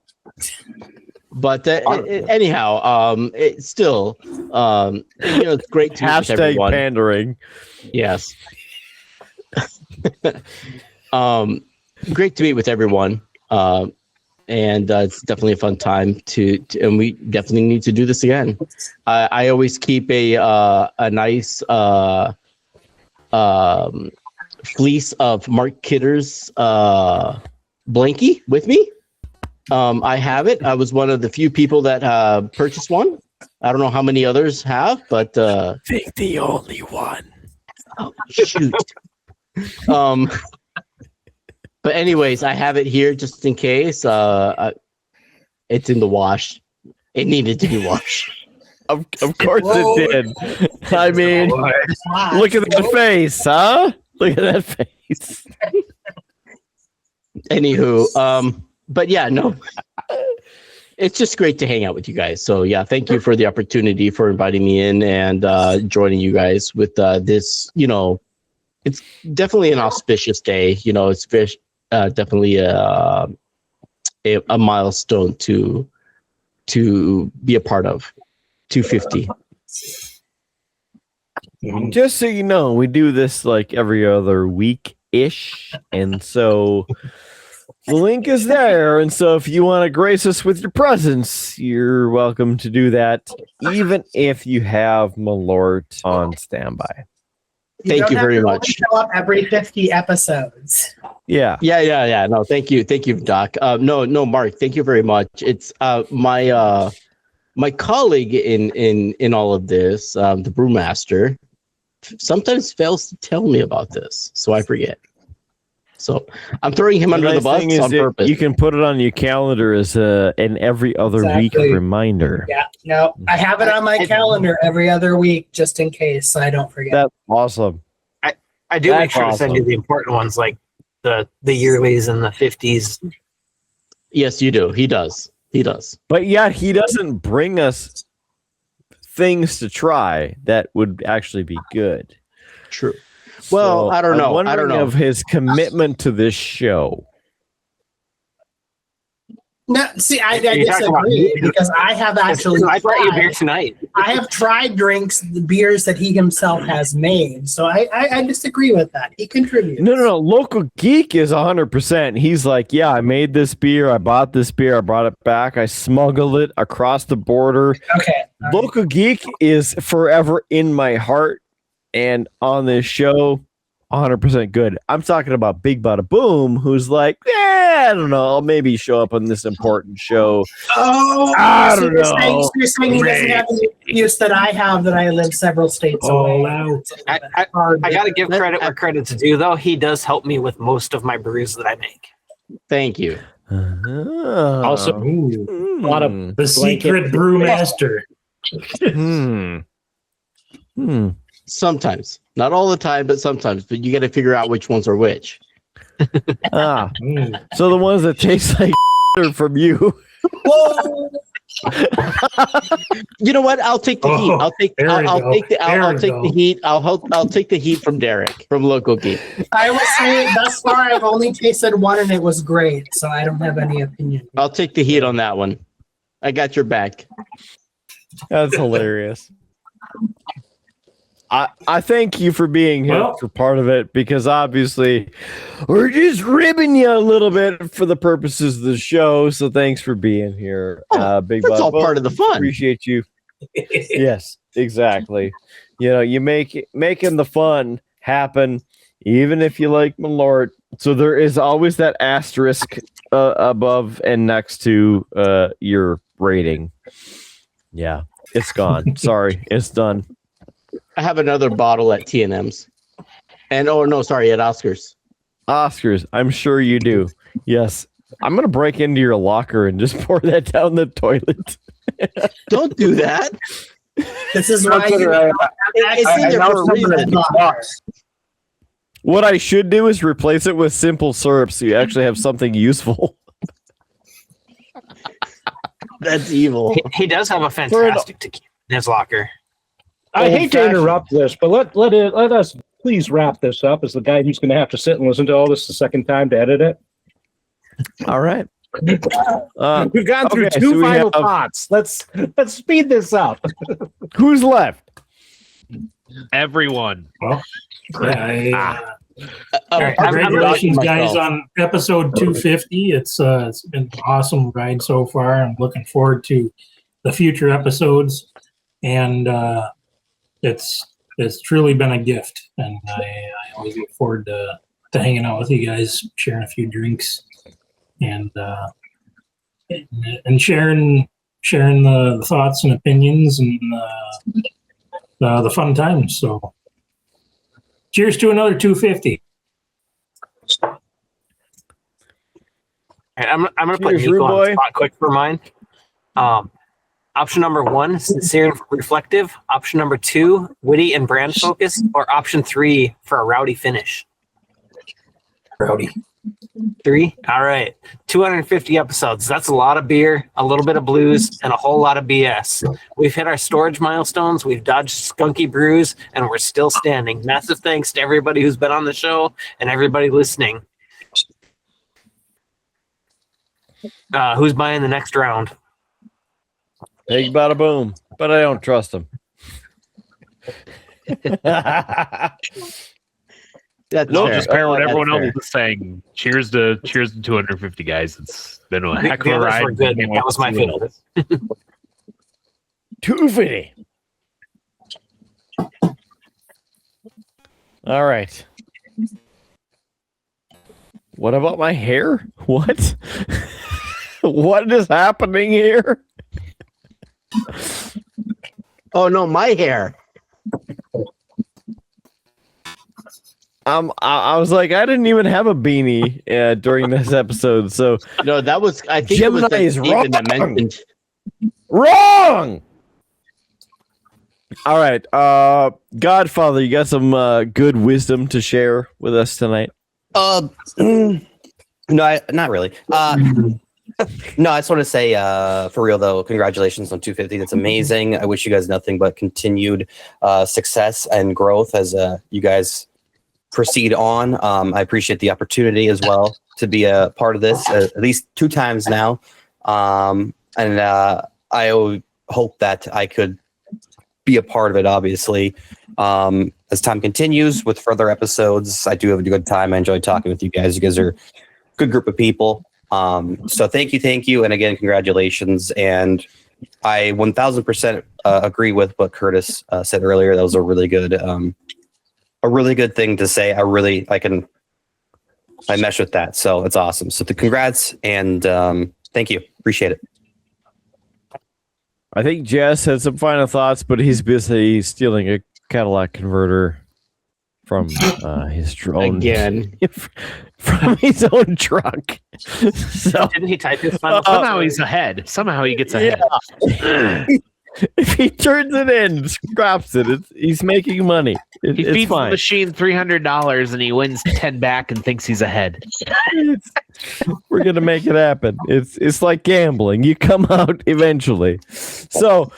But anyhow, it's still, you know, it's great to meet everyone. Pandering. Yes. Great to meet with everyone. And it's definitely a fun time and we definitely need to do this again. I always keep a nice fleece of Mark Kidder's blankie with me. I have it. I was one of the few people that purchased one. I don't know how many others have, but I think the only one. Oh shoot. But anyways, I have it here just in case. It's in the wash. It needed to be washed. Of course it did. I mean, look at the face, huh? Look at that face. Anywho, but yeah, no. It's just great to hang out with you guys. So yeah, thank you for the opportunity for inviting me in and joining you guys with this, you know, it's definitely an auspicious day. You know, it's definitely a milestone to be a part of. 250. Just so you know, we do this like every other week-ish, and so the link is there. And so if you want to grace us with your presence, you're welcome to do that, even if you have Malort on standby. Thank you very much. Show up every 50 episodes. Yeah. No, thank you, Doc. No, Mark, thank you very much. It's my colleague in all of this, the brewmaster, sometimes fails to tell me about this, so I forget. So I'm throwing him under the bus on purpose. You can put it on your calendar as an every other week reminder. Yeah, no, I have it on my calendar every other week just in case I don't forget. That's awesome. I do make sure to send you the important ones, like the yearlies and the 50s. Yes, you do. He does. But yet he doesn't bring us things to try that would actually be good. True. Well, I don't know. I don't know of his commitment to this show. No, see, I disagree because I have actually. I brought you beer tonight. I have tried the beers that he himself has made, so I disagree with that. He contributes. No. Local Geek is 100%. He's like, yeah, I made this beer, I bought this beer, I brought it back, I smuggled it across the border. Okay. Local Geek is forever in my heart and on this show. 100% good. I'm talking about Big Bada Boom, who's like, I don't know, I'll maybe show up on this important show. Oh, I so don't you're know. saying, so you're saying he doesn't have the use that I have, that I live several states away. I got to give credit where credit's due, though. He does help me with most of my brews that I make. Thank you. Also, a lot of the secret brewmaster. Sometimes, not all the time, but sometimes. But you got to figure out which ones are which. So the ones that taste like are from you. You know what? I'll take the heat. I'll take the heat. I'll take the heat from Derek from Local Geek. I will say thus far I've only tasted one and it was great, so I don't have any opinion. I'll take the heat on that one. I got your back. That's hilarious. I thank you for being here for part of it, because obviously we're just ribbing you a little bit for the purposes of the show. So thanks for being here. Big that's Bud. all part of the fun. Appreciate you. Yes, exactly. You know, you making the fun happen, even if you like Malort. So there is always that asterisk above and next to your rating. Yeah, it's gone. Sorry, it's done. I have another bottle at T&M's. And at Oscar's. Oscars, I'm sure you do. Yes. I'm going to break into your locker and just pour that down the toilet. Don't do that. This is why it's in there for a reason. What I should do is replace it with simple syrup so you actually have something useful. That's evil. He does have a fantastic tequila in his locker. I hate to interrupt this, but let us please wrap this up as the guy who's going to have to sit and listen to all this the second time to edit it. All right. We've gone through two final thoughts. Let's speed this up. Who's left? Everyone. Well, congratulations, guys, on episode 250. It's been an awesome ride so far. I'm looking forward to the future episodes, and it's truly been a gift. And I always look forward to hanging out with you guys, sharing a few drinks, and sharing the thoughts and opinions and the fun times. So, cheers to another 250. All right, I'm gonna put Nico on the spot quick for mine. Option number 1, sincere and reflective. Option number 2, witty and brand focused. Or option 3, for a rowdy finish. Rowdy. 3? All right. 250 episodes. That's a lot of beer, a little bit of blues, and a whole lot of BS. We've hit our storage milestones. We've dodged skunky brews, and we're still standing. Massive thanks to everybody who's been on the show and everybody listening. Who's buying the next round? Big Bada Boom, but I don't trust him. We'll just pair what everyone else is saying. Cheers to 250, guys. It's been a heck of a ride. That was my favorite. 250. All right. What about my hair? What? What is happening here? Oh no, my hair. I was like, I didn't even have a beanie during this episode. So no, that was I think Gemini it was is wrong. that mentioned. Wrong. All right, Godfather, you got some good wisdom to share with us tonight? No, not really. No, I just want to say, for real though, congratulations on 250. That's amazing. I wish you guys nothing but continued success and growth as you guys proceed on. I appreciate the opportunity as well to be a part of this at least 2 times now. And I hope that I could be a part of it, obviously. As time continues with further episodes, I do have a good time. I enjoy talking with you guys. You guys are a good group of people. So thank you. And again, congratulations. And I 1000% agree with what Curtis said earlier. That was a really good a really good thing to say. I mesh with that. So it's awesome. So the congrats and thank you. Appreciate it. I think Jess had some final thoughts, but he's busy stealing a Cadillac converter from his drone again from his own truck. So didn't he type his final? Somehow he's ahead. Somehow he gets ahead. Yeah. If he turns it in, scraps it, he's making money. He it's feeds fine. the machine $300 and he wins 10 back and thinks he's ahead. We're gonna make it happen. It's like gambling. You come out eventually. So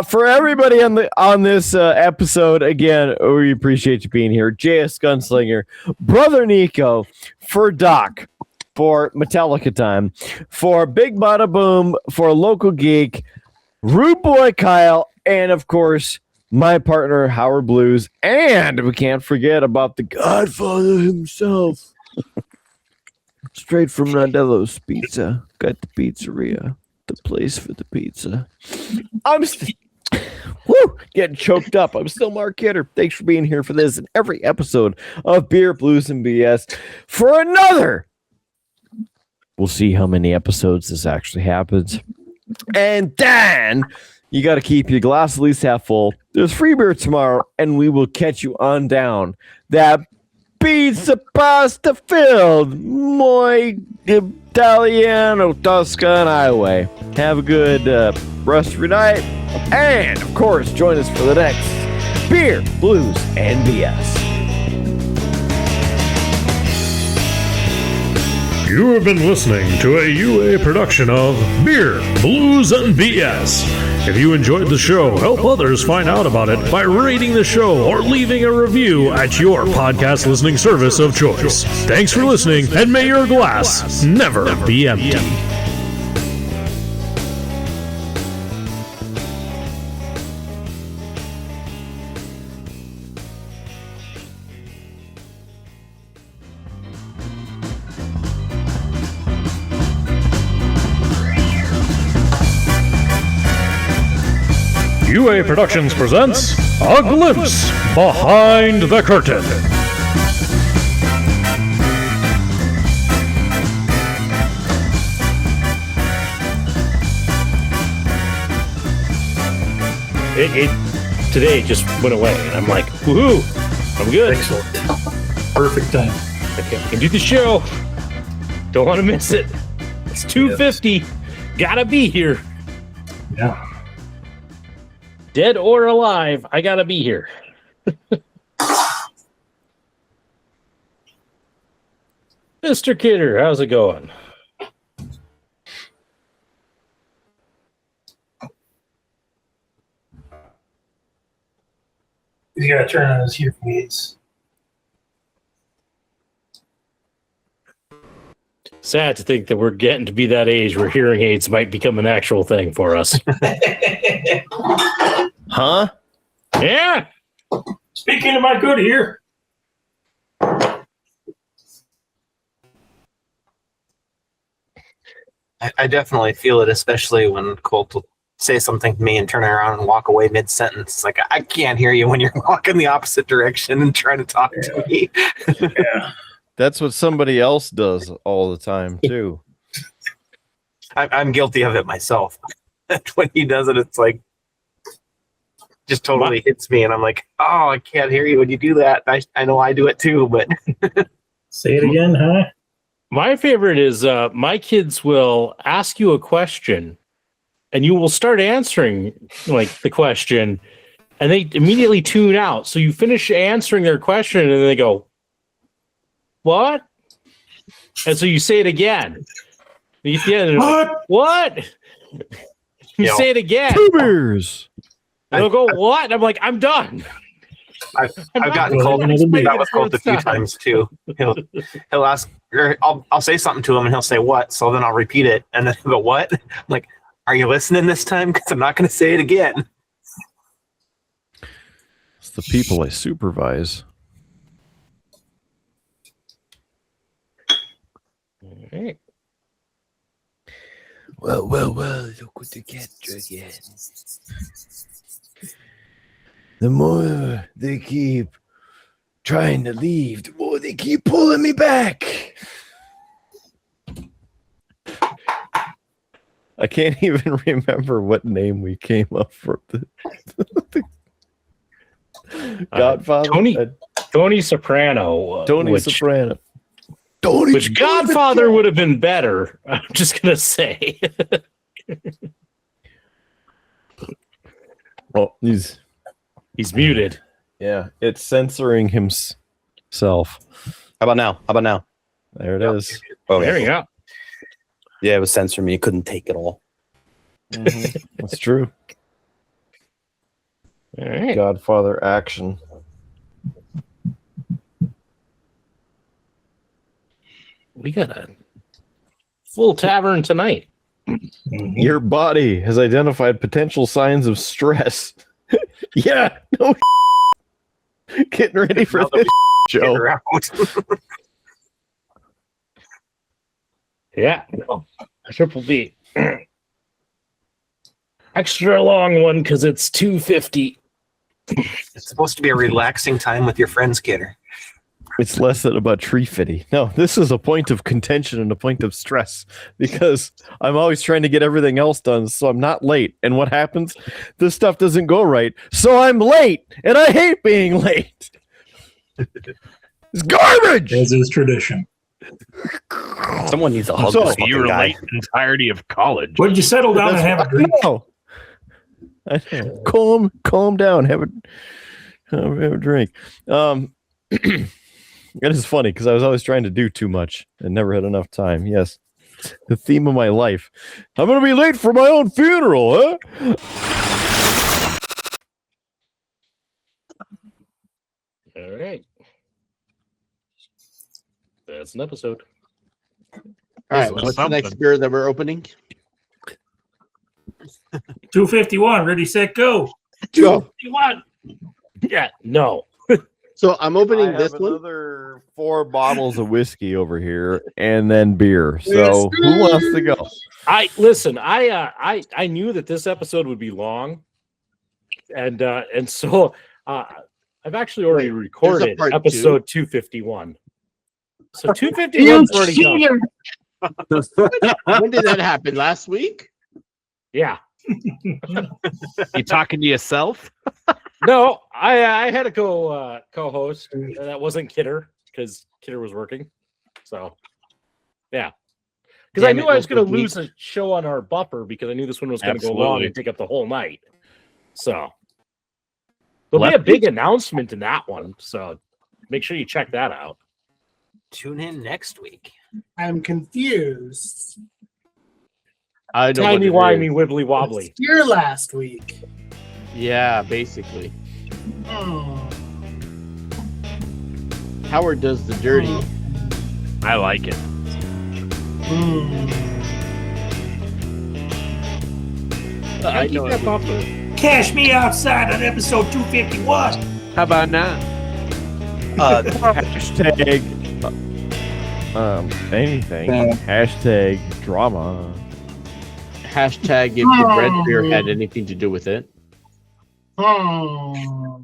for everybody on this episode, again, we appreciate you being here. JS Gunslinger, Brother Nico, for Doc, for Metallica Time, for Big Bada Boom, for Local Geek, Rude Boy Kyle, and of course my partner Howard Blues, and we can't forget about the Godfather himself. Straight from Nandello's Pizza. Got the pizzeria. The place for the pizza. I'm getting choked up. I'm still Mark Kidder. Thanks for being here for this and every episode of Beer, Blues, and BS. For another. We'll see how many episodes this actually happens. And then you got to keep your glass at least half full. There's free beer tomorrow, and we will catch you on down that pizza pasta filled Moi Italiano Tuscan Highway. Have a good rest of your night, and of course, join us for the next Beer, Blues, and BS. You have been listening to a UA production of Beer, Blues, and BS. If you enjoyed the show, help others find out about it by rating the show or leaving a review at your podcast listening service of choice. Thanks for listening, and may your glass never be empty. UA Productions presents A Glimpse Behind the Curtain. Today it just went away, and I'm like, woohoo, I'm good. Excellent. Perfect time. I can do the show. Don't want to miss it. It's 2:50. Gotta be here. Yeah. Dead or alive, I gotta be here. Mr. Kidder, how's it going? He's got to turn on his hearing aids. Sad to think that we're getting to be that age where hearing aids might become an actual thing for us. Huh? Yeah. Speaking of my good ear. I definitely feel it, especially when Colt will say something to me and turn around and walk away mid-sentence. It's like, I can't hear you when you're walking the opposite direction and trying to talk to me. Yeah. That's what somebody else does all the time, too. I'm guilty of it myself. When he does it, it's like, just totally hits me, and I'm like, oh, I can't hear you when you do that. I know I do it too, but say it again, huh? My favorite is my kids will ask you a question, and you will start answering like the question, and they immediately tune out. So you finish answering their question, and then they go, "What?" And so you say it again. What? You say it again. 2 beers. And they'll go, what? And I'm like, I'm done. I've gotten Colt that with Colt a few times too. He'll ask, or I'll say something to him, and he'll say what? So then I'll repeat it, and then he'll go, what? I'm like, are you listening this time? Because I'm not going to say it again. It's the people I supervise. All right. Well, look what the cat again. The more they keep trying to leave. Boy, they keep pulling me back. I can't even remember what name we came up for. Godfather? Tony Soprano. Soprano. Which Godfather would have been better. I'm just going to say. Well, he's muted. Yeah, it's censoring himself. How about now? There it is. Oh, there you go. Yeah, it was censoring me. It couldn't take it all. That's true. All right. Godfather action. We got a full tavern tonight. Your body has identified potential signs of stress. Yeah, no. Getting ready for this show. Yeah, a triple B. Extra long one because it's 250. It's supposed to be a relaxing time with your friends, Kidder. It's less than about tree fitty. No, this is a point of contention and a point of stress because I'm always trying to get everything else done, so I'm not late. And what happens? This stuff doesn't go right, so I'm late, and I hate being late. It's garbage. As is tradition. Someone needs a hug. So this you were fucking guy. late the entirety of college. Would you settle down and have a drink? Calm down. Have a drink. It is funny because I was always trying to do too much and never had enough time. Yes. The theme of my life. I'm going to be late for my own funeral, huh? All right. That's an episode. All right. What's the next beer that we're opening? 251. Ready, set, go. 251. Yeah, no. So I'm opening I this have one. another 4 bottles of whiskey over here and then beer. So who wants to go? I knew that this episode would be long. And so I've actually already recorded part episode 251. So 251's already done. When did that happen? Last week? Yeah. You talking to yourself? No, I had a co-host, and that wasn't Kidder because Kidder was working. So, yeah, because I knew I was going to lose a show on our buffer because I knew this one was going to go long and take up the whole night. So, there'll be a big announcement in that one. So, make sure you check that out. Tune in next week. I'm confused. I know Timey what it wimey is. wibbly wobbly. Here last week. Yeah, basically. Hmm. Howard does the dirty. I like it. I know that buffer. Cash me outside on episode 251. How about now? Hashtag anything. Hashtag drama. Hashtag if the red beer had anything to do with it. Hmm.